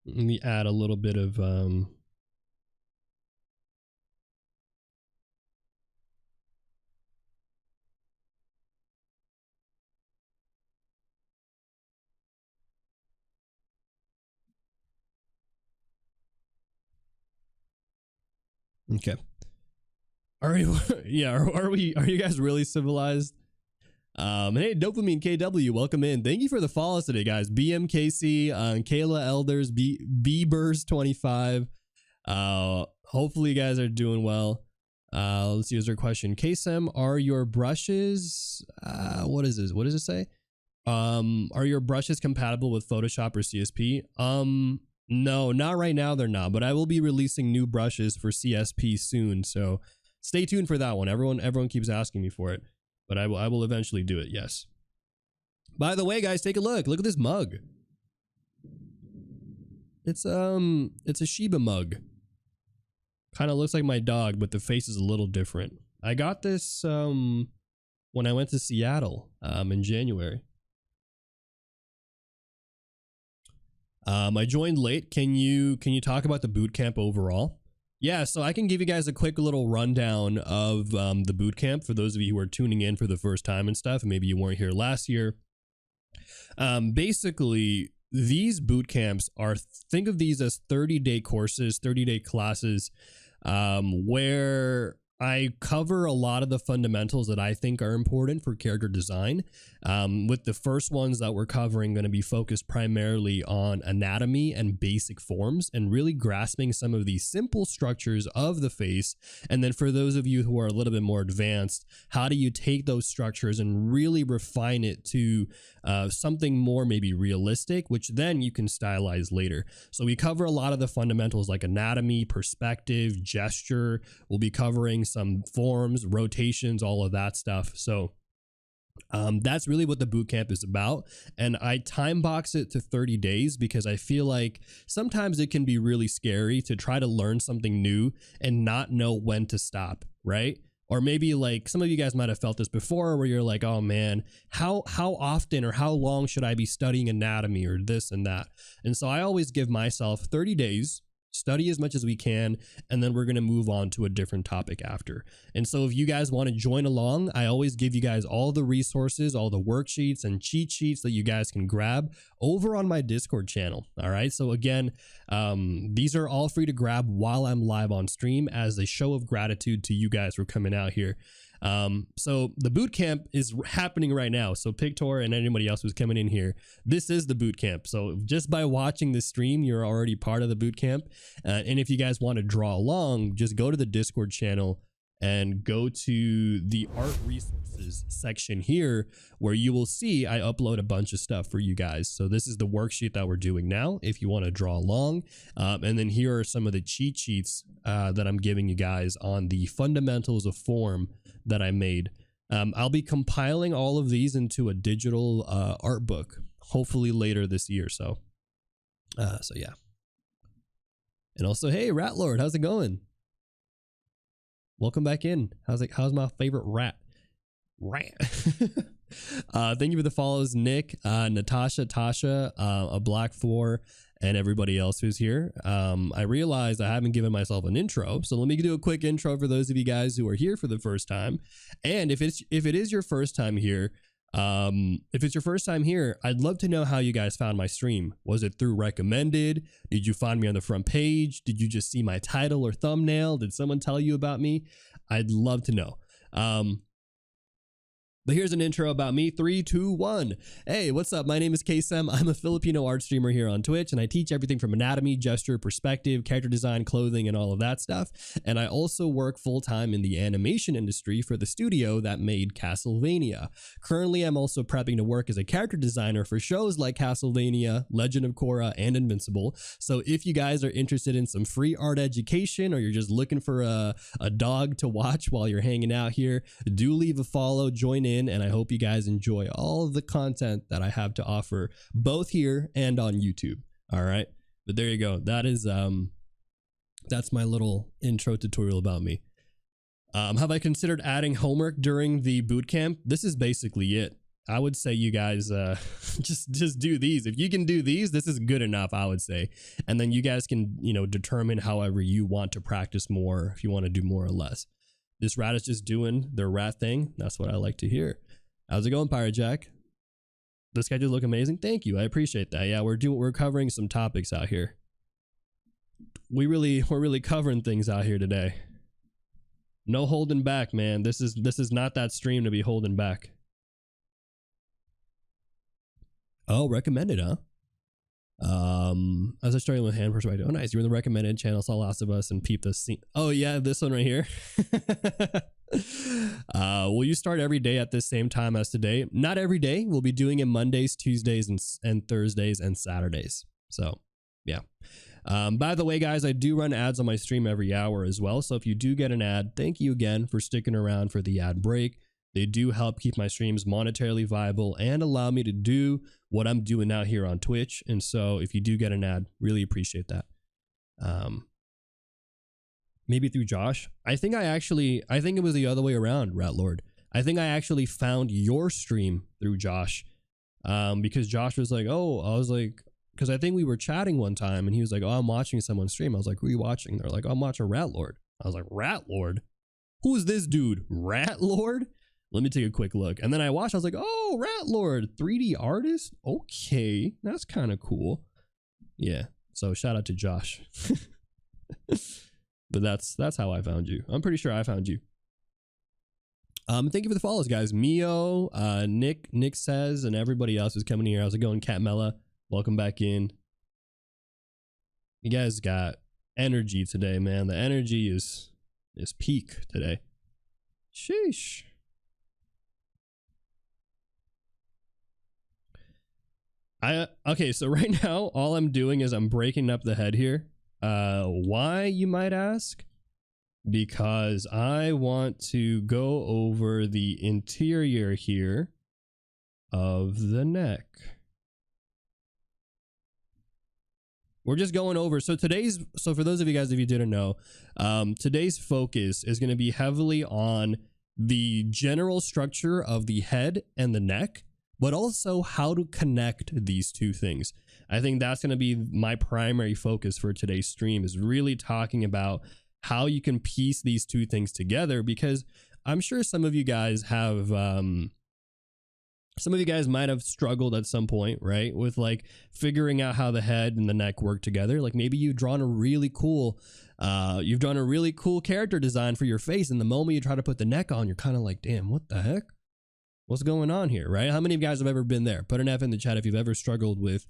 Let me add a little bit of okay. Are you are you guys really civilized? Hey, Dopamine KW, welcome in. Thank you for the follows today, guys. BMKC, Kayla Elders, Bieber's 25. Hopefully you guys are doing well. Let's see, is there a question? Kaycem, are your brushes what is this? What does it say? Are your brushes compatible with Photoshop or CSP? No, not right now, they're not, but I will be releasing new brushes for CSP soon, so stay tuned for that one. Everyone keeps asking me for it. But I will eventually do it, yes. By the way, guys, take a look. Look at this mug. It's a Shiba mug. Kind of looks like my dog, but the face is a little different. I got this when I went to Seattle in January. I joined late. Can you talk about the bootcamp overall? Yeah, so I can give you guys a quick little rundown of the bootcamp for those of you who are tuning in for the first time and stuff, and maybe you weren't here last year. Basically, these bootcamps are, think of these as 30-day courses, 30-day classes, where I cover a lot of the fundamentals that I think are important for character design. With the first ones that we're covering going to be focused primarily on anatomy and basic forms and really grasping some of these simple structures of the face. And then for those of you who are a little bit more advanced, how do you take those structures and really refine it to something more maybe realistic, which then you can stylize later. So we cover a lot of the fundamentals like anatomy, perspective, gesture. We'll be covering some forms, rotations, all of that stuff. So that's really what the bootcamp is about. And I time box it to 30 days because I feel like sometimes it can be really scary to try to learn something new and not know when to stop, right? Or maybe like some of you guys might have felt this before where you're like, oh man, how often or how long should I be studying anatomy or this and that? And so I always give myself 30 days, study as much as we can, and then we're going to move on to a different topic after. And so if you guys want to join along, I always give you guys all the resources, all the worksheets and cheat sheets that you guys can grab over on my Discord channel. All right. So again, these are all free to grab while I'm live on stream as a show of gratitude to you guys for coming out here. So the boot camp is happening right now. So Pictor and anybody else who's coming in here, this is the boot camp. So just by watching the stream, you're already part of the boot camp. And if you guys want to draw along, just go to the Discord channel and go to the art resources section here, where you will see I upload a bunch of stuff for you guys. So this is the worksheet that we're doing now if you want to draw along, and then here are some of the cheat sheets that I'm giving you guys on the fundamentals of form that I made. I'll be compiling all of these into a digital art book hopefully later this year. So yeah. And also, hey, Rat Lord, how's it going? Welcome back in. How's my favorite rat? Thank you for the follows, Nick, Natasha, Tasha, a Black 4, and everybody else who's here. I realized I haven't given myself an intro, so let me do a quick intro for those of you guys who are here for the first time. And if it is your first time here, I'd love to know how you guys found my stream. Was it through recommended? Did you find me on the front page? Did you just see my title or thumbnail? Did someone tell you about me? I'd love to know. But here's an intro about me. 3, 2, 1. Hey, what's up? My name is Kaycem. I'm a Filipino art streamer here on Twitch, and I teach everything from anatomy, gesture, perspective, character design, clothing, and all of that stuff. And I also work full-time in the animation industry for the studio that made Castlevania. Currently, I'm also prepping to work as a character designer for shows like Castlevania, Legend of Korra, and Invincible. So if you guys are interested in some free art education, or you're just looking for a dog to watch while you're hanging out here, do leave a follow, join in, and I hope you guys enjoy all of the content that I have to offer both here and on YouTube. All right, but there you go. That is that's my little intro tutorial about me. Have I considered adding homework during the boot camp? This is basically it. I would say you guys just do these. If you can do these, this is good enough, I would say. And then you guys can, determine however you want to practice more, if you want to do more or less. This rat is just doing their rat thing. That's what I like to hear. How's it going, Pirate Jack? This guy did look amazing. Thank you. I appreciate that. Yeah, we're covering some topics out here. We're really covering things out here today. No holding back, man. This is not that stream to be holding back. Oh, recommended, huh? As I started with hand perspective. Oh, nice. You're in the recommended channel. Saw Last of Us and Peep the Scene. Oh, yeah, this one right here. Will you start every day at the same time as today? Not every day. We'll be doing it Mondays, Tuesdays, and Thursdays and Saturdays. So, yeah. By the way, guys, I do run ads on my stream every hour as well. So if you do get an ad, thank you again for sticking around for the ad break. They do help keep my streams monetarily viable and allow me to do what I'm doing out here on Twitch. And so if you do get an ad, really appreciate that. Maybe through Josh. I think it was the other way around, Rat Lord. I think I actually found your stream through Josh. Because Josh was like, because I think we were chatting one time and he was like, oh, I'm watching someone's stream. I was like, who are you watching? They're like, oh, I'm watching Rat Lord. I was like, Rat Lord? Who's this dude? Rat Lord? Let me take a quick look. And then I watched, I was like, oh, Rat Lord, 3D artist? Okay, that's kind of cool. Yeah, so shout out to Josh. But that's how I found you. I'm pretty sure I found you. Thank you for the follows, guys. Mio, Nick says, and everybody else who's coming here. How's it going, Cat Mella? Welcome back in. You guys got energy today, man. The energy is peak today. Sheesh. Okay, so right now, all I'm doing is I'm breaking up the head here. Why, you might ask? Because I want to go over the interior here of the neck. We're just going over. So for those of you guys, if you didn't know, today's focus is going to be heavily on the general structure of the head and the neck, but also how to connect these two things. I think that's going to be my primary focus for today's stream, is really talking about how you can piece these two things together, because I'm sure some of you guys have, some of you guys might have struggled at some point, right? With like figuring out how the head and the neck work together. Like maybe you've drawn a really cool character design for your face, and the moment you try to put the neck on, you're kind of like, damn, what the heck? What's going on here, right? How many of you guys have ever been there? Put an F in the chat if you've ever struggled with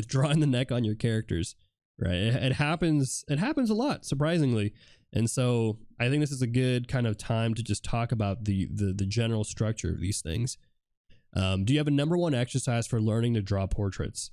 drawing the neck on your characters, right? It happens a lot, surprisingly. And so I think this is a good kind of time to just talk about the general structure of these things. Do you have a number one exercise for learning to draw portraits?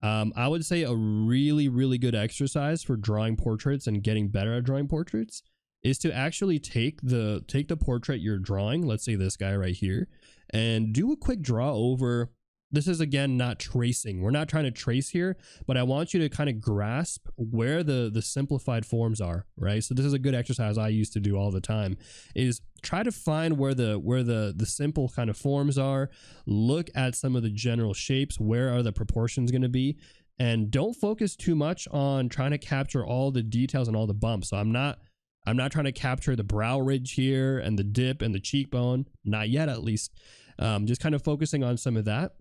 I would say a really, really good exercise for drawing portraits and getting better at drawing portraits is to actually take the portrait you're drawing, let's say this guy right here, and do a quick draw over. This is, again, not tracing. We're not trying to trace here, but I want you to kind of grasp where the simplified forms are, right? So this is a good exercise I used to do all the time, is try to find where the simple kind of forms are, look at some of the general shapes, where are the proportions going to be, and don't focus too much on trying to capture all the details and all the bumps. So I'm not trying to capture the brow ridge here and the dip and the cheekbone, not yet at least. Just kind of focusing on some of that.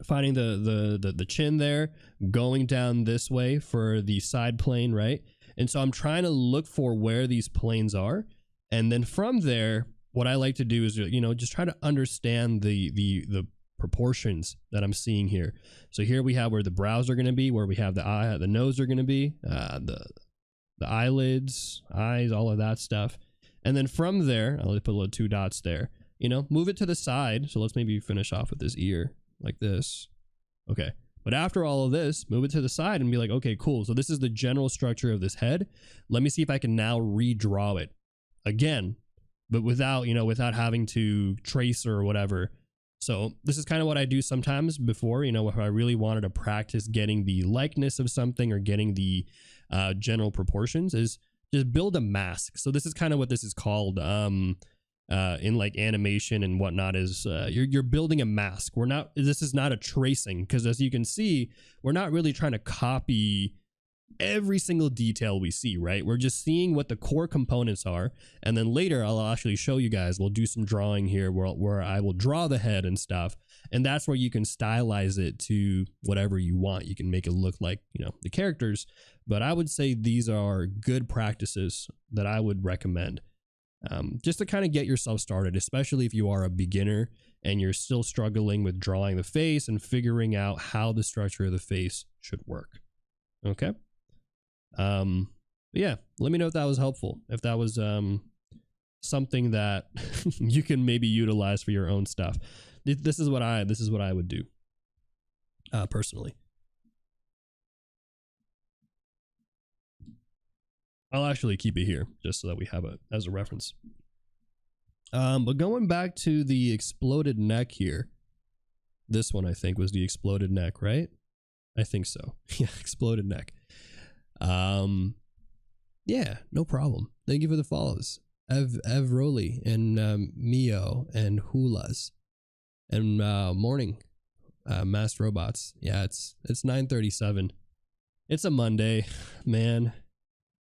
Finding the chin there, going down this way for the side plane, right? And so I'm trying to look for where these planes are, and then from there, what I like to do is, you know, just try to understand the proportions that I'm seeing here. So here we have where the brows are going to be, where we have the nose are going to be, the eyelids, eyes, all of that stuff, and then from there, I'll put a little 2 dots there. You know, move it to the side. So let's maybe finish off with this ear. Like this. Okay. But after all of this, move it to the side and be like, okay, cool. So this is the general structure of this head. Let me see if I can now redraw it again, but without having to trace or whatever. So this is kind of what I do sometimes before, you know, if I really wanted to practice getting the likeness of something or getting the general proportions, is just build a mask. So this is kind of what this is called. In like animation and whatnot, is you're building a mask. This is not a tracing, because as you can see, we're not really trying to copy every single detail we see, right? We're just seeing what the core components are, and then later I'll actually show you guys. We'll do some drawing here where I will draw the head and stuff, and that's where you can stylize it to whatever you want. You can make it look like, you know, the characters, but I would say these are good practices that I would recommend. Just to kind of get yourself started, especially if you are a beginner and you're still struggling with drawing the face and figuring out how the structure of the face should work. Okay. Yeah, let me know if that was helpful. If that was something that you can maybe utilize for your own stuff. This is what I would do personally. I'll actually keep it here just so that we have it as a reference. But going back to the exploded neck here, this one I think was the exploded neck, right? I think so. Yeah, exploded neck. Yeah, no problem. Thank you for the follows. Ev Rowley and Mio and Hulas and Morning Mass Robots. Yeah, it's 9:37. It's a Monday, man.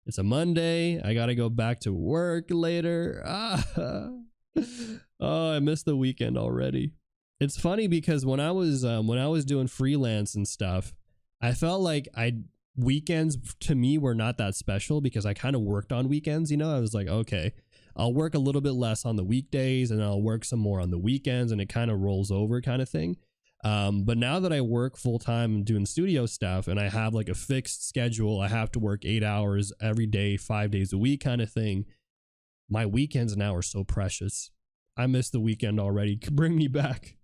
It's a Monday. I gotta go back to work later. Oh, I missed the weekend already. It's funny because when I was doing freelance and stuff, I felt like weekends to me were not that special because I kind of worked on weekends. You know, I was like, okay, I'll work a little bit less on the weekdays and I'll work some more on the weekends, and it kind of rolls over kind of thing. But now that I work full time doing studio stuff and I have like a fixed schedule, I have to work 8 hours every day, 5 days a week kind of thing. My weekends now are so precious. I miss the weekend already. Bring me back.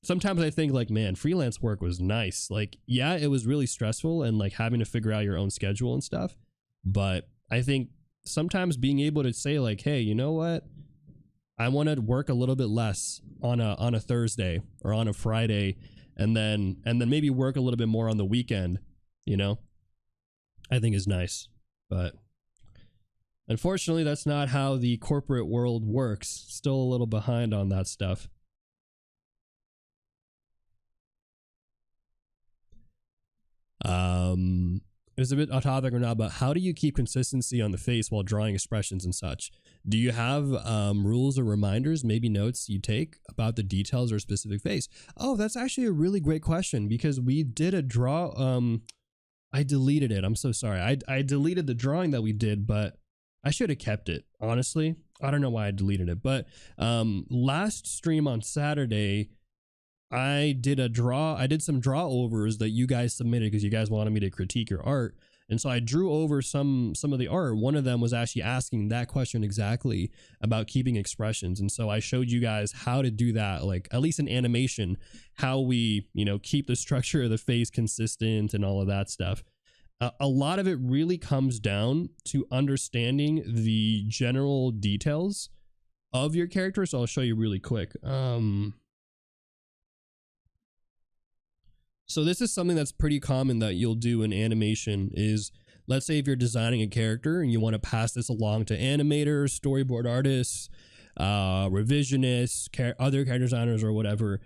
Sometimes I think like, man, freelance work was nice. Like, yeah, it was really stressful and like having to figure out your own schedule and stuff. But I think sometimes being able to say like, hey, you know what? I want to work a little bit less on a Thursday or on a Friday, and then maybe work a little bit more on the weekend, you know, I think is nice. But unfortunately, that's not how the corporate world works. Still a little behind on that stuff. It's a bit off topic or not, but how do you keep consistency on the face while drawing expressions and such? Do you have rules or reminders, maybe notes you take about the details or specific face? Oh, that's actually a really great question, because we did a draw. I deleted it. I'm so sorry. I deleted the drawing that we did, but I should have kept it. Honestly, I don't know why I deleted it. But last stream on Saturday, I did some draw overs that you guys submitted because you guys wanted me to critique your art. And so I drew over some of the art. One of them was actually asking that question exactly about keeping expressions. And so I showed you guys how to do that, like at least in animation, how we, you know, keep the structure of the face consistent and all of that stuff. A lot of it really comes down to understanding the general details of your character. So I'll show you really quick. So this is something that's pretty common that you'll do in animation is, let's say if you're designing a character and you want to pass this along to animators, storyboard artists, revisionists, other character designers or whatever,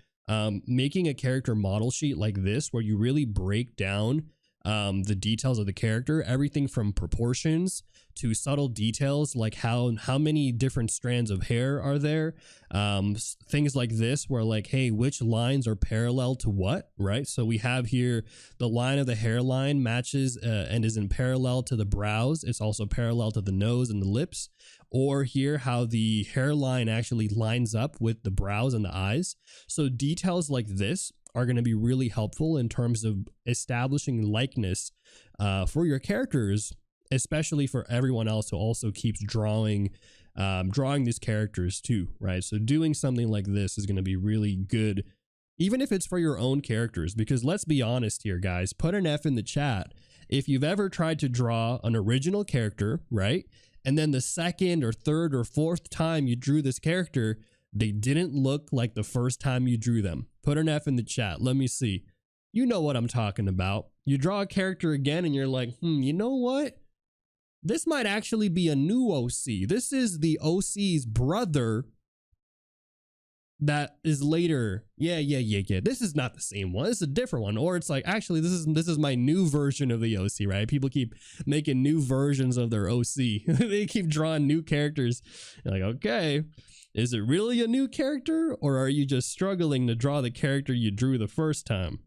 making a character model sheet like this where you really break down the details of the character, everything from proportions to subtle details like how many different strands of hair are there, things like this where like, hey, which lines are parallel to what, right? So we have here the line of the hairline matches and is in parallel to the brows. It's also parallel to the nose and the lips. Or here how the hairline actually lines up with the brows and the eyes. So details like this are going to be really helpful in terms of establishing likeness for your characters, especially for everyone else who also keeps drawing these characters too, right? So doing something like this is going to be really good, even if it's for your own characters, because let's be honest here, guys, put an F in the chat if you've ever tried to draw an original character, right? And then the second or third or fourth time you drew this character, they didn't look like the first time you drew them. Put an F in the chat. Let me see. You know what I'm talking about. You draw a character again and you're like, you know what? This might actually be a new OC. This is the OC's brother that is later. Yeah. This is not the same one. This is a different one. Or it's like, actually, this is my new version of the OC, right? People keep making new versions of their OC. They keep drawing new characters. You're like, okay, is it really a new character? Or are you just struggling to draw the character you drew the first time?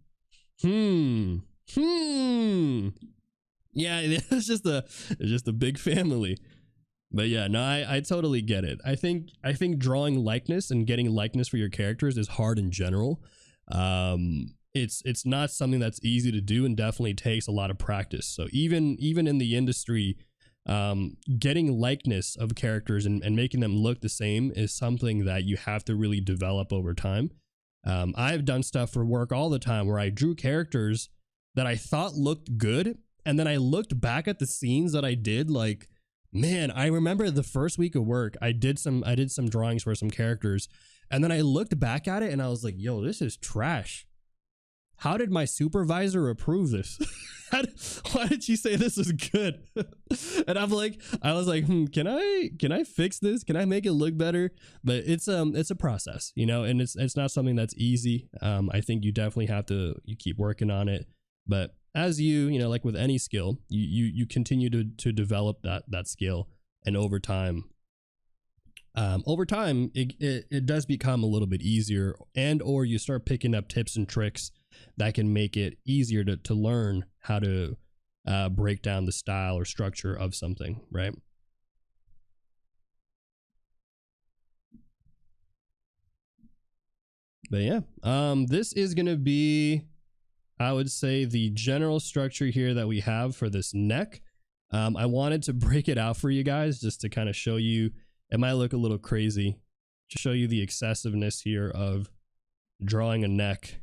Yeah, it's just a big family. But yeah, no, I totally get it. I think drawing likeness and getting likeness for your characters is hard in general. It's not something that's easy to do and definitely takes a lot of practice. So even in the industry, getting likeness of characters and making them look the same is something that you have to really develop over time. I've done stuff for work all the time where I drew characters that I thought looked good, and then I looked back at the scenes that I did, like, man, I remember the first week of work, I did some drawings for some characters, and then I looked back at it and I was like, yo, this is trash. How did my supervisor approve this? Why did she say this is good? And I was like, can I fix this? Can I make it look better? But it's a process, you know, and it's not something that's easy. I think you definitely have to, you keep working on it. But as you know, like with any skill, you continue to develop that skill, and over time, it does become a little bit easier, and or you start picking up tips and tricks that can make it easier to learn how to break down the style or structure of something, right? But yeah, this is gonna be, I would say, the general structure here that we have for this neck. I wanted to break it out for you guys just to kind of show you, it might look a little crazy, to show you the excessiveness here of drawing a neck.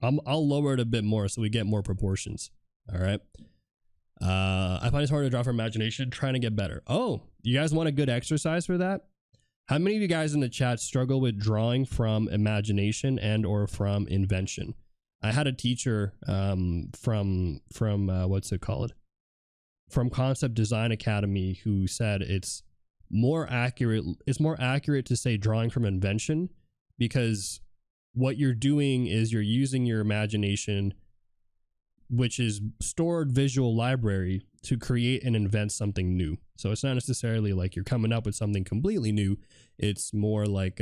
I'll lower it a bit more so we get more proportions. All right. I find it's hard to draw from imagination, trying to get better. Oh, you guys want a good exercise for that? How many of you guys in the chat struggle with drawing from imagination and or from invention? I had a teacher from what's it called? From Concept Design Academy, who said it's more accurate to say drawing from invention, because what you're doing is you're using your imagination, which is stored visual library, to create and invent something new. So it's not necessarily like you're coming up with something completely new. It's more like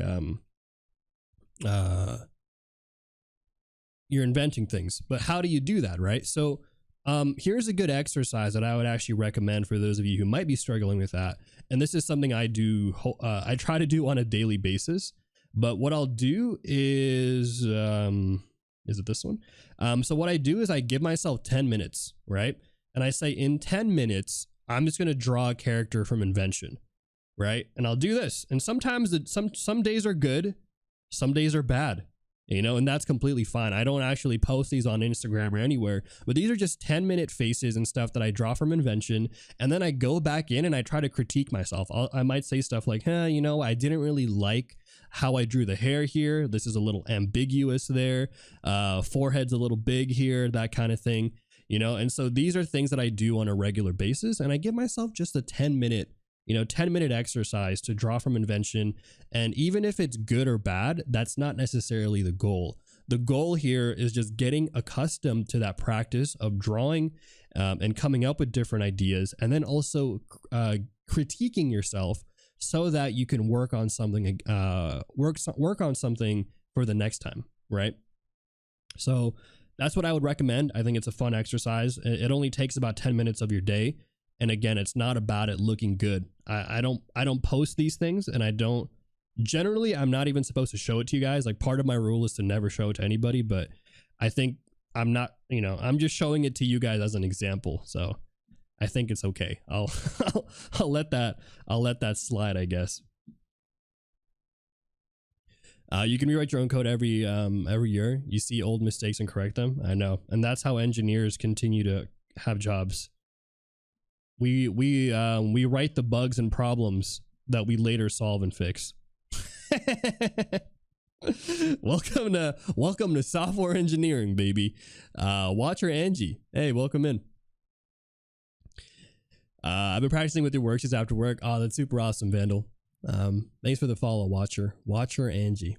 you're inventing things. But how do you do that, right? So here's a good exercise that I would actually recommend for those of you who might be struggling with that. And this is something I do, I try to do on a daily basis. But what I'll do is it this one? So what I do is I give myself 10 minutes, right? and I say in 10 minutes, I'm just going to draw a character from invention, right? And I'll do this. And sometimes some days are good, some days are bad, you know, and that's completely fine. I don't actually post these on Instagram or anywhere, but these are just 10-minute faces and stuff that I draw from invention. And then I go back in and I try to critique myself. I might say stuff like, you know, I didn't really like how I drew the hair here. This is a little ambiguous there. Forehead's a little big here, that kind of thing, you know? And so these are things that I do on a regular basis. And I give myself just a 10-minute exercise to draw from invention. And even if it's good or bad, that's not necessarily the goal. The goal here is just getting accustomed to that practice of drawing and coming up with different ideas, and then also critiquing yourself so that you can work on something, work on something for the next time, right? So that's what I would recommend. I think it's a fun exercise. It only takes about 10 minutes of your day. And again, it's not about it looking good. I don't post these things, and generally, I'm not even supposed to show it to you guys. Like, part of my rule is to never show it to anybody, but I think I'm not, I'm just showing it to you guys as an example. So I think it's okay. I'll let that slide, I guess. You can rewrite your own code every year. You see old mistakes and correct them. I know. And that's how engineers continue to have jobs. We write the bugs and problems that we later solve and fix. Welcome to software engineering, baby. Watcher Angie, hey, welcome in. I've been practicing with your worksheets after work. Oh, that's super awesome, Vandal. Thanks for the follow, Watcher Angie.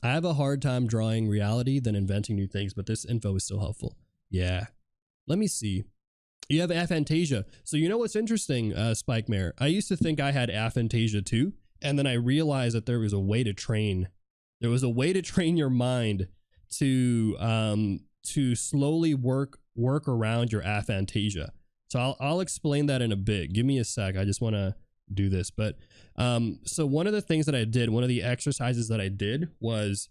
I have a hard time drawing reality than inventing new things, but this info is still helpful. Yeah. Let me see. You have aphantasia. So you know what's interesting, Spike Mare? I used to think I had aphantasia too, and then I realized that there was a way to train. There was a way to train your mind to slowly work around your aphantasia. So I'll explain that in a bit. Give me a sec. I just want to do this. But so one of the things that I did, one of the exercises that I did was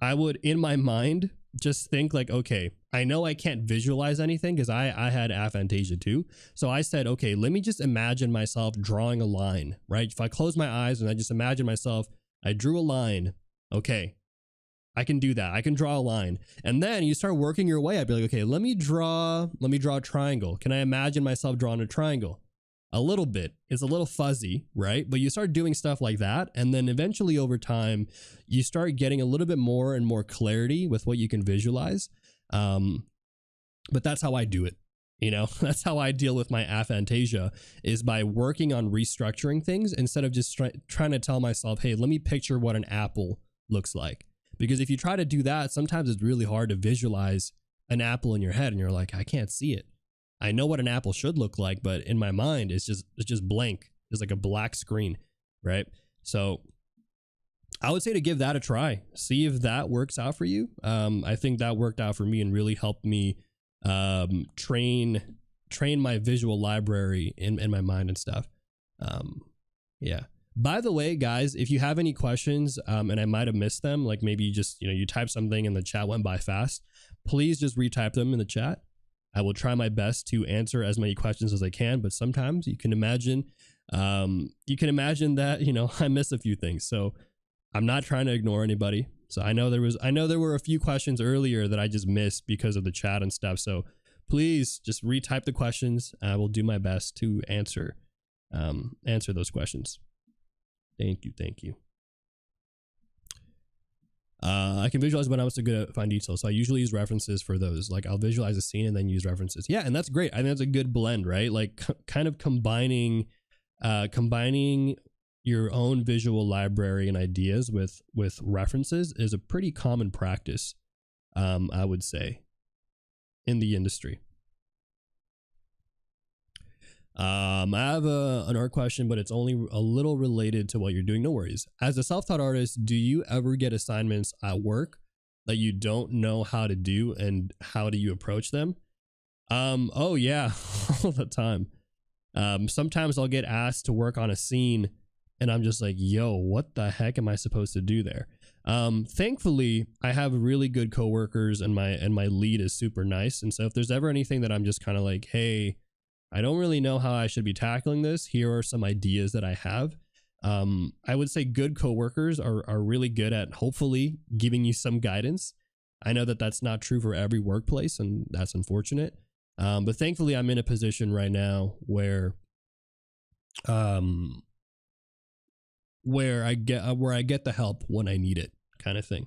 I would, in my mind, just think like, okay, I know I can't visualize anything because I had aphantasia too. So I said, okay, let me just imagine myself drawing a line, right? If I close my eyes and I just imagine myself, I drew a line. Okay, I can do that. I can draw a line. And then you start working your way. I'd be like, okay, let me draw a triangle. Can I imagine myself drawing a triangle? A little bit. It's a little fuzzy, right? But you start doing stuff like that. And then eventually over time, you start getting a little bit more and more clarity with what you can visualize. But that's how I do it. That's how I deal with my aphantasia, is by working on restructuring things instead of just trying to tell myself, hey, let me picture what an apple looks like. Because if you try to do that, sometimes it's really hard to visualize an apple in your head and you're like, I can't see it. I know what an apple should look like, but in my mind, it's just blank. It's like a black screen, right? So I would say to give that a try. See if that works out for you. I think that worked out for me and really helped me train my visual library in my mind and stuff. Yeah. By the way, guys, if you have any questions, and I might have missed them, like maybe you just, you typed something and the chat went by fast, please just retype them in the chat. I will try my best to answer as many questions as I can, but sometimes you can imagine that, I miss a few things. So I'm not trying to ignore anybody. So I know there were a few questions earlier that I just missed because of the chat and stuff. So please just retype the questions. I will do my best to answer those questions. Thank you. I can visualize, but I'm not so good at fine detail. So I usually use references for those. Like I'll visualize a scene and then use references. Yeah, and that's great. I think that's a good blend, right? Like kind of combining your own visual library and ideas with references is a pretty common practice, I would say, in the industry. I have another question, but it's only a little related to what you're doing. No worries. As a self-taught artist, do you ever get assignments at work that you don't know how to do, and how do you approach them? Oh yeah, all the time. Sometimes I'll get asked to work on a scene and I'm just like, yo, what the heck am I supposed to do there? Thankfully, I have really good coworkers and my lead is super nice. And so if there's ever anything that I'm just kind of like, hey, I don't really know how I should be tackling this. Here are some ideas that I have. I would say good coworkers are really good at hopefully giving you some guidance. I know that that's not true for every workplace, and that's unfortunate. But thankfully, I'm in a position right now where I get the help when I need it, kind of thing.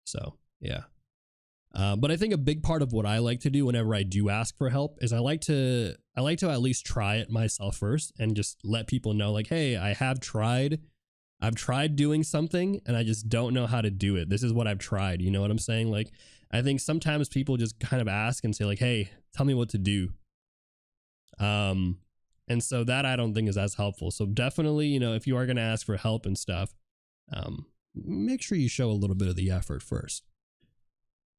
So yeah. But I think a big part of what I like to do whenever I do ask for help is I like to at least try it myself first and just let people know, like, hey, I've tried doing something and I just don't know how to do it. This is what I've tried. You know what I'm saying? Like, I think sometimes people just kind of ask and say, like, hey, tell me what to do. And so that I don't think is as helpful. So definitely, you know, if you are going to ask for help and stuff, make sure you show a little bit of the effort first.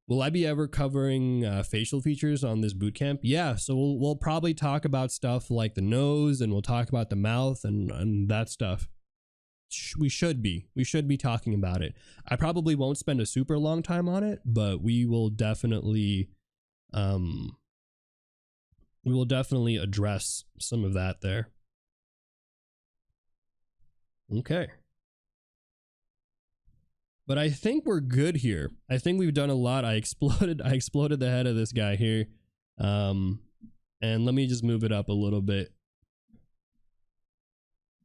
Will I be ever covering facial features on this bootcamp? Yeah, so we'll probably talk about stuff like the nose, and we'll talk about the mouth and that stuff. We should be talking about it. I probably won't spend a super long time on it, but we will definitely address some of that there. Okay. But I think we're good here. I think we've done a lot. I exploded the head of this guy here. And let me just move it up a little bit.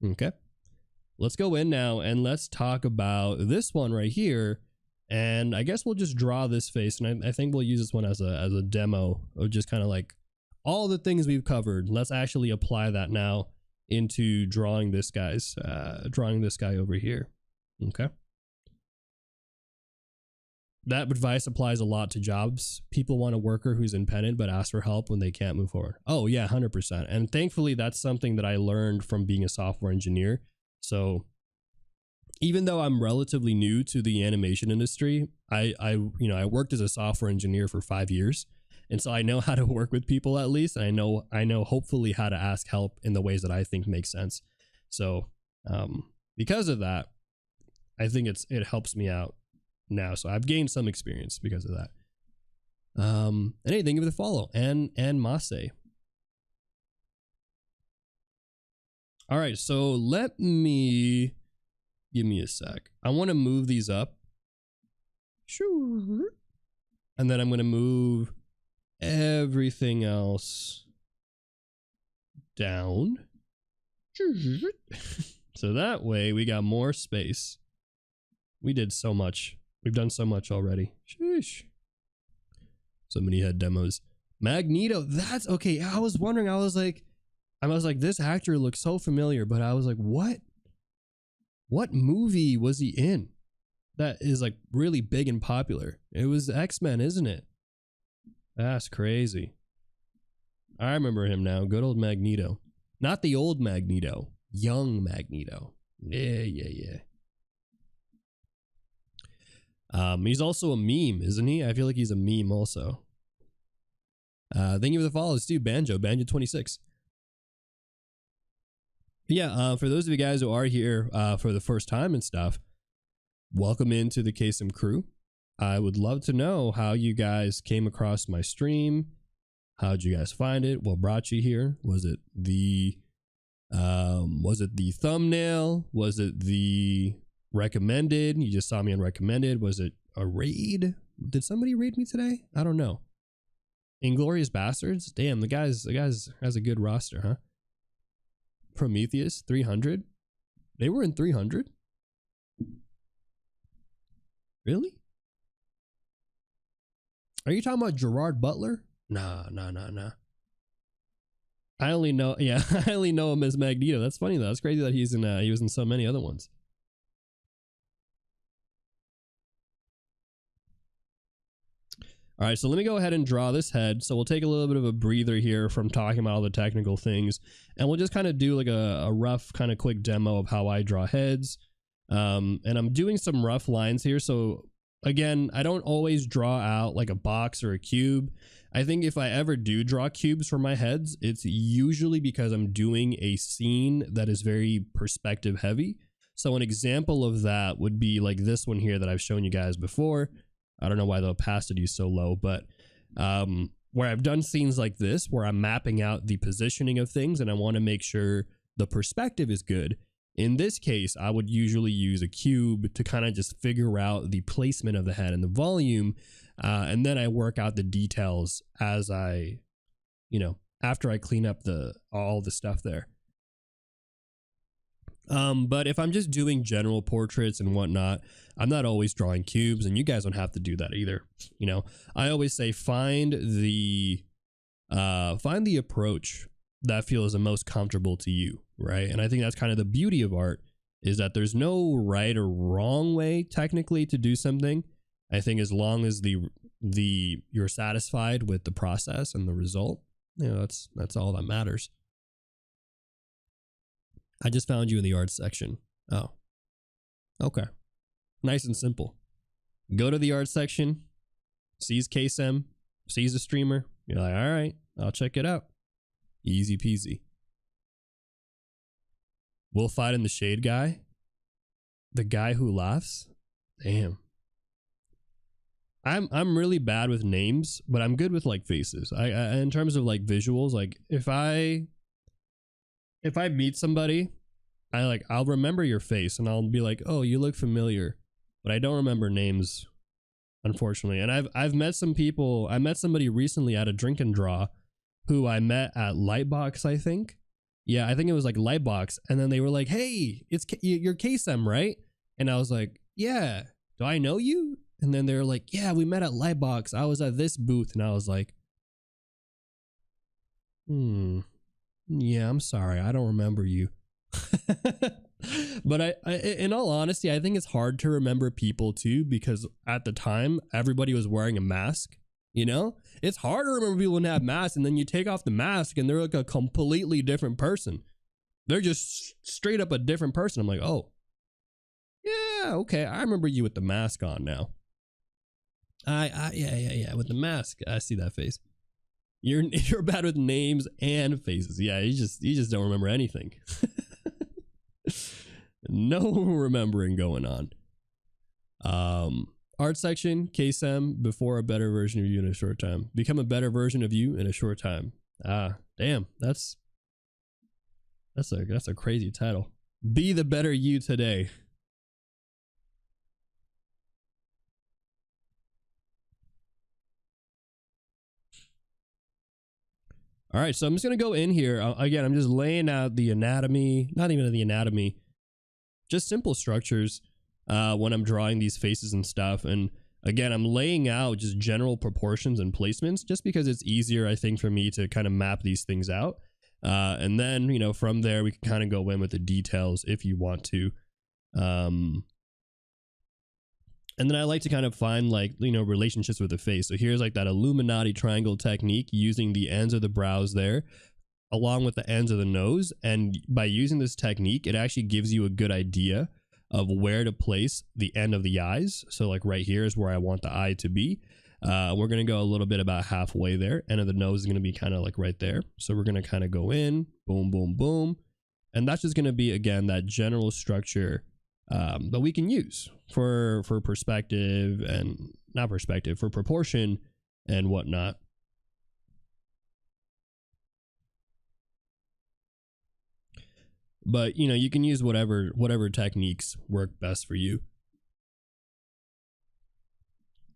Okay. Let's go in now and let's talk about this one right here. And I guess we'll just draw this face, and I think we'll use this one as a demo of just kind of like all the things we've covered. Let's actually apply that now into drawing this guy over here. Okay. That advice applies a lot to jobs. People want a worker who's independent but ask for help when they can't move forward. Oh yeah, 100%. And thankfully that's something that I learned from being a software engineer. So even though I'm relatively new to the animation industry, I worked as a software engineer for 5 years. And so I know how to work with people at least. And I know hopefully how to ask help in the ways that I think make sense. So because of that, I think it helps me out now. So I've gained some experience because of that. Anything give it a follow and Mase. All right, so give me a sec. I want to move these up. Sure. And then I'm going to move everything else down. So that way we got more space. We did so much. We've done so much already. Sheesh. So many head demos. Magneto. That's okay. I was wondering. I was like, this actor looks so familiar, but I was like, what movie was he in that is like really big and popular? It was X-Men, isn't it? That's crazy. I remember him now. Good old Magneto. Not the old Magneto. Young Magneto. Yeah. He's also a meme, isn't he? I feel like he's a meme also. Thank you for the follows too, Banjo 26. Yeah, for those of you guys who are here for the first time and stuff, welcome into the Kaycem crew. I would love to know how you guys came across my stream. How'd you guys find it? What brought you here? Was it the thumbnail? Was it the recommended? You just saw me on recommended. Was it a raid? Did somebody raid me today? I don't know. Inglorious Bastards? Damn, the guys has a good roster, huh? Prometheus 300. They were in 300. Really? Are you talking about Gerard Butler? Nah. I only know him as Magneto. That's funny though. That's crazy that he was in so many other ones. All right, so let me go ahead and draw this head. So we'll take a little bit of a breather here from talking about all the technical things, and we'll just kind of do like a rough kind of quick demo of how I draw heads. And I'm doing some rough lines here. So again, I don't always draw out like a box or a cube. I think if I ever do draw cubes for my heads, it's usually because I'm doing a scene that is very perspective heavy. So an example of that would be like this one here that I've shown you guys before. I don't know why the opacity is so low, but where I've done scenes like this where I'm mapping out the positioning of things and I want to make sure the perspective is good. In this case, I would usually use a cube to kind of just figure out the placement of the head and the volume. And then I work out the details as I, after I clean up all the stuff there. But if I'm just doing general portraits and whatnot, I'm not always drawing cubes, and you guys don't have to do that either. I always say find the approach that feels the most comfortable to you, right? And I think that's kind of the beauty of art, is that there's no right or wrong way technically to do something. I think as long as you're satisfied with the process and the result, that's all that matters. I just found you in the art section. Oh, okay. Nice and simple. Go to the art section, sees Kaycem, sees a streamer. You're like, all right, I'll check it out. Easy peasy. We'll fight in the shade guy. The guy who laughs. Damn. I'm really bad with names, but I'm good with like faces. I in terms of like visuals, like if I meet somebody, I'll remember your face and I'll be like, oh, you look familiar, but I don't remember names, unfortunately. And I've met some people. I met somebody recently at a drink and draw who I met at Lightbox, I think. Yeah, I think it was like Lightbox. And then they were like, hey, you're Kaycem, right? And I was like, yeah, do I know you? And then they were like, yeah, we met at Lightbox. I was at this booth. And I was like, yeah, I'm sorry. I don't remember you. But I, in all honesty, I think it's hard to remember people too, because at the time, everybody was wearing a mask. It's hard to remember people when they have masks, and then you take off the mask and they're like a completely different person. They're just straight up a different person. I'm like, oh, yeah, okay. I remember you with the mask on now. Yeah, with the mask. I see that face. You're bad with names and faces. Yeah, you just don't remember anything. No remembering going on. Art section, Kaycem, before a better version of you in a short time. Become a better version of you in a short time. Damn, that's a crazy title. Be the better you today. All right, so I'm just going to go in here. Again, I'm just laying out the anatomy, not even the anatomy, just simple structures when I'm drawing these faces and stuff. And again, I'm laying out just general proportions and placements just because it's easier, I think, for me to kind of map these things out. And then, from there, we can kind of go in with the details if you want to. And then I like to kind of find relationships with the face. So here's like that Illuminati triangle technique, using the ends of the brows there along with the ends of the nose. And by using this technique, it actually gives you a good idea of where to place the end of the eyes. So like right here is where I want the eye to be. We're going to go a little bit about halfway there. End of the nose is going to be kind of like right there. So we're going to kind of go in, boom, boom, boom. And that's just going to be, again, that general structure that we can use for perspective and not perspective, for proportion and whatnot. But, you can use whatever techniques work best for you.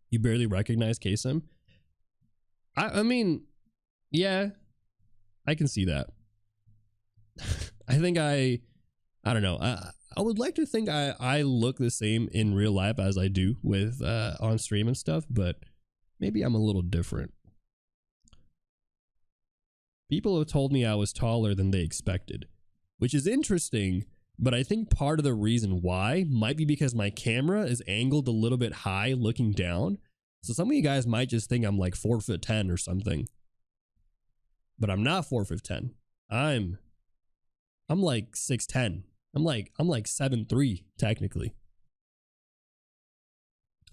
You barely recognize Kaycem? I mean, yeah, I can see that. I think I don't know. I would like to think I look the same in real life as I do with on stream and stuff, but maybe I'm a little different. People have told me I was taller than they expected, which is interesting, but I think part of the reason why might be because my camera is angled a little bit high looking down. So some of you guys might just think I'm like 4'10" or something, but I'm not 4'10". I'm like 6'10". I'm like 7'3" technically.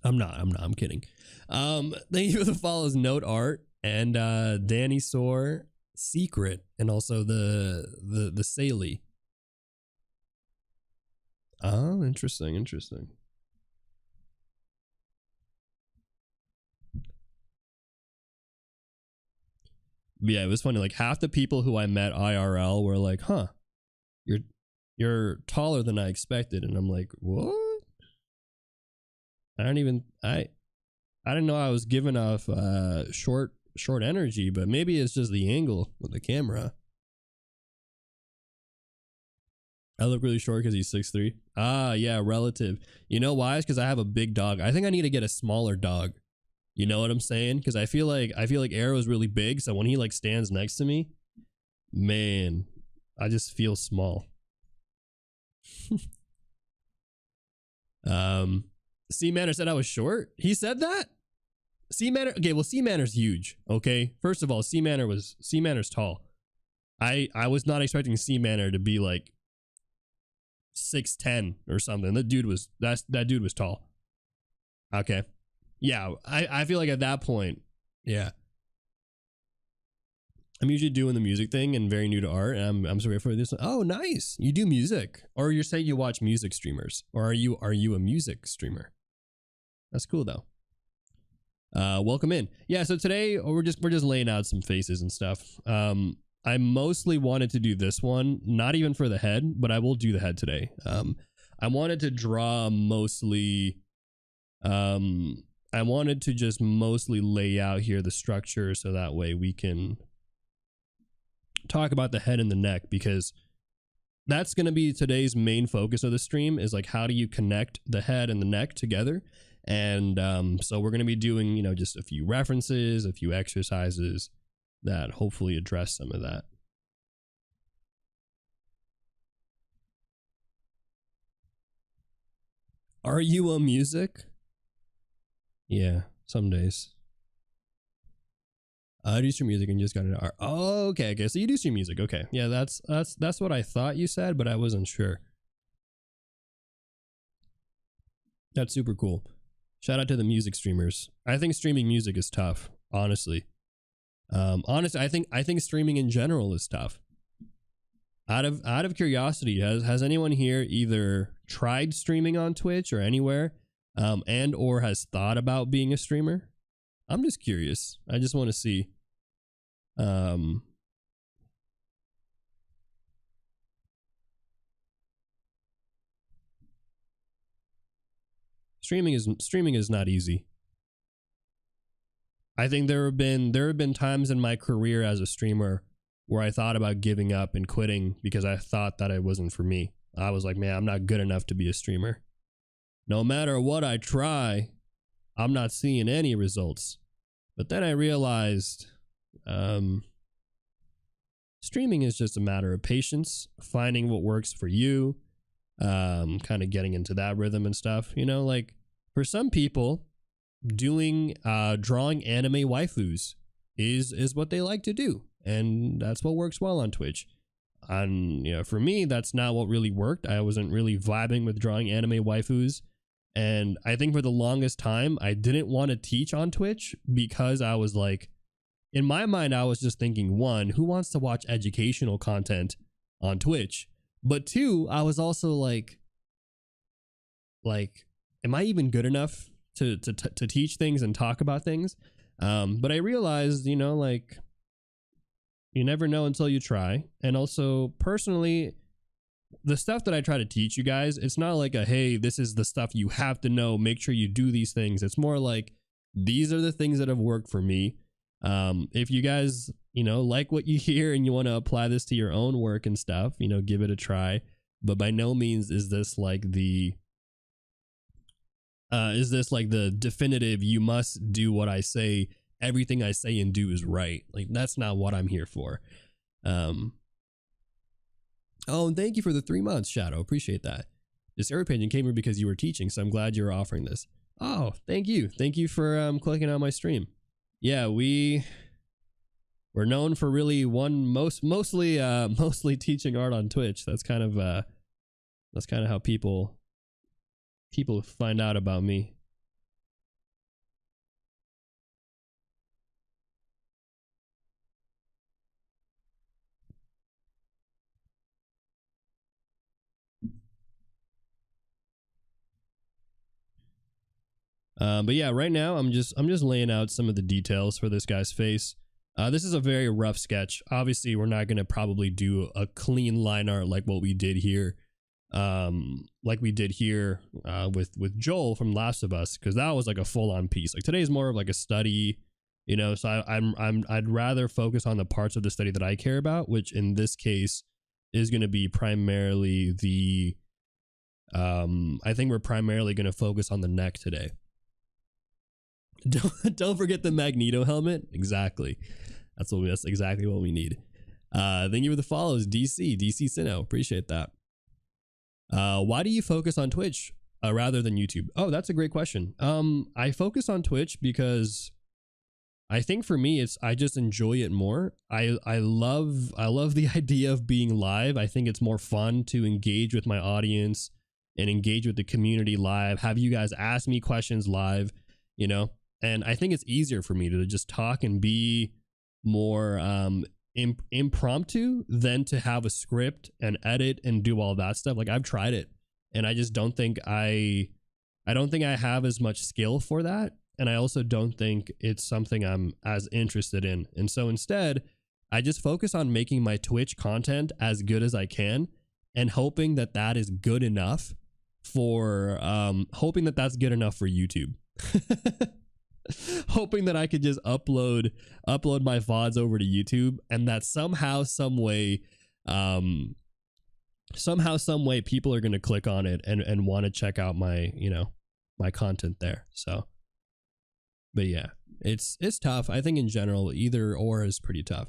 I'm not, I'm kidding. Thank you for the follows, Note Art and Danny Soar, Secret, and also the Saley. Oh, interesting. Yeah, it was funny. Like half the people who I met IRL were like, "Huh, you're taller than I expected," and I'm like, "What? I don't even I didn't know I was giving off short energy, but maybe it's just the angle with the camera." I look really short because he's 6'3". Ah, yeah, relative. You know why? It's because I have a big dog. I think I need to get a smaller dog. You know what I'm saying? Because I feel like Arrow's really big, so when he like stands next to me, man, I just feel small. C Manor said I was short. He said that. C Manor. Okay, well, C Manor's huge. Okay, first of all, C Manor's tall. I was not expecting C Manor to be like 6'10" or something. That dude was tall. Okay. Yeah, I feel like at that point, yeah. I'm usually doing the music thing and very new to art, and I'm sorry for this. Oh, nice. You do music. Or you're saying you watch music streamers. Or are you a music streamer? That's cool though. Welcome in. Yeah, so today we're just laying out some faces and stuff. I mostly wanted to do this one, not even for the head, but I will do the head today. I wanted to draw mostly I wanted to just mostly lay out here the structure so that way we can talk about the head and the neck, because that's going to be today's main focus of the stream, is like how do you connect the head and the neck together. And so we're going to be doing, you know, just a few references, a few exercises that hopefully address some of that. Are you a music? Yeah, some days. I do stream music and just got into art. Oh, okay. So you do stream music. Okay. Yeah, that's what I thought you said, but I wasn't sure. That's super cool. Shout out to the music streamers. I think streaming music is tough, honestly. Honestly, I think streaming in general is tough. Out of curiosity, has anyone here either tried streaming on Twitch or anywhere, and or has thought about being a streamer? I'm just curious. I just want to see. Streaming is not easy. I think there have been times in my career as a streamer where I thought about giving up and quitting because I thought that it wasn't for me. I was like, man, I'm not good enough to be a streamer. No matter what I try, I'm not seeing any results. But then I realized streaming is just a matter of patience, finding what works for you, kind of getting into that rhythm and stuff. You know, like for some people, doing drawing anime waifus is what they like to do, and that's what works well on Twitch. And you know, for me, that's not what really worked. I wasn't really vibing with drawing anime waifus, and I think for the longest time I didn't want to teach on Twitch because I was like, in my mind I was just thinking, one, who wants to watch educational content on Twitch? But two, I was also like am I even good enough to teach things and talk about things? But I realized, you know, like, you never know until you try. And also, personally, the stuff that I try to teach you guys, it's not like a, hey, this is the stuff you have to know, make sure you do these things. It's more like, these are the things that have worked for me. If you guys, you know, like what you hear and you want to apply this to your own work and stuff, you know, give it a try. But by no means is this like the definitive, you must do what I say, everything I say and do is right. Like, that's not what I'm here for. Oh, and thank you for the 3 months, Shadow. Appreciate that. This air opinion came here because you were teaching, so I'm glad you were offering this. Oh, thank you. Thank you for clicking on my stream. Yeah, we're known for really mostly teaching art on Twitch. That's kind of how people find out about me. But yeah, right now I'm just laying out some of the details for this guy's face. This is a very rough sketch. Obviously, we're not going to probably do a clean line art like what we did here. With Joel from Last of Us, because that was like a full-on piece. Like today's more of like a study, you know. So I'd rather focus on the parts of the study that I care about, which in this case is going to be primarily the I think we're primarily going to focus on the neck today. Don't forget the Magneto helmet. Exactly. That's exactly what we need. Thank you for the follows, DC Sino. Appreciate that. Why do you focus on Twitch rather than YouTube? Oh, that's a great question. I focus on Twitch because I think for me, I just enjoy it more. I love the idea of being live. I think it's more fun to engage with my audience and engage with the community live. Have you guys ask me questions live, you know? And I think it's easier for me to just talk and be more impromptu than to have a script and edit and do all that stuff. Like I've tried it, and I just don't think I have as much skill for that. And I also don't think it's something I'm as interested in. And so instead, I just focus on making my Twitch content as good as I can and hoping that that is good enough for that's good enough for YouTube. Hoping that I could just upload my VODs over to YouTube, and that somehow, some way people are going to click on it and want to check out my, you know, my content there. So, but yeah, it's tough. I think in general, either or is pretty tough.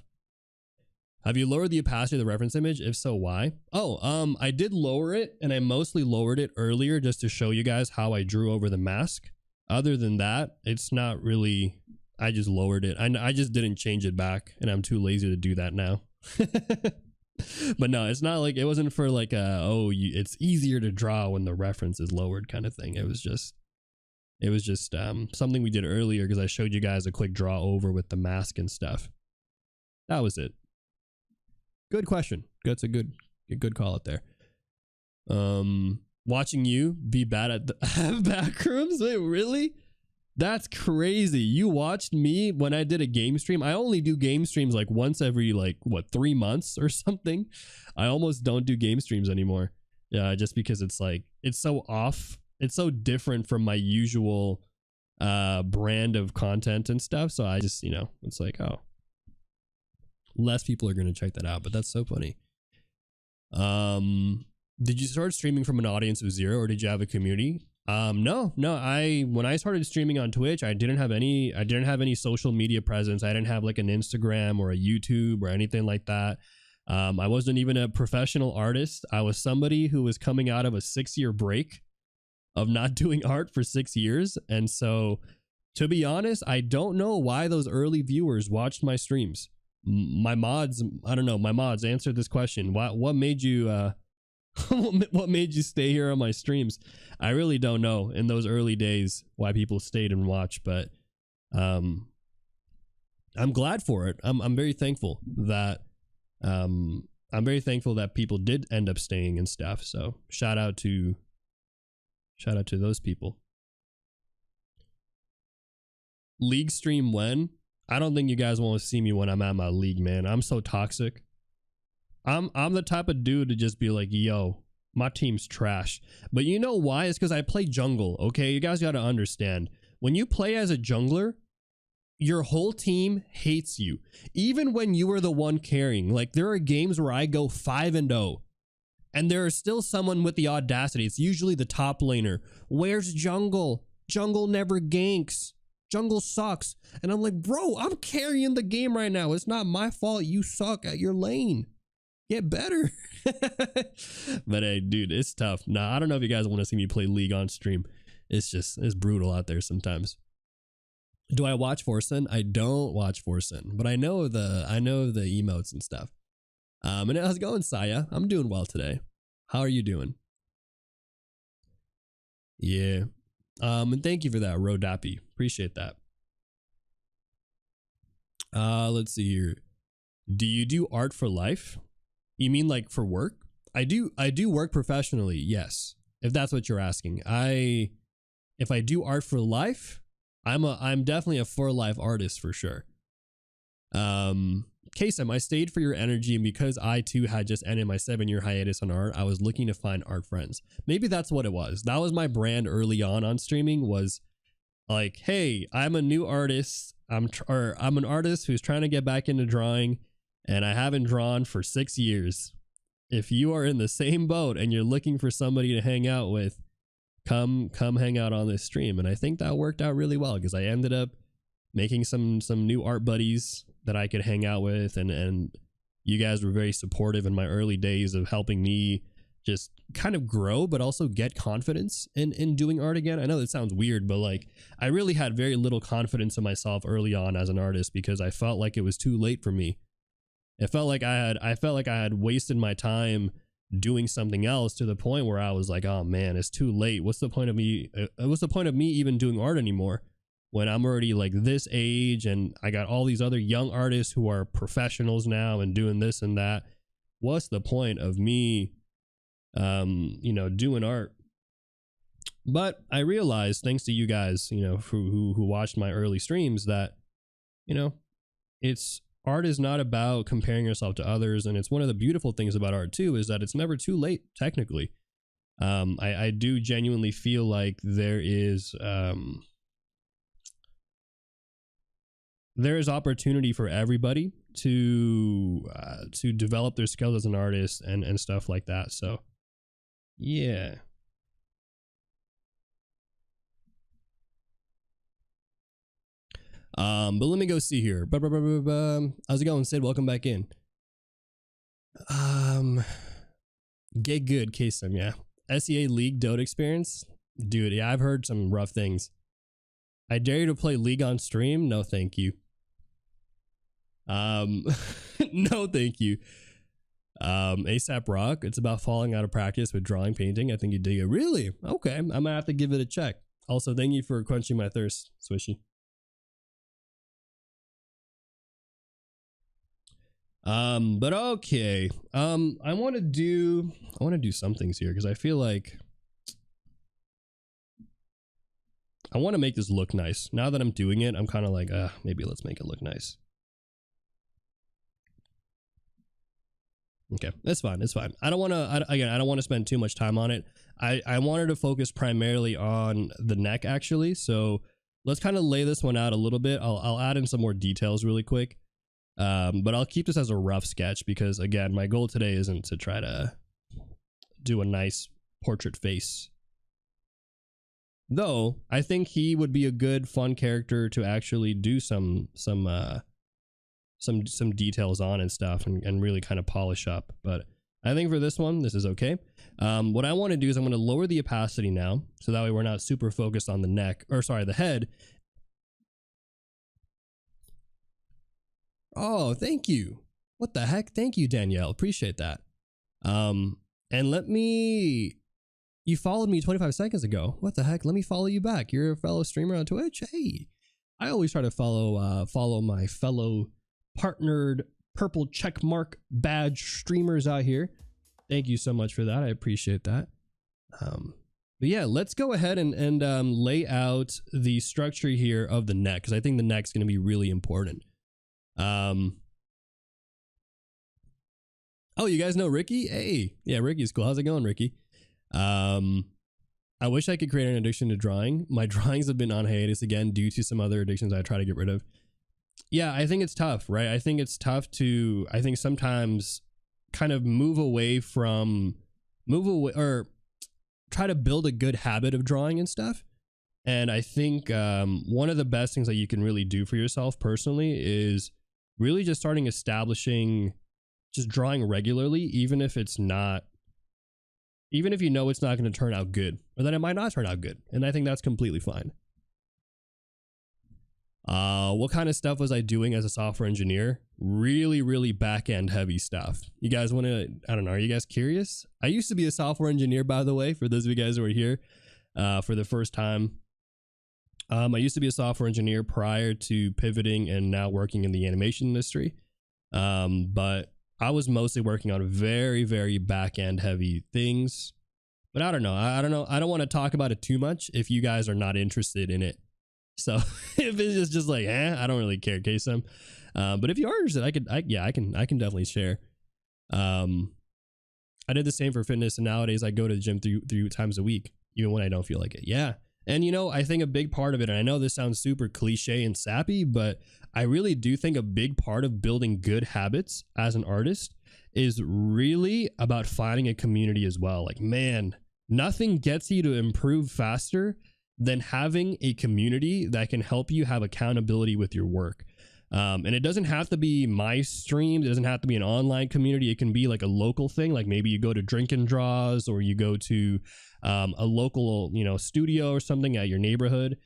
Have you lowered the opacity of the reference image? If so, why? Oh, I did lower it, and I mostly lowered it earlier just to show you guys how I drew over the mask. Other than that, it's not really, I just lowered it. I just didn't change it back, and I'm too lazy to do that now. But no, it's not like, it wasn't for like it's easier to draw when the reference is lowered kind of thing. It was just something we did earlier because I showed you guys a quick draw over with the mask and stuff. That was it. Good question. That's a good call out there. Watching you be bad at the backrooms? Wait, really? That's crazy. You watched me when I did a game stream. I only do game streams like once every 3 months or something. I almost don't do game streams anymore. Yeah, just because it's like, it's so off. It's so different from my usual brand of content and stuff. So I just, you know, it's like, oh, less people are going to check that out, but that's so funny. Did you start streaming from an audience of 0, or did you have a community? No. When I started streaming on Twitch, I didn't have any social media presence. I didn't have like an Instagram or a YouTube or anything like that. I wasn't even a professional artist. I was somebody who was coming out of a 6-year break of not doing art for 6 years. And so, to be honest, I don't know why those early viewers watched my streams. My mods answered this question. What made you what made you stay here on my streams? I really don't know in those early days why people stayed and watched, but I'm glad for it. I'm very thankful that people did end up staying and stuff. So shout out to those people. League stream when? I don't think you guys want to see me when I'm at my league, man. I'm so toxic. I'm the type of dude to just be like, yo, my team's trash. But you know why? It's because I play jungle, okay? You guys got to understand. When you play as a jungler, your whole team hates you. Even when you are the one carrying. Like, there are games where I go 5-0. And there is still someone with the audacity. It's usually the top laner. Where's jungle? Jungle never ganks. Jungle sucks. And I'm like, bro, I'm carrying the game right now. It's not my fault you suck at your lane. Get better. But hey, dude, it's tough. Nah, I don't know if you guys want to see me play League on stream. It's brutal out there sometimes. Do I watch Forsen? I don't watch Forsen, but I know the emotes and stuff. And how's it going, Saya? I'm doing well today. How are you doing? Yeah. And thank you for that, Rodappy. Appreciate that. Let's see here. Do you do art for life? You mean like for work? I do work professionally, yes. If that's what you're asking. If I do art for life, I'm definitely a for life artist for sure. Kaycem, I stayed for your energy, and because I too had just ended my 7-year hiatus on art, I was looking to find art friends. Maybe that's what it was. That was my brand early on streaming, was like, hey, I'm a new artist. I'm an artist who's trying to get back into drawing, and I haven't drawn for 6 years. If you are in the same boat and you're looking for somebody to hang out with, come hang out on this stream. And I think that worked out really well, because I ended up making some new art buddies that I could hang out with, and you guys were very supportive in my early days of helping me just kind of grow, but also get confidence in doing art again. I know that sounds weird, but like, I really had very little confidence in myself early on as an artist, because I felt like it was too late for me. It felt like I had wasted my time doing something else, to the point where I was like, oh man, it's too late. What's the point of me? What's the point of me even doing art anymore, when I'm already like this age, and I got all these other young artists who are professionals now and doing this and that? What's the point of me, you know, doing art? But I realized, thanks to you guys, you know, who watched my early streams, that, you know, art is not about comparing yourself to others. And it's one of the beautiful things about art too, is that it's never too late, technically. I do genuinely feel like there is opportunity for everybody to develop their skills as an artist and stuff like that. So yeah. But let me go see here. How's it going, Sid? Welcome back in. Get good, Kaycem. Yeah. SEA League Dota experience, dude. Yeah, I've heard some rough things. I dare you to play League on stream? No, thank you. No, thank you. ASAP Rock. It's about falling out of practice with drawing, painting. I think you dig it. Really? Okay, I'm gonna have to give it a check. Also, thank you for quenching my thirst, Swishy. But okay. I want to do some things here, because I feel like I want to make this look nice. Now that I'm doing it, I'm kind of like, maybe let's make it look nice. Okay, that's fine. It's fine. I don't want to spend too much time on it. I wanted to focus primarily on the neck, actually. So let's kind of lay this one out a little bit. I'll add in some more details really quick. But I'll keep this as a rough sketch, because again, my goal today isn't to try to do a nice portrait face. Though I think he would be a good fun character to actually do some details on and stuff, and really kind of polish up. But I think for this one, this is okay. What I want to do is I'm going to lower the opacity now, so that way we're not super focused on the neck, or sorry, the head. Oh, thank you. What the heck? Thank you, Danielle. Appreciate that. And you followed me 25 seconds ago. What the heck? Let me follow you back. You're a fellow streamer on Twitch. Hey, I always try to follow my fellow partnered purple checkmark badge streamers out here. Thank you so much for that. I appreciate that. But yeah, let's go ahead and lay out the structure here of the neck, because I think the neck's going to be really important. Oh, you guys know Ricky? Hey, yeah, Ricky's cool. How's it going, Ricky? I wish I could create an addiction to drawing. My drawings have been on hiatus again due to some other addictions I try to get rid of. Yeah, I think it's tough, right? I think it's tough to, I think sometimes kind of move away or try to build a good habit of drawing and stuff. And I think one of the best things that you can really do for yourself personally is really just starting establishing just drawing regularly, even if you know it's not going to turn out good, or that it might not turn out good. And I think that's completely fine. What kind of stuff was I doing as a software engineer? Really back-end heavy stuff. You guys want to, I don't know, are you guys curious? I used to be a software engineer, by the way, for those of you guys who are here for the first time. I used to be a software engineer prior to pivoting and now working in the animation industry. But I was mostly working on very back-end heavy things. But I don't know. I don't want to talk about it too much if you guys are not interested in it. So if it's just like, I don't really care, Kaycem. But if you are interested, I can definitely share. I did the same for fitness, and nowadays I go to the gym three times a week, even when I don't feel like it. Yeah. And I think a big part of it, and I know this sounds super cliche and sappy, but I really do think a big part of building good habits as an artist is really about finding a community as well. Like, man, nothing gets you to improve faster than having a community that can help you have accountability with your work. And it doesn't have to be my stream. It doesn't have to be an online community. It can be like a local thing. Like maybe you go to drink and draws, or you go to a local, studio or something at your neighborhood.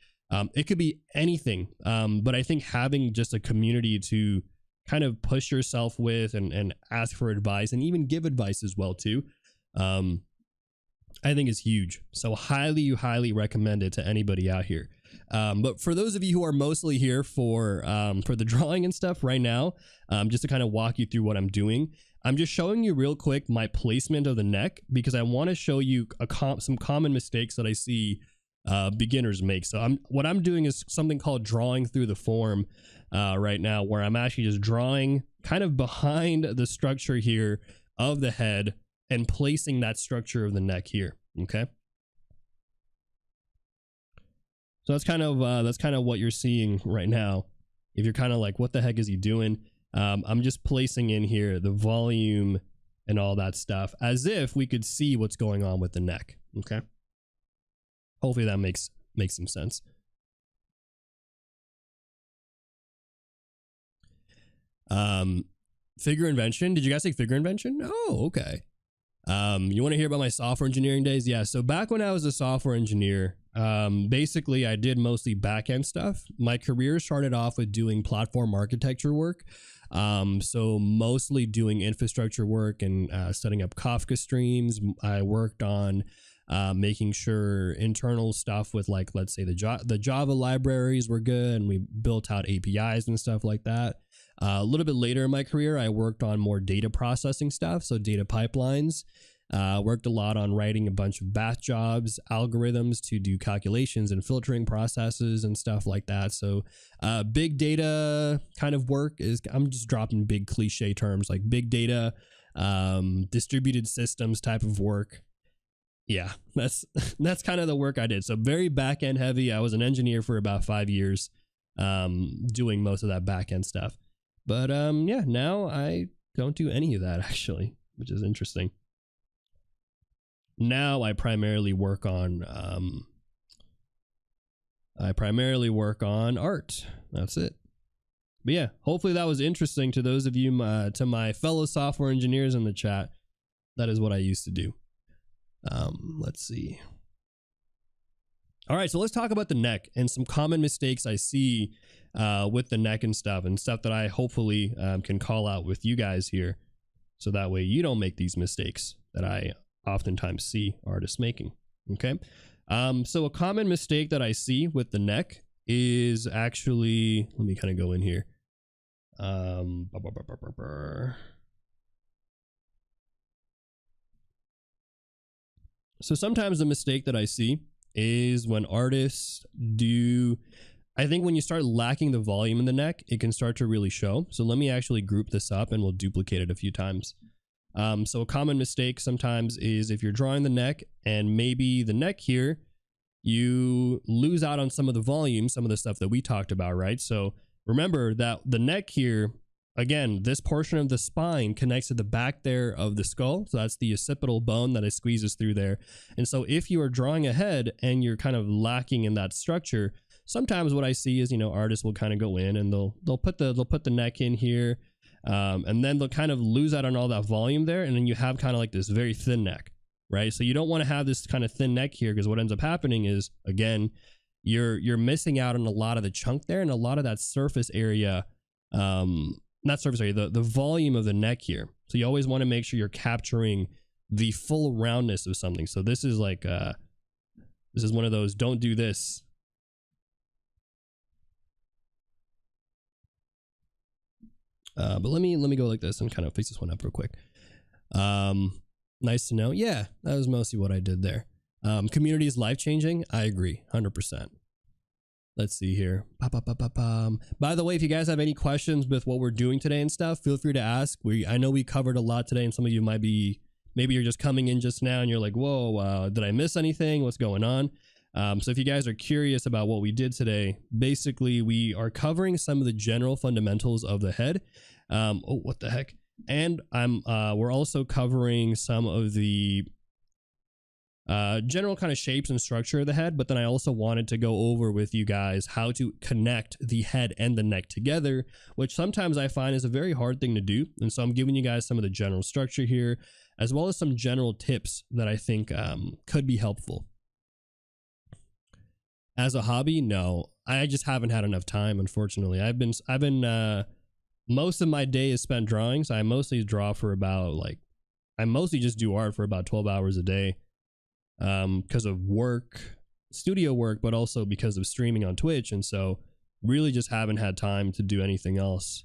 It could be anything. But I think having just a community to kind of push yourself with and ask for advice and even give advice as well too, I think is huge. So highly recommend it to anybody out here. But for those of you who are mostly here for the drawing and stuff right now, just to kind of walk you through what I'm doing, I'm just showing you real quick my placement of the neck, because I want to show you some common mistakes that I see beginners make. So what I'm doing is something called drawing through the form right now, where I'm actually just drawing kind of behind the structure here of the head and placing that structure of the neck here. Okay. So that's kind of what you're seeing right now. If you're kind of like, what the heck is he doing? I'm just placing in here the volume and all that stuff as if we could see what's going on with the neck. Okay. Hopefully that makes some sense. Figure invention. Did you guys take figure invention? Oh, okay. You want to hear about my software engineering days? Yeah. So back when I was a software engineer, basically I did mostly back-end stuff. My career started off with doing platform architecture work. So mostly doing infrastructure work and setting up Kafka streams. I worked on making sure internal stuff with, like, let's say the Java libraries were good, and we built out APIs and stuff like that. A little bit later in my career, I worked on more data processing stuff, so data pipelines. Worked a lot on writing a bunch of batch jobs, algorithms to do calculations and filtering processes and stuff like that. So big data kind of work is, I'm just dropping big cliche terms like big data, distributed systems type of work. Yeah, that's kind of the work I did. So very back end heavy. I was an engineer for about 5 years, doing most of that back end stuff. But yeah, now I don't do any of that actually, which is interesting. Now I primarily work on art. That's it. But yeah, hopefully that was interesting to those of you, to my fellow software engineers in the chat. That is what I used to do. Let's see. All right, so let's talk about the neck and some common mistakes I see with the neck and stuff that I hopefully can call out with you guys here, so that way you don't make these mistakes that I oftentimes see artists making. Okay. So a common mistake that I see with the neck is actually, let me kind of go in here. So sometimes the mistake that I see is when artists do, I think when you start lacking the volume in the neck, it can start to really show. So let me actually group this up and we'll duplicate it a few times. So a common mistake sometimes is if you're drawing the neck and maybe the neck here, you lose out on some of the volume, some of the stuff that we talked about, right? So remember that the neck here, again, this portion of the spine connects to the back there of the skull. So that's the occipital bone that it squeezes through there. And so if you are drawing a head and you're kind of lacking in that structure, sometimes what I see is, artists will kind of go in and they'll put the neck in here. And then they'll kind of lose out on all that volume there. And then you have kind of like this very thin neck, right? So you don't want to have this kind of thin neck here, because what ends up happening is, again, you're missing out on a lot of the chunk there and a lot of that surface area, not surface area, the volume of the neck here. So you always want to make sure you're capturing the full roundness of something. So this is like, this is one of those, don't do this. But let me go like this and kind of fix this one up real quick. Nice to know. Yeah, that was mostly what I did there. Community is life-changing. I agree, 100%. Let's see here. By the way, if you guys have any questions with what we're doing today and stuff, feel free to ask. I know we covered a lot today, and some of you might be, maybe you're just coming in just now and you're like, whoa, did I miss anything? What's going on? So if you guys are curious about what we did today, basically we are covering some of the general fundamentals of the head. Oh, what the heck? And we're also covering some of the general kind of shapes and structure of the head, but then I also wanted to go over with you guys how to connect the head and the neck together, which sometimes I find is a very hard thing to do. And so I'm giving you guys some of the general structure here, as well as some general tips that I think could be helpful. As a hobby, no, I just haven't had enough time, unfortunately. I've been most of my day is spent drawing, so I mostly draw for about I mostly just do art for about 12 hours a day. Because of work, studio work, but also because of streaming on Twitch. And so really just haven't had time to do anything else,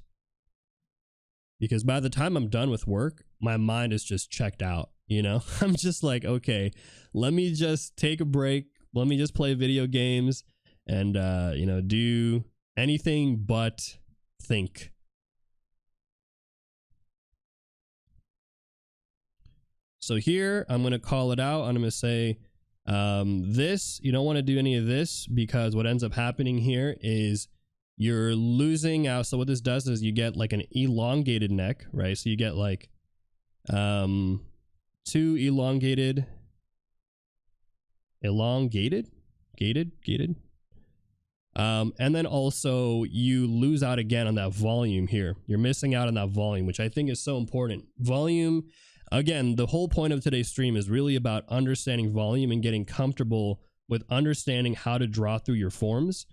because by the time I'm done with work, my mind is just checked out. You know, I'm just like, okay, let me just take a break. Let me just play video games and, you know, do anything but think. So here, I'm going to call it out. I'm going to say this, you don't want to do any of this, because what ends up happening here is you're losing out. So what this does is you get like an elongated neck, right? So you get like two elongated. And then also you lose out again on that volume here. You're missing out on that volume, which I think is so important. Volume. Again, the whole point of today's stream is really about understanding volume and getting comfortable with understanding how to draw through your forms,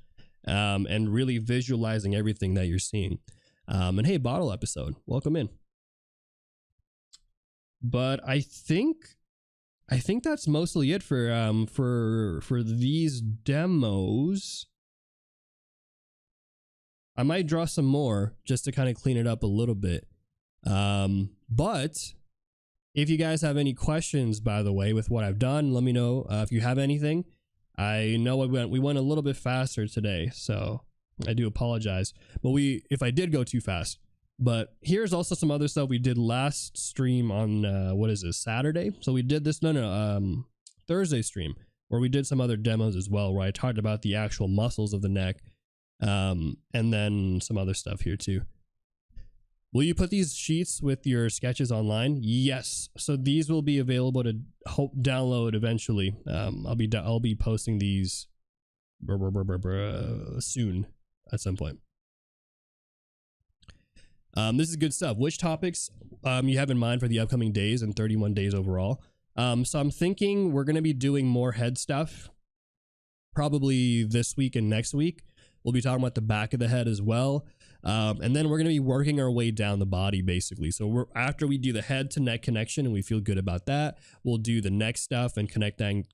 and really visualizing everything that you're seeing. And hey, Bottle episode, welcome in. But I think that's mostly it for these demos. I might draw some more just to kind of clean it up a little bit. But if you guys have any questions, by the way, with what I've done, let me know if you have anything. I know we went a little bit faster today, so I do apologize. But if I did go too fast. But here's also some other stuff we did last stream on what is this, Saturday? So we did this Thursday stream, where we did some other demos as well, where I talked about the actual muscles of the neck, and then some other stuff here too. Will you put these sheets with your sketches online? Yes. So these will be available to download eventually. I'll be posting these soon at some point. This is good stuff. Which topics you have in mind for the upcoming days and 31 days overall? So I'm thinking we're going to be doing more head stuff probably this week and next week. We'll be talking about the back of the head as well. And then we're going to be working our way down the body, basically. So after we do the head to neck connection and we feel good about that, we'll do the neck stuff and connecting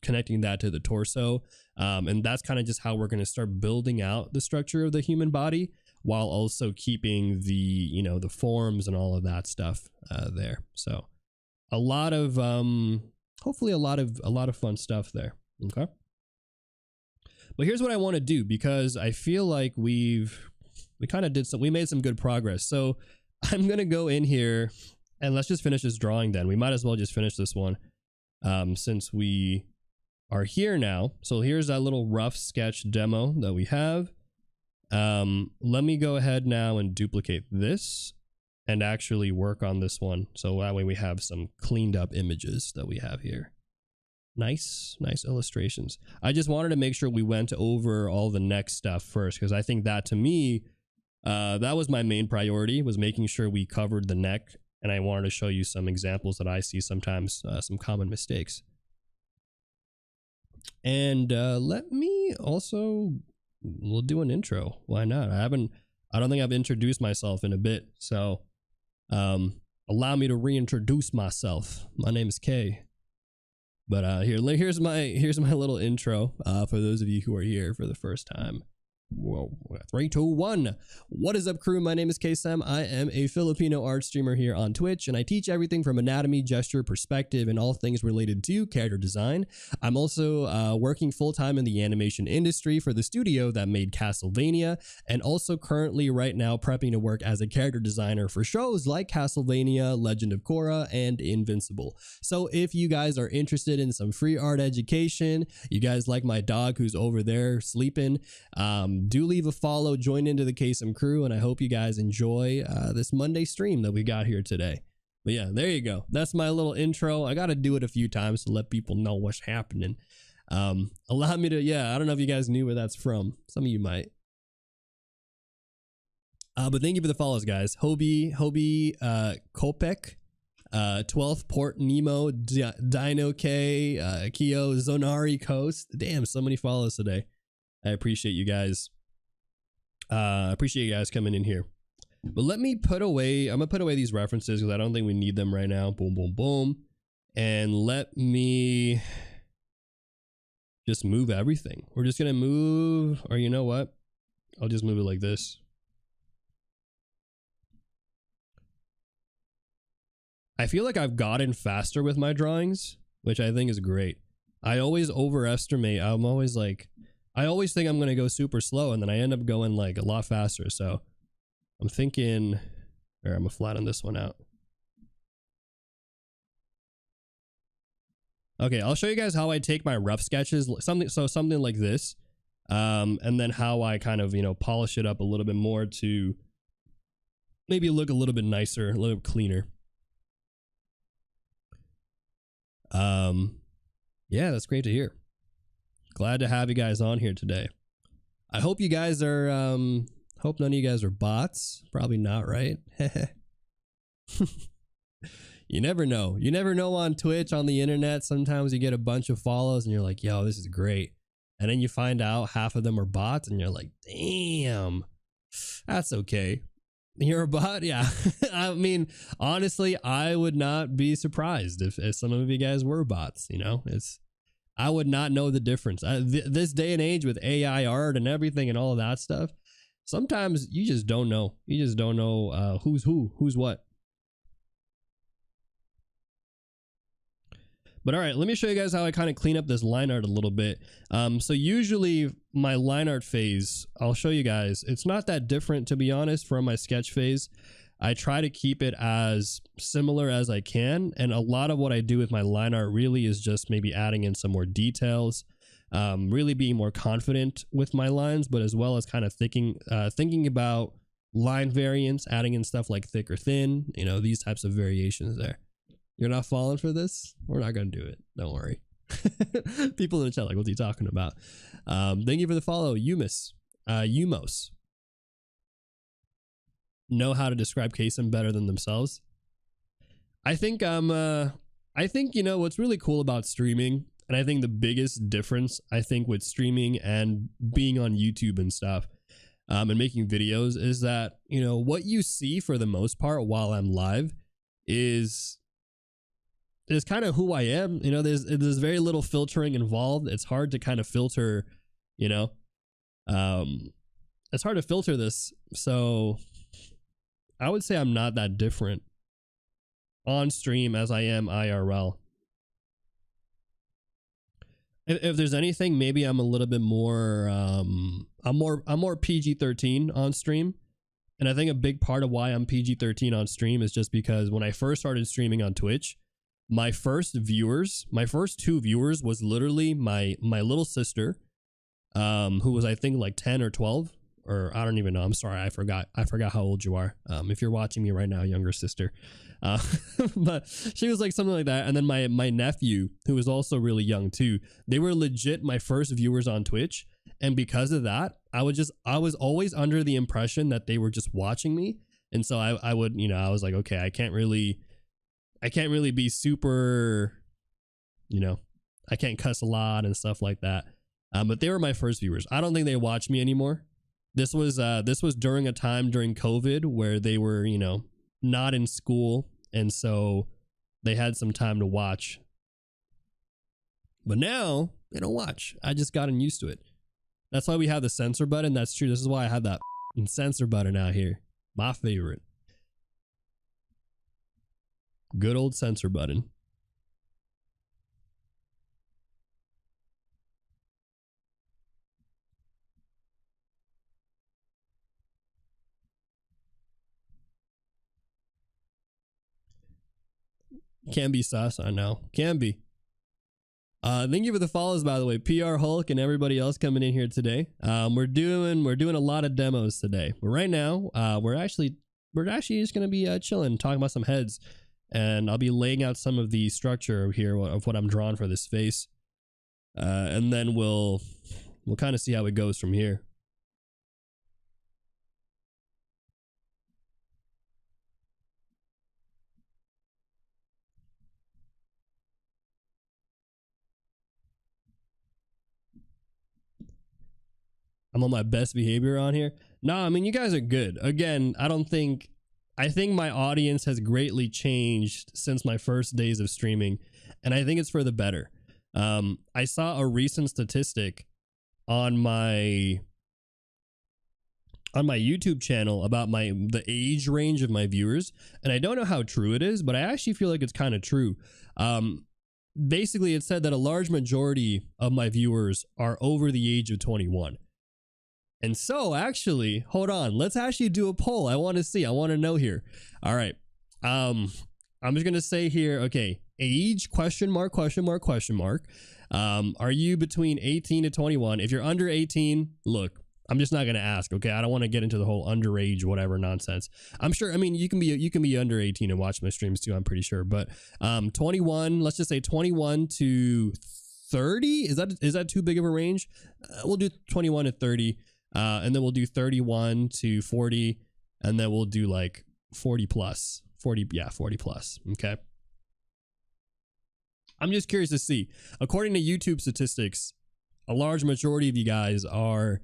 that to the torso. And that's kind of just how we're going to start building out the structure of the human body, while also keeping the forms and all of that stuff there. So a lot of hopefully a lot of fun stuff there. Okay. But here's what I want to do, because I feel like we made some good progress. So I'm going to go in here and let's just finish this drawing then. We might as well just finish this one since we are here now. So here's that little rough sketch demo that we have. Let me go ahead now and duplicate this and actually work on this one. So that way we have some cleaned up images that we have here. Nice illustrations. I just wanted to make sure we went over all the neck stuff first, because I think that, to me, that was my main priority, was making sure we covered the neck. And I wanted to show you some examples that I see sometimes, some common mistakes. And let me also, we'll do an intro. Why not? I don't think I've introduced myself in a bit. So allow me to reintroduce myself. My name is Kay. But here's my little intro for those of you who are here for the first time. Whoa, 3, 2, 1. What is up, crew? My name is Kaycem. I am a Filipino art streamer here on Twitch, and I teach everything from anatomy, gesture, perspective, and all things related to character design. I'm also working full-time in the animation industry for the studio that made Castlevania, and also currently right now prepping to work as a character designer for shows like Castlevania, Legend of Korra, and Invincible. So if you guys are interested in some free art education, you guys like my dog who's over there sleeping, do leave a follow, join into the Kaycem crew, and I hope you guys enjoy this Monday stream that we got here today. But yeah, there you go. That's my little intro. I got to do it a few times to let people know what's happening. Allow me to, I don't know if you guys knew where that's from. Some of you might. But thank you for the follows, guys. Hobie, Kopek, 12th, Port Nemo, Dino K, Keo, Zonari Coast. Damn, so many follows today. I appreciate you guys. Appreciate you guys coming in here. But let me put away, I'm gonna put away these references because I don't think we need them right now. Boom, boom, boom. And let me just move everything. We're just gonna move, or you know what? I'll just move it like this. I feel like I've gotten faster with my drawings, which I think is great. I always overestimate. I'm always like, I always think I'm going to go super slow, and then I end up going like a lot faster. So I'm thinking, or I'm going to flatten this one out. Okay, I'll show you guys how I take my rough sketches, something like this, and then how I kind of, polish it up a little bit more to maybe look a little bit nicer, a little cleaner. Yeah, that's great to hear. Glad to have you guys on here today. I hope you guys are, hope none of you guys are bots. Probably not, right? You never know. You never know on Twitch, on the internet. Sometimes you get a bunch of follows and you're like, yo, this is great. And then you find out half of them are bots and you're like, damn, that's okay. You're a bot? Yeah. I mean, honestly, I would not be surprised if some of you guys were bots, I would not know the difference. This day and age with AI art and everything and all of that stuff, sometimes you just don't know. You just don't know who's what. But all right, let me show you guys how I kind of clean up this line art a little bit. So usually my line art phase, I'll show you guys, it's not that different, to be honest, from my sketch phase. I try to keep it as similar as I can. And a lot of what I do with my line art really is just maybe adding in some more details, really being more confident with my lines, but as well as kind of thinking about line variants, adding in stuff like thick or thin, these types of variations there. You're not falling for this? We're not going to do it. Don't worry. People in the chat like, what's he talking about? Thank you for the follow, Umos. Know how to describe Kaycem better than themselves. I think what's really cool about streaming, and I think the biggest difference with streaming and being on YouTube and stuff, and making videos, is that what you see for the most part while I'm live is kind of who I am. There's very little filtering involved. It's hard to kind of filter, it's hard to filter this. So I would say I'm not that different on stream as I am IRL. If there's anything, maybe I'm a little bit more, I'm more PG-13 on stream. And I think a big part of why I'm PG-13 on stream is just because when I first started streaming on Twitch, my first 2 viewers was literally my little sister, who was, I think, like 10 or 12, or I don't even know. I'm sorry. I forgot how old you are. If you're watching me right now, younger sister, but she was like something like that. And then my nephew, who was also really young too, they were legit my first viewers on Twitch. And because of that, I was always under the impression that they were just watching me. And so I would, I was like, okay, I can't really be super, I can't cuss a lot and stuff like that. But they were my first viewers. I don't think they watch me anymore. This was during a time during COVID where they were, not in school. And so they had some time to watch. But now they don't watch. I just gotten used to it. That's why we have the censor button. That's true. This is why I have that censor button out here. My favorite. Good old censor button. Can be sus, I know. Can be. Thank you for the follows, by the way. PR Hulk and everybody else coming in here today. We're doing a lot of demos today. But right now, we're actually just gonna be chilling, talking about some heads, and I'll be laying out some of the structure here of what I'm drawing for this face, and then we'll kind of see how it goes from here. I'm on my best behavior on here. No, I mean, you guys are good. Again, I think my audience has greatly changed since my first days of streaming, and I think it's for the better. I saw a recent statistic on my YouTube channel about the age range of my viewers, and I don't know how true it is, but I actually feel like it's kind of true. Basically, it said that a large majority of my viewers are over the age of 21. And so, actually, hold on. Let's actually do a poll. I want to see. I want to know here. All right. I'm just going to say here, okay, age, question mark. Are you between 18 to 21? If you're under 18, look, I'm just not going to ask, okay? I don't want to get into the whole underage whatever nonsense. I'm sure, I mean, you can be under 18 and watch my streams too, I'm pretty sure. But 21, let's just say 21 to 30. Is that too big of a range? We'll do 21 to 30. And then we'll do 31 to 40, and then we'll do like 40 plus. 40 plus. Okay. I'm just curious to see. According to YouTube statistics, a large majority of you guys are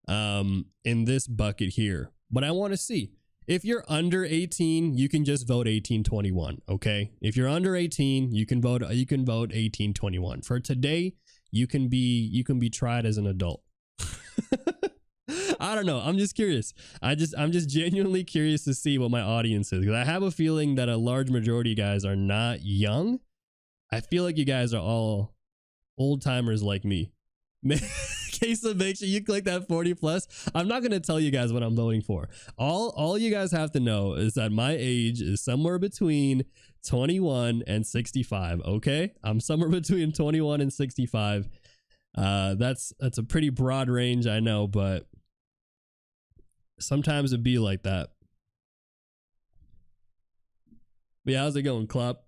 in this bucket here. But I want to see. If you're under 18, you can just vote 1821. Okay. If you're under 18, you can vote 1821. For today, you can be tried as an adult. I don't know. I'm just curious. I'm just genuinely curious to see what my audience is, because I have a feeling that a large majority of you guys are not young. I feel like you guys are all old timers like me. Kaycem, make sure you click that 40 plus. I'm not going to tell you guys what I'm voting for. All you guys have to know is that my age is somewhere between 21 and 65. Okay. I'm somewhere between 21 and 65. That's a pretty broad range, I know, but sometimes it'd be like that. But yeah, how's it going, Klopp?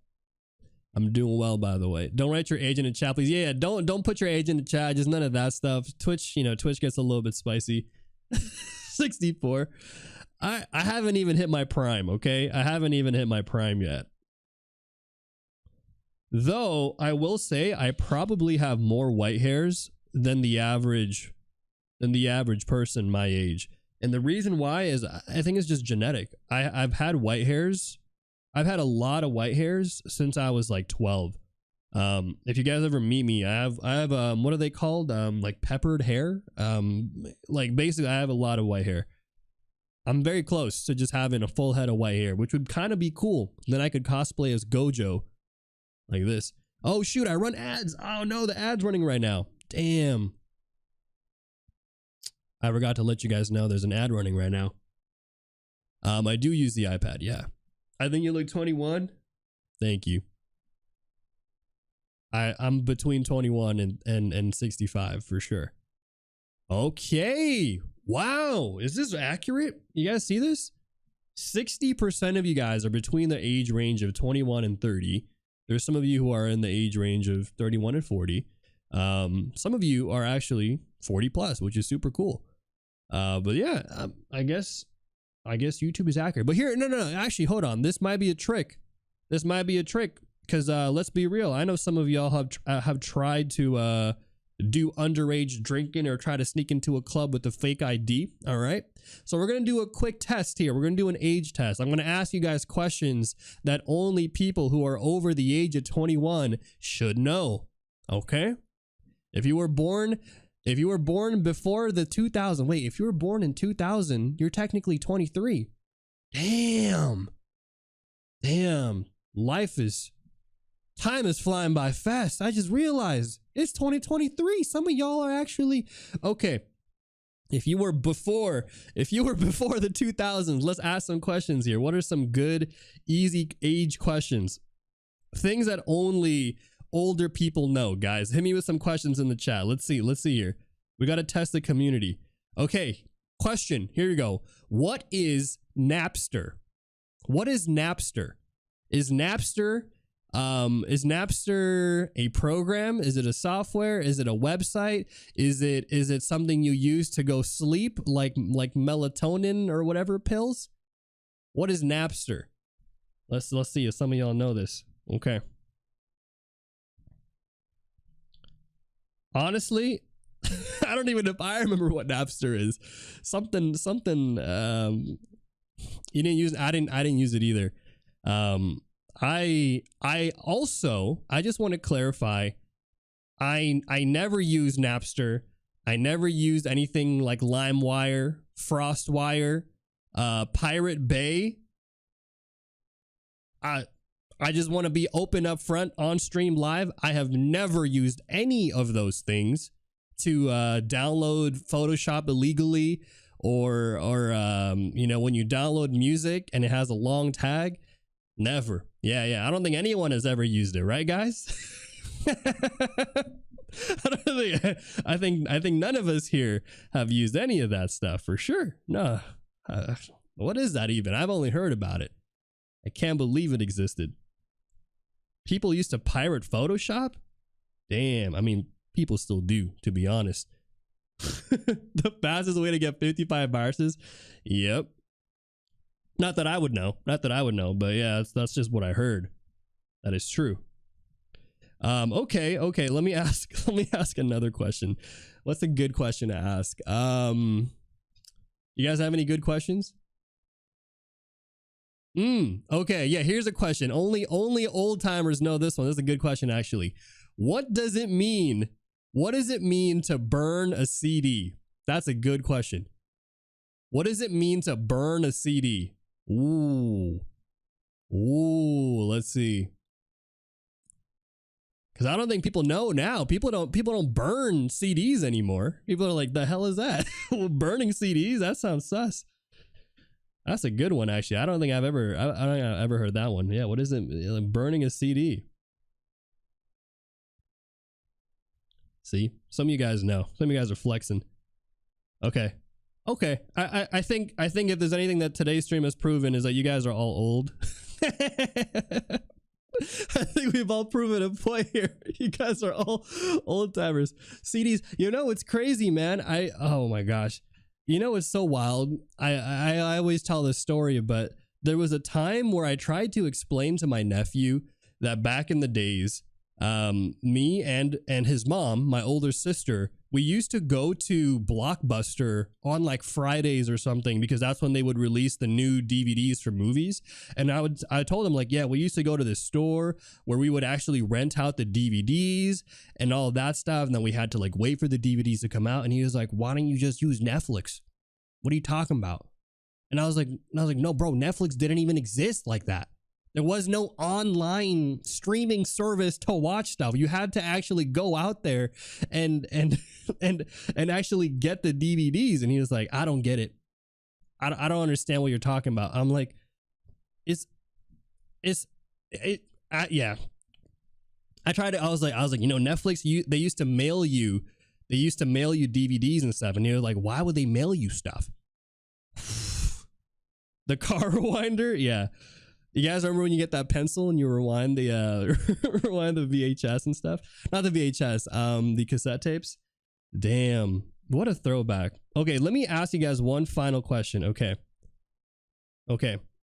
I'm doing well, by the way. Don't write your age in the chat, please. Yeah, don't put your age in the chat. Just none of that stuff. Twitch gets a little bit spicy. 64. I haven't even hit my prime, okay? I haven't even hit my prime yet. Though I will say I probably have more white hairs than the average person my age. And the reason why is I think it's just genetic. I've had white hairs. I've had a lot of white hairs since I was like 12. If you guys ever meet me, I have what are they called? Like peppered hair. Like basically I have a lot of white hair. I'm very close to just having a full head of white hair, which would kind of be cool. Then I could cosplay as Gojo like this. Oh shoot, I run ads. Oh no, the ad's running right now. Damn. I forgot to let you guys know there's an ad running right now. I do use the iPad, yeah. I think you look 21. Thank you. I'm between 21 and 65 for sure. Okay. Wow. Is this accurate? You guys see this? 60% of you guys are between the age range of 21 and 30. There's some of you who are in the age range of 31 and 40. Some of you are actually 40 plus, which is super cool. But yeah, I guess YouTube is accurate. But here, no, actually, hold on. This might be a trick. Because let's be real. I know some of y'all have tried to do underage drinking or try to sneak into a club with a fake ID. All right. So we're going to do a quick test here. We're going to do an age test. I'm going to ask you guys questions that only people who are over the age of 21 should know. Okay. If you were born If you were born before the 2000, wait, if you were born in 2000, you're technically 23. Damn. Time is flying by fast. I just realized it's 2023. Some of y'all are actually, okay. If you were before the 2000s, let's ask some questions here. What are some good, easy age questions? Things that only older people know, guys. Hit me with some questions in the chat. Let's see here. We got to test the community. Okay, question. Here you go. What is Napster? What is Napster? Is Napster a program? Is it a software? Is it a website? Is it something you use to go sleep, like melatonin or whatever pills? What is Napster? Let's see if some of y'all know this. Okay. Honestly, I don't even know if I remember what Napster is. Something you didn't use. I didn't use it either. I just want to clarify, I never used Napster. I never used anything like LimeWire, FrostWire, Pirate Bay. I just want to be open up front on stream live. I have never used any of those things to download Photoshop illegally, or you know, when you download music and it has a long tag. Never. Yeah. I don't think anyone has ever used it, right, guys? I think none of us here have used any of that stuff for sure. No. What is that even? I've only heard about it. I can't believe it existed. People used to pirate Photoshop? Damn. I mean, people still do, to be honest. The fastest way to get 55 viruses? Yep. Not that I would know, but yeah, that's just what I heard. That is true. Okay. Let me ask another question. What's a good question to ask? You guys have any good questions? Okay, yeah, here's a question. Only old timers know this one. This is a good question, actually. What does it mean? What does it mean to burn a CD? That's a good question. What does it mean to burn a CD? Ooh, let's see. Because I don't think people know now. People don't burn CDs anymore. People are like, the hell is that? Burning CDs? That sounds sus. That's a good one, actually. I don't think I've ever heard that one. Yeah, what is it? Like burning a CD. See, some of you guys know. Some of you guys are flexing. Okay. I think if there's anything that today's stream has proven is that you guys are all old. I think we've all proven a point here. You guys are all old timers. CDs. You know, it's crazy, man. Oh my gosh. You know, it's so wild. I always tell this story, but there was a time where I tried to explain to my nephew that back in the days, me and his mom, my older sister, we used to go to Blockbuster on like Fridays or something, because that's when they would release the new DVDs for movies. And I told him, like, yeah, we used to go to this store where we would actually rent out the DVDs and all of that stuff. And then we had to like wait for the DVDs to come out. And he was like, why don't you just use Netflix? What are you talking about? And I was like, no, bro, Netflix didn't even exist like that. There was no online streaming service to watch stuff. You had to actually go out there and actually get the DVDs. And he was like, I don't get it. I don't understand what you're talking about. I'm like, yeah. I tried to, I was like, you know, Netflix, they used to mail you DVDs and stuff. And he was like, why would they mail you stuff? The car rewinder? Yeah. You guys remember when you get that pencil and you rewind the rewind the VHS and stuff? Not the VHS, the cassette tapes. Damn, what a throwback. Okay, let me ask you guys one final question. Okay.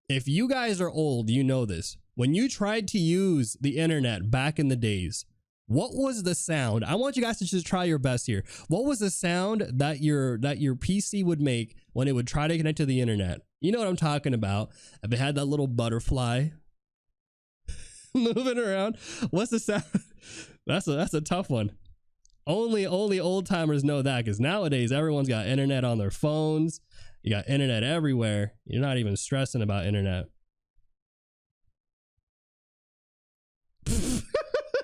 If you guys are old, you know this. When you tried to use the internet back in the days, what was the sound? I want you guys to just try your best here. What was the sound that your PC would make when it would try to connect to the internet? You know what I'm talking about. If it had that little butterfly moving around, what's the sound? That's a tough one. Only old timers know that, because nowadays everyone's got internet on their phones. You got internet everywhere. You're not even stressing about internet.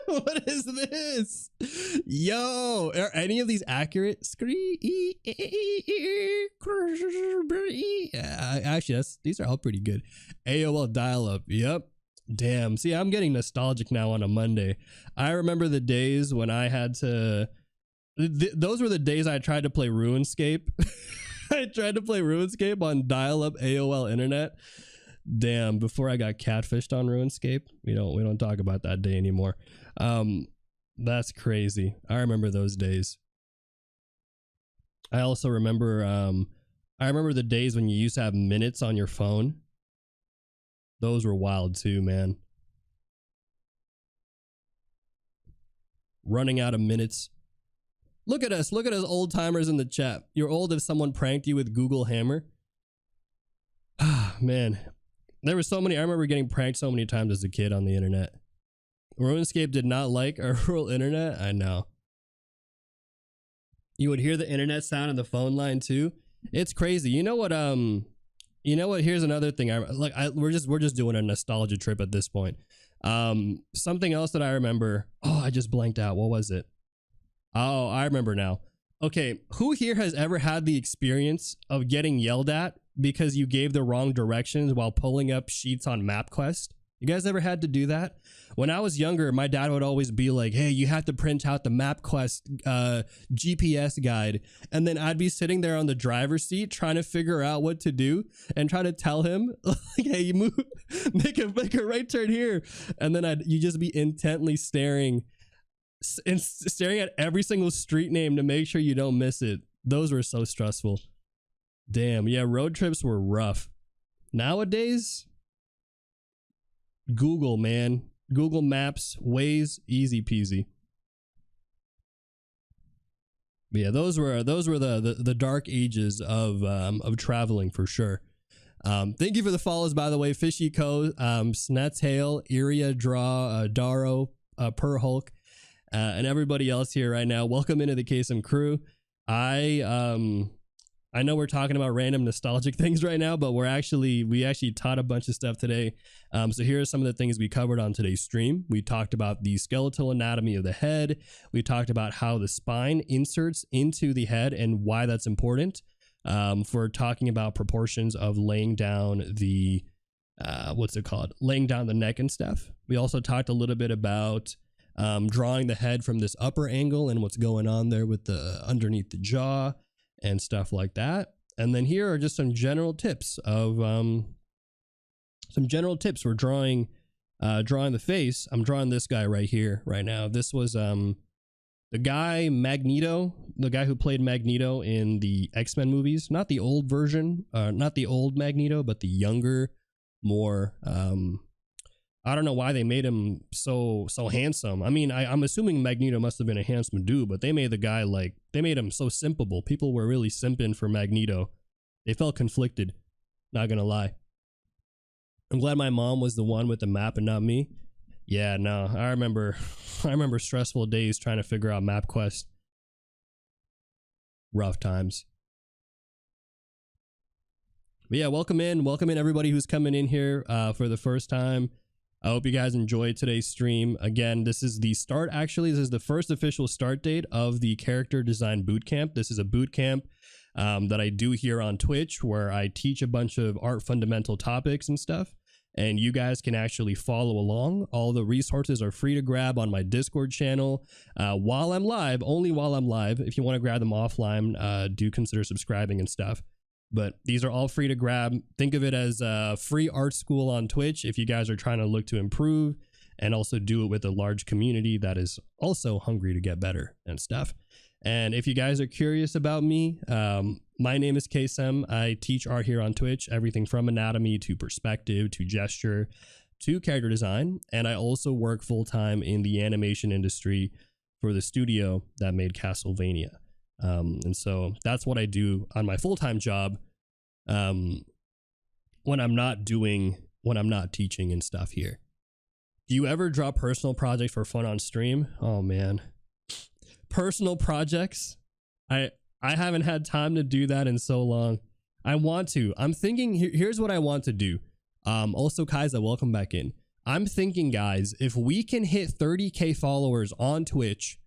What is this? Yo, are any of these accurate? Actually, these are all pretty good. AOL dial-up. Yep. Damn. See, I'm getting nostalgic now on a Monday. I remember the days when I had to. Those were the days I tried to play RuneScape. I tried to play RuneScape on dial-up AOL internet. Damn, before I got catfished on RuneScape. We don't talk about that day anymore. That's crazy. I remember those days. I also remember the days when you used to have minutes on your phone. Those were wild too, man. Running out of minutes. Look at us old timers in the chat. You're old if someone pranked you with Google Hammer. Ah, man. There were so many. I remember getting pranked so many times as a kid on the internet. RuneScape did not like our rural internet. I know. You would hear the internet sound on the phone line too. It's crazy. You know what? Here's another thing. We're just doing a nostalgia trip at this point. Something else that I remember. Oh, I just blanked out. What was it? Oh, I remember now. Okay, who here has ever had the experience of getting yelled at because you gave the wrong directions while pulling up sheets on MapQuest? You guys ever had to do that? When I was younger, my dad would always be like, hey, you have to print out the MapQuest GPS guide. And then I'd be sitting there on the driver's seat trying to figure out what to do and try to tell him, like, hey, you move, make a right turn here. And then you just be intently staring at every single street name to make sure you don't miss it. Those were so stressful. Damn, yeah, road trips were rough. Nowadays, Google, man. Google Maps, Waze, easy peasy. But yeah, those were the dark ages of traveling for sure. Thank you for the follows, by the way. Fishy Co, Snetshail, Iria Draw, Daro, Per Hulk, and everybody else here right now. Welcome into the Kaycem crew. I know we're talking about random nostalgic things right now, but we actually taught a bunch of stuff today. So here are some of the things we covered on today's stream. We talked about the skeletal anatomy of the head. We talked about how the spine inserts into the head and why that's important. For talking about proportions of laying down the laying down the neck and stuff. We also talked a little bit about drawing the head from this upper angle and what's going on there with the underneath the jaw and stuff like that. And then here are just some general tips of for drawing the face. I'm drawing this guy right here right now. This was the guy Magneto, the guy who played Magneto in the X-Men movies, not the old version, not the old Magneto, but the younger, more I don't know why they made him so handsome. I mean, I'm assuming Magneto must have been a handsome dude, but they made the guy they made him so simpable. People were really simping for Magneto. They felt conflicted, not gonna lie. I'm glad my mom was the one with the map and not me. Yeah, no, I remember stressful days trying to figure out MapQuest. Rough times. But yeah, welcome in everybody who's coming in here for the first time. I hope you guys enjoyed today's stream. Again, this is the start. Actually, this is the first official start date of the character design bootcamp. This is a bootcamp that I do here on Twitch, where I teach a bunch of art fundamental topics and stuff. And you guys can actually follow along. All the resources are free to grab on my Discord channel while I'm live, only while I'm live. If you want to grab them offline, do consider subscribing and stuff. But these are all free to grab. Think of it as a free art school on Twitch if you guys are trying to look to improve and also do it with a large community that is also hungry to get better and stuff. And if you guys are curious about me, my name is Kaycem. I teach art here on Twitch, everything from anatomy to perspective to gesture to character design. And I also work full-time in the animation industry for the studio that made Castlevania. And so that's what I do on my full-time job when I'm not teaching and stuff here. Do you ever draw personal projects for fun on stream? Oh man, personal projects. I I haven't had time to do that in so long. I want to. I'm thinking here's what I want to do. Also Kaiza, welcome back in. I'm thinking, guys, if we can hit 30k followers on Twitch,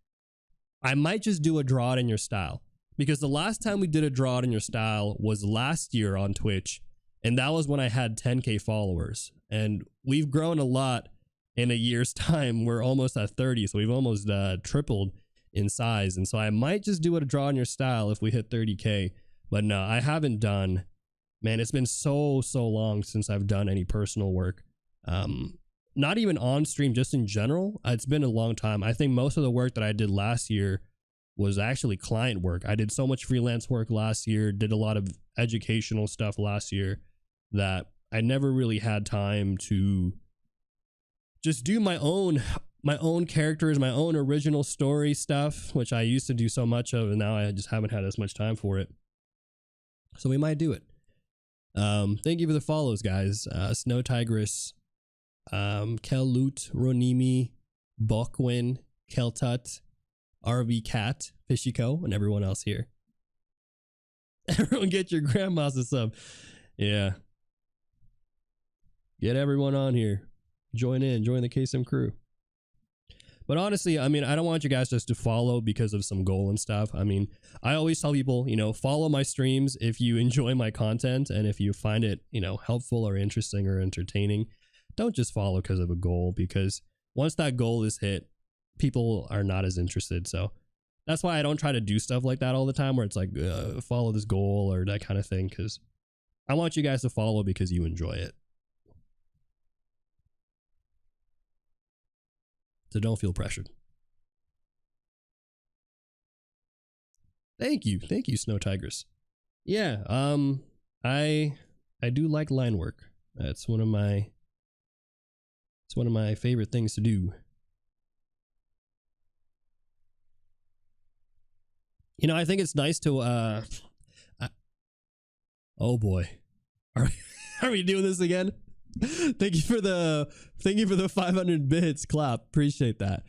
I might just do a draw it in your style. Because the last time we did a draw it in your style was last year on Twitch, and that was when I had 10k followers. And we've grown a lot in a year's time. We're almost at 30, so we've almost tripled in size. And so I might just do a draw in your style if we hit 30k. But no, I haven't done, man, it's been so long since I've done any personal work. Not even on stream, just in general. It's been a long time. I think most of the work that I did last year was actually client work. I did so much freelance work last year, did a lot of educational stuff last year, that I never really had time to just do my own characters, my own original story stuff, which I used to do so much of, and now I just haven't had as much time for it. So we might do it. Thank you for the follows, guys. Snow Tigress, Kellut, Ronimi, Bokwin, Keltut, RV Cat, Fishico, and everyone else here. Everyone get your grandma's a sub. Yeah. Get everyone on here. Join in. Join the Kaycem crew. But honestly, I mean, I don't want you guys just to follow because of some goal and stuff. I mean, I always tell people, you know, follow my streams if you enjoy my content and if you find it, you know, helpful or interesting or entertaining. Don't just follow because of a goal, because once that goal is hit, people are not as interested. So that's why I don't try to do stuff like that all the time, where it's like, follow this goal or that kind of thing, because I want you guys to follow because you enjoy it. So don't feel pressured. Thank you, Snow Tigress. Yeah, I do like line work. It's one of my favorite things to do. You know, I think it's nice to oh boy. Are we doing this again? Thank you for the 500 bits. Clap. Appreciate that.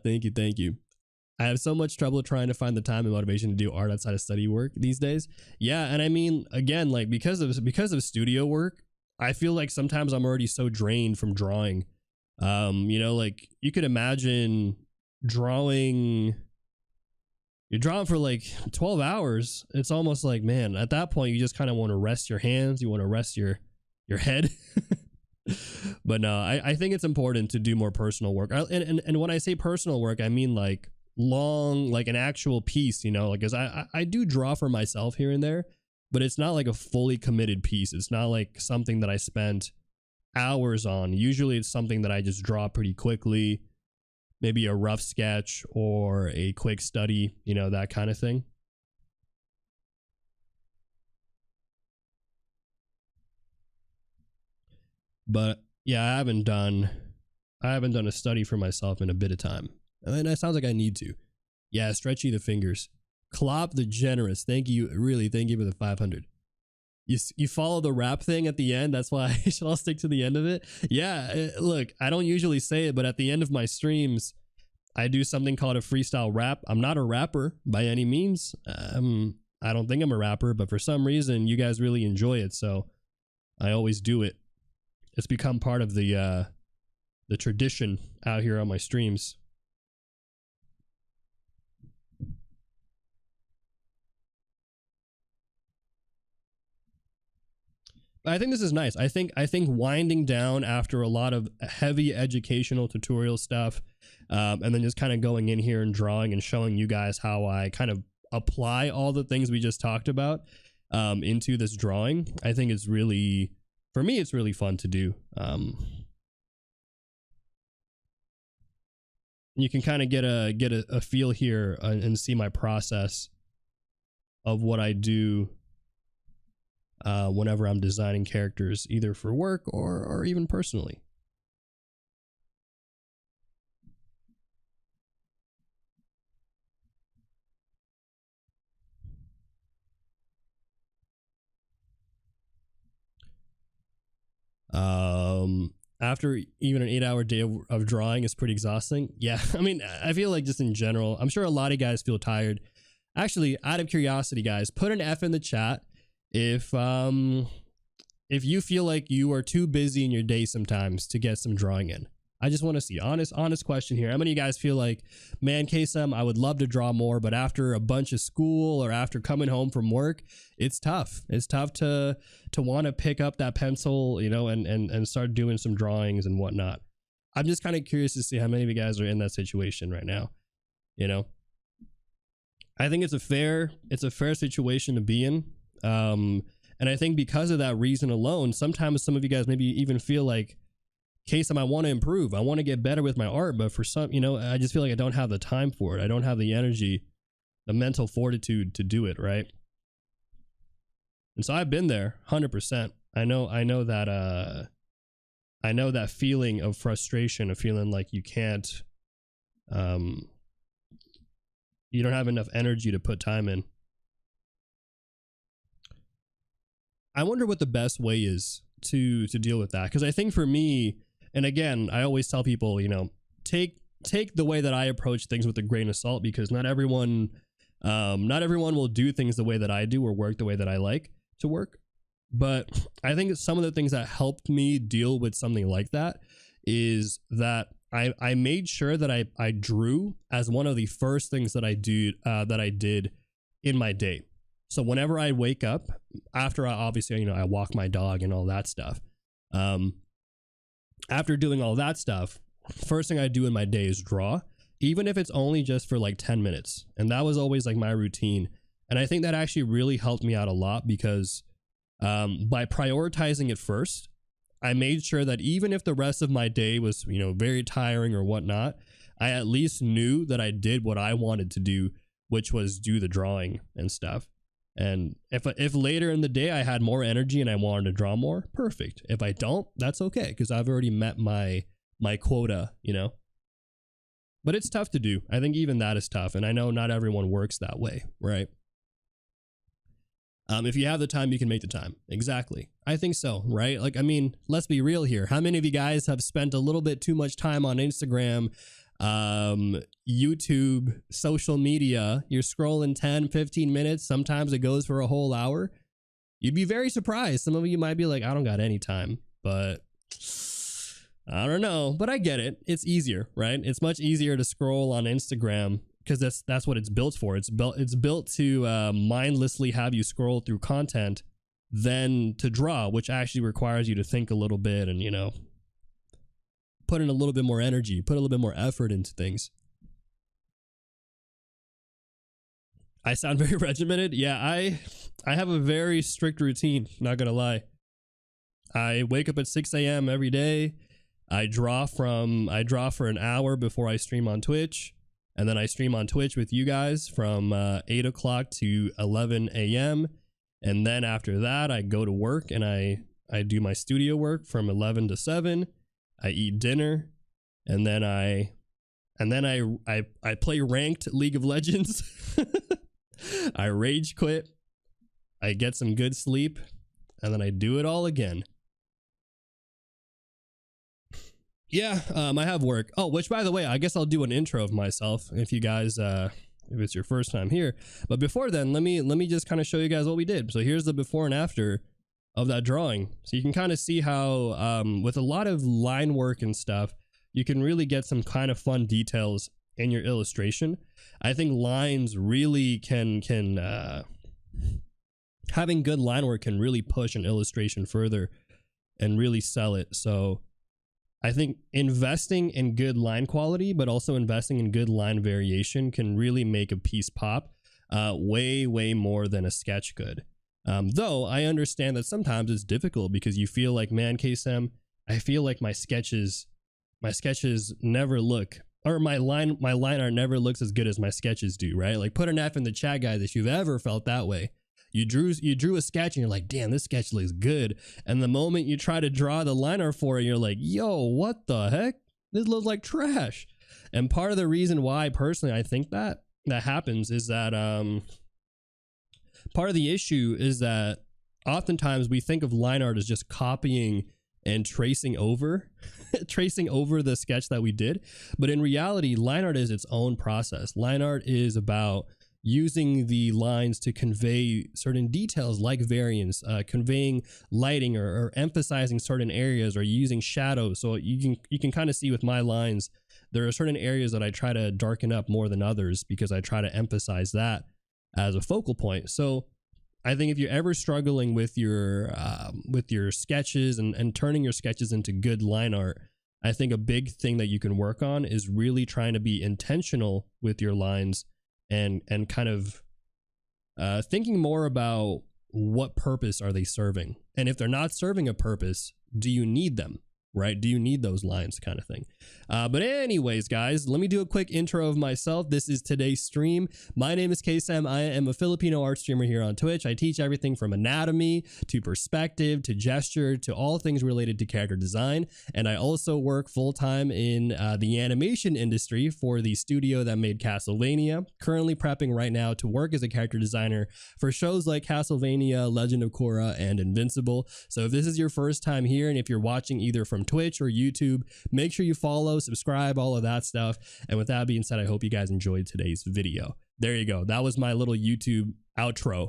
Thank you. I have so much trouble trying to find the time and motivation to do art outside of study work these days. Yeah, and I mean, again, like because of studio work, I feel like sometimes I'm already so drained from drawing. You know, like you could imagine drawing. You're drawing for like 12 hours. It's almost like, man, at that point, you just kind of want to rest your hands. You want to rest your head. But no, I think it's important to do more personal work. And when I say personal work, I mean like long, like an actual piece, you know, like, cause I do draw for myself here and there, but it's not like a fully committed piece. It's not like something that I spent hours on. Usually it's something that I just draw pretty quickly, maybe a rough sketch or a quick study, you know, that kind of thing. But yeah, I haven't done a study for myself in a bit of time. And that sounds like I need to. Yeah, Stretchy the Fingers. Klopp the Generous. Thank you. Really, thank you for the 500. You follow the rap thing at the end. That's why I should all stick to the end of it. Yeah, look, I don't usually say it, but at the end of my streams, I do something called a freestyle rap. I'm not a rapper by any means. I don't think I'm a rapper, but for some reason, you guys really enjoy it. So I always do it. It's become part of the tradition out here on my streams. I think this is nice. I think winding down after a lot of heavy educational tutorial stuff, and then just kind of going in here and drawing and showing you guys how I kind of apply all the things we just talked about into this drawing. I think it's really, for me, it's really fun to do. You can kind of get a feel here and see my process of what I do whenever I'm designing characters, either for work or even personally. after even an 8-hour day of drawing is pretty exhausting. Yeah, I mean, I feel like just in general, I'm sure a lot of guys feel tired. Actually, out of curiosity, guys, put an F in the chat if you feel like you are too busy in your day sometimes to get some drawing in. I just want to see honest question here. How many of you guys feel like, man, Kaycem, I would love to draw more, but after a bunch of school or after coming home from work, it's tough. It's tough to want to pick up that pencil, you know, and start doing some drawings and whatnot. I'm just kind of curious to see how many of you guys are in that situation right now. You know, I think it's a fair situation to be in. And I think because of that reason alone, sometimes some of you guys maybe even feel like, Kaycem, I want to improve. I want to get better with my art, but for some, you know, I just feel like I don't have the time for it. I don't have the energy, the mental fortitude to do it, right? And so I've been there 100%. I know that feeling of frustration, of feeling like you can't, you don't have enough energy to put time in. I wonder what the best way is to deal with that. Because I think for me, and again, I always tell people, you know, take the way that I approach things with a grain of salt, because not everyone will do things the way that I do or work the way that I like to work. But I think some of the things that helped me deal with something like that is that I made sure that I drew as one of the first things that I did in my day. So whenever I wake up, after obviously, you know, I walk my dog and all that stuff. After doing all that stuff, first thing I do in my day is draw, even if it's only just for like 10 minutes. And that was always like my routine. And I think that actually really helped me out a lot, because by prioritizing it first, I made sure that even if the rest of my day was, you know, very tiring or whatnot, I at least knew that I did what I wanted to do, which was do the drawing and stuff. And if later in the day I had more energy and I wanted to draw more, perfect. If I don't, that's okay, because I've already met my quota, you know. But it's tough to do. I think even that is tough, and I know not everyone works that way, right? If you have the time, you can make the time. Exactly. I think so, right? Like, I mean, let's be real here. How many of you guys have spent a little bit too much time on Instagram, YouTube, social media? You're scrolling 10, 15 minutes. Sometimes it goes for a whole hour. You'd be very surprised. Some of you might be like, I don't got any time, but I don't know. But I get it. It's easier, right? It's much easier to scroll on Instagram, because that's what it's built for. It's built to mindlessly have you scroll through content than to draw, which actually requires you to think a little bit and, you know, put in a little bit more energy, put a little bit more effort into things. I sound very regimented. Yeah, I have a very strict routine, not gonna lie. I wake up at 6 a.m. every day. I draw for an hour before I stream on Twitch. And then I stream on Twitch with you guys from 8 o'clock to 11 a.m. And then after that, I go to work and I do my studio work from 11 to 7. I eat dinner, and then I play ranked League of Legends. I rage quit. I get some good sleep, and then I do it all again. Yeah, I have work. Oh, which, by the way, I guess I'll do an intro of myself if you guys, if it's your first time here. But before then, let me just kind of show you guys what we did. So here's the before and after of that drawing. So you can kind of see how, with a lot of line work and stuff, you can really get some kind of fun details in your illustration. I think lines really can having good line work can really push an illustration further and really sell it. So I think investing in good line quality, but also investing in good line variation can really make a piece pop way more than a sketch could. Though I understand that sometimes it's difficult, because you feel like, man, Kaycem, I feel like my sketches never look, or my line art never looks as good as my sketches do, right? Like, put an F in the chat, guys, if you've ever felt that way. You drew a sketch and you're like, damn, this sketch looks good. And the moment you try to draw the line art for it, you're like, yo, what the heck? This looks like trash. And part of the reason why personally I think that happens is that part of the issue is that oftentimes we think of line art as just copying and tracing over tracing over the sketch that we did. But in reality, line art is its own process. Line art is about using the lines to convey certain details like variance, conveying lighting, or emphasizing certain areas, or using shadows. So you can kind of see with my lines, there are certain areas that I try to darken up more than others because I try to emphasize that as a focal point. So I think if you're ever struggling with your sketches and turning your sketches into good line art, I think a big thing that you can work on is really trying to be intentional with your lines and kind of thinking more about what purpose are they serving. And if they're not serving a purpose, do you need them? Right? Do you need those lines, kind of thing? But anyways, guys, let me do a quick intro of myself. This is today's stream. My name is Kaycem. I am a Filipino art streamer here on Twitch. I teach everything from anatomy to perspective to gesture to all things related to character design. And I also work full-time in the animation industry for the studio that made Castlevania. Currently prepping right now to work as a character designer for shows like Castlevania, Legend of Korra, and Invincible. So if this is your first time here, and if you're watching either from Twitch or YouTube, make sure you follow, subscribe, all of that stuff. And with that being said, I hope you guys enjoyed today's video. There you go. That was my little YouTube outro.